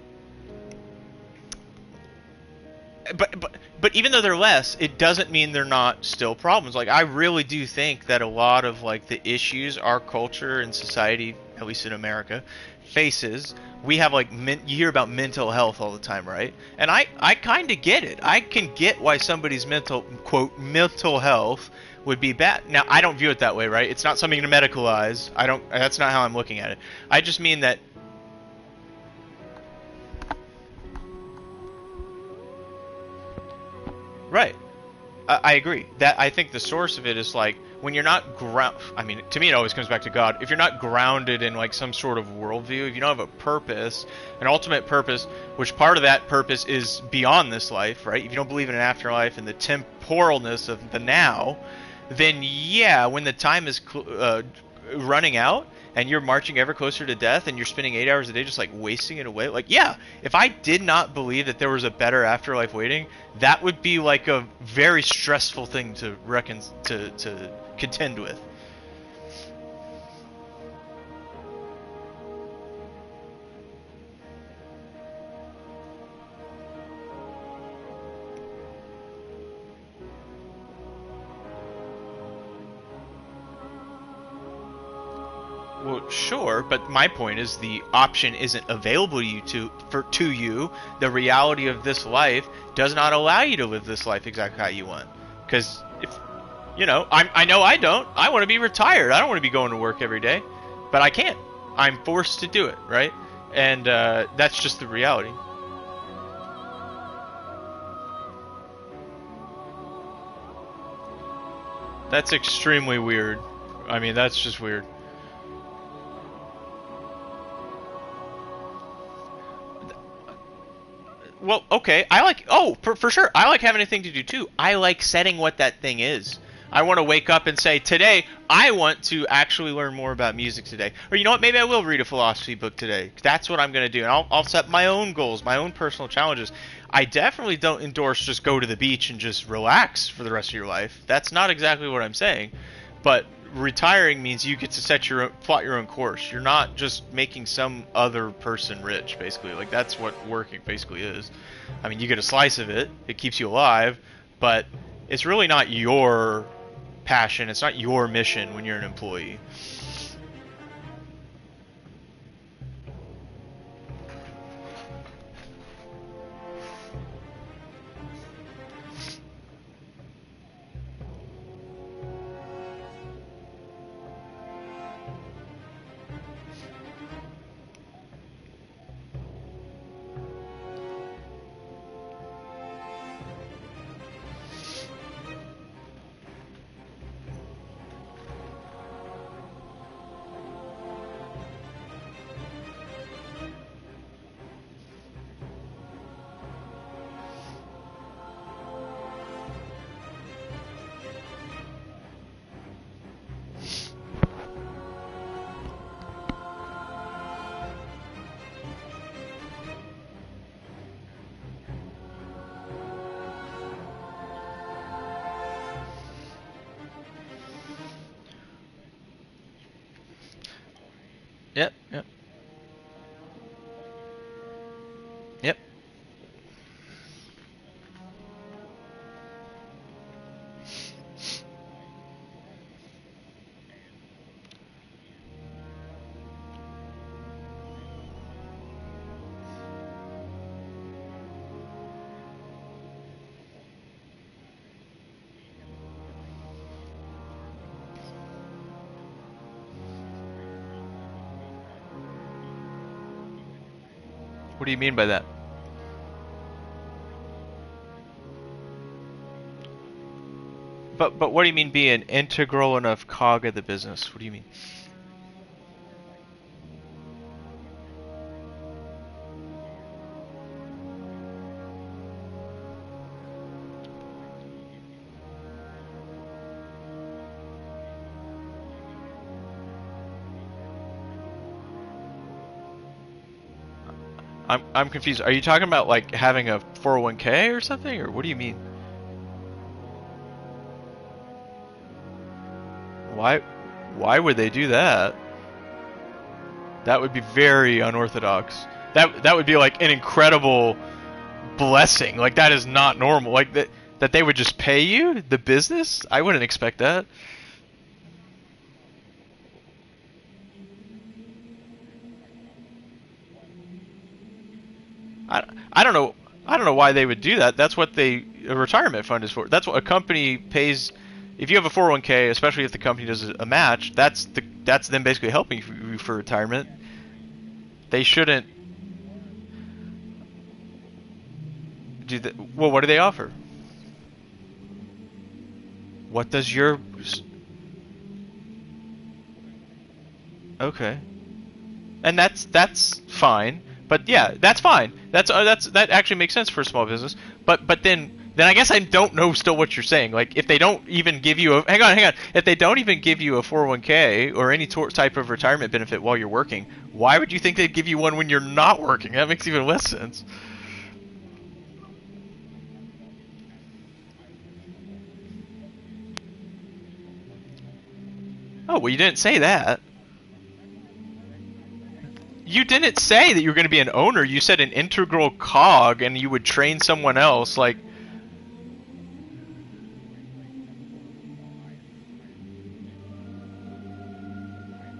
but even though they're less, it doesn't mean they're not still problems. Like, I really do think that a lot of like the issues our culture and society, at least in America, faces. We have like you hear about mental health all the time, right? And I kind of get it. I can get why somebody's mental health would be bad. Now, I don't view it that way, right? It's not something to medicalize. That's not how I'm looking at it. I just mean that right. I agree. That I think the source of it is like when you're not I mean, to me, it always comes back to God. If you're not grounded in like some sort of worldview, if you don't have a purpose, an ultimate purpose, which part of that purpose is beyond this life, right? If you don't believe in an afterlife and the temporalness of the now, then yeah, when the time is running out and you're marching ever closer to death and you're spending 8 hours a day just like wasting it away, like, yeah, if I did not believe that there was a better afterlife waiting, that would be like a very stressful thing to contend with. Well, sure, but my point is the option isn't available to you. The reality of this life does not allow you to live this life exactly how you want. Because You know, I know I don't. I want to be retired. I don't want to be going to work every day, but I can't. I'm forced to do it, right? And that's just the reality. That's extremely weird. I mean, that's just weird. Well, okay. I like. Oh, for sure. I like having a thing to do too. I like setting what that thing is. I want to wake up and say, today, I want to actually learn more about music today. Or you know what? Maybe I will read a philosophy book today. That's what I'm going to do. And I'll set my own goals, my own personal challenges. I definitely don't endorse just go to the beach and just relax for the rest of your life. That's not exactly what I'm saying. But retiring means you get to plot your own course. You're not just making some other person rich, basically. Like that's what working basically is. I mean, you get a slice of it. It keeps you alive, but it's really not your passion. It's not your mission when you're an employee. Yep, yep, yep. What do you mean by that? But what do you mean be an integral enough cog of the business? What do you mean? I'm confused. Are you talking about like having a 401k or something, or what do you mean? Why why would they do that? That would be very unorthodox. That would be like an incredible blessing. Like that is not normal. Like that they would just pay you the business? I wouldn't expect that. I, I don't know. I don't know why they would do that. That's what a retirement fund is for. That's what a company pays. If you have a 401k, especially if the company does a match, that's them basically helping you for retirement. They shouldn't do that. Well, what do they offer? What does your okay? And that's fine. But yeah, that's fine. That actually makes sense for a small business. But then I guess I don't know still what you're saying. Like if they don't even give you a hang on. If they don't even give you a 401k or any type of retirement benefit while you're working, why would you think they'd give you one when you're not working? That makes even less sense. Oh, well, you didn't say that. You didn't say that you were going to be an owner. You said an integral cog and you would train someone else. Like,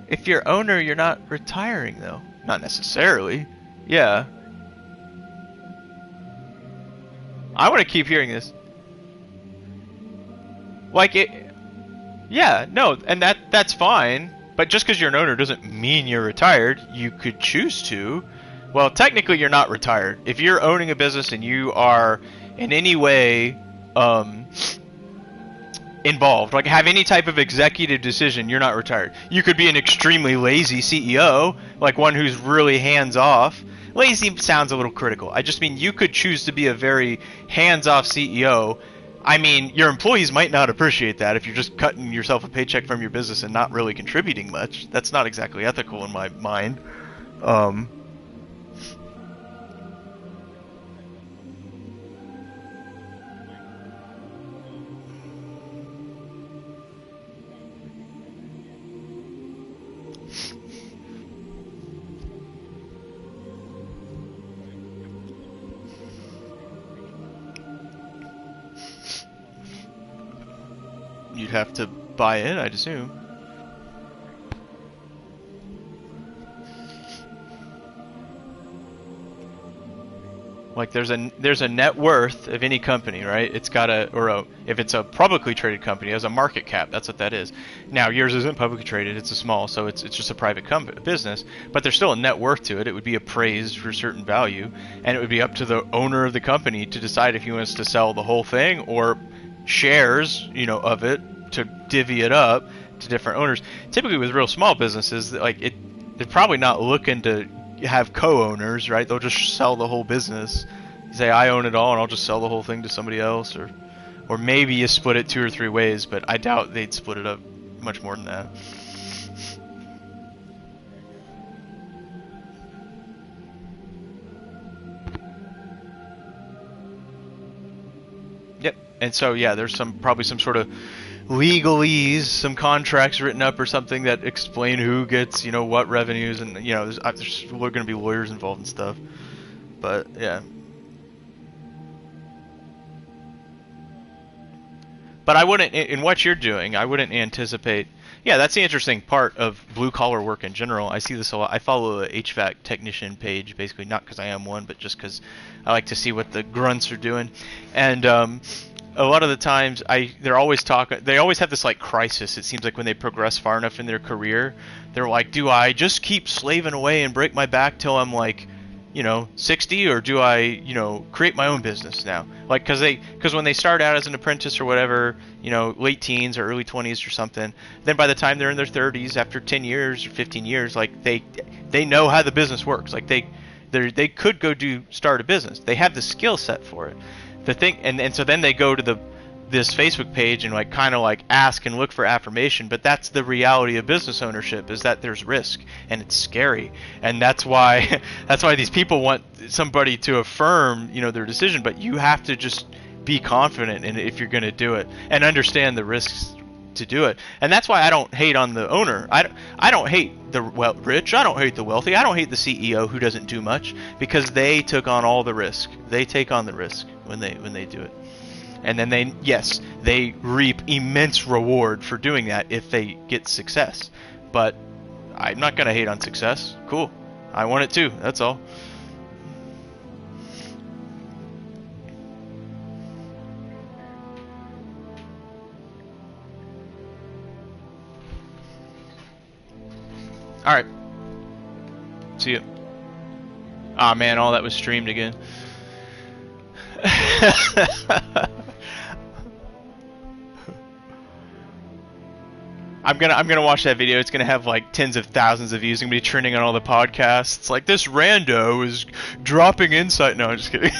if you're owner, you're not retiring, though. Not necessarily. Yeah. I want to keep hearing this. Like, Yeah, no, and that's fine. But just because you're an owner doesn't mean you're retired. You could choose to. Well, technically, you're not retired. If you're owning a business and you are in any way involved, like have any type of executive decision, you're not retired. You could be an extremely lazy CEO, like one who's really hands off. Lazy sounds a little critical. I just mean you could choose to be a very hands off CEO. I mean, your employees might not appreciate that if you're just cutting yourself a paycheck from your business and not really contributing much. That's not exactly ethical in my mind. You'd have to buy in, I'd assume. Like there's a net worth of any company, right? It's got if it's a publicly traded company, it has a market cap. That's what that is. Now yours isn't publicly traded; it's a small, so it's just a private business. But there's still a net worth to it. It would be appraised for a certain value, and it would be up to the owner of the company to decide if he wants to sell the whole thing or shares, of it to divvy it up to different owners. Typically, with real small businesses, they're probably not looking to have co-owners, right? They'll just sell the whole business. Say, I own it all, and I'll just sell the whole thing to somebody else, or maybe you split it 2 or 3 ways, but I doubt they'd split it up much more than that. Yep. And so yeah, there's probably some sort of legalese, some contracts written up or something that explain who gets, what revenues, and there's going to be lawyers involved and stuff. But yeah. But I wouldn't, in what you're doing, I wouldn't anticipate. Yeah, that's the interesting part of blue collar work in general. I see this a lot. I follow a HVAC technician page, basically not because I am one, but just because I like to see what the grunts are doing. And a lot of the times, they always have this like crisis. It seems like when they progress far enough in their career, they're like, do I just keep slaving away and break my back till I'm like, 60, or do I, create my own business now? Like, because when they start out as an apprentice or whatever, late teens or early 20s or something, then by the time they're in their 30s, after 10 years or 15 years, like they know how the business works. Like they could go start a business. They have the skill set for it. The thing, and so then they go to this Facebook page and kind of ask and look for affirmation, but that's the reality of business ownership, is that there's risk and it's scary, and that's why these people want somebody to affirm their decision. But you have to just be confident in it if you're going to do it and understand the risks to do it. And that's why I don't hate on the owner. I don't hate the rich. I don't hate the wealthy. I don't hate the CEO who doesn't do much, because they took on all the risk. They take on the risk when they do it. And then they reap immense reward for doing that if they get success. But I'm not going to hate on success. Cool. I want it too. That's all. Alright. See you. Ah, man, all that was streamed again. I'm gonna watch that video. It's gonna have tens of thousands of views. It's gonna be trending on all the podcasts. Like, this rando is dropping insight. No, I'm just kidding.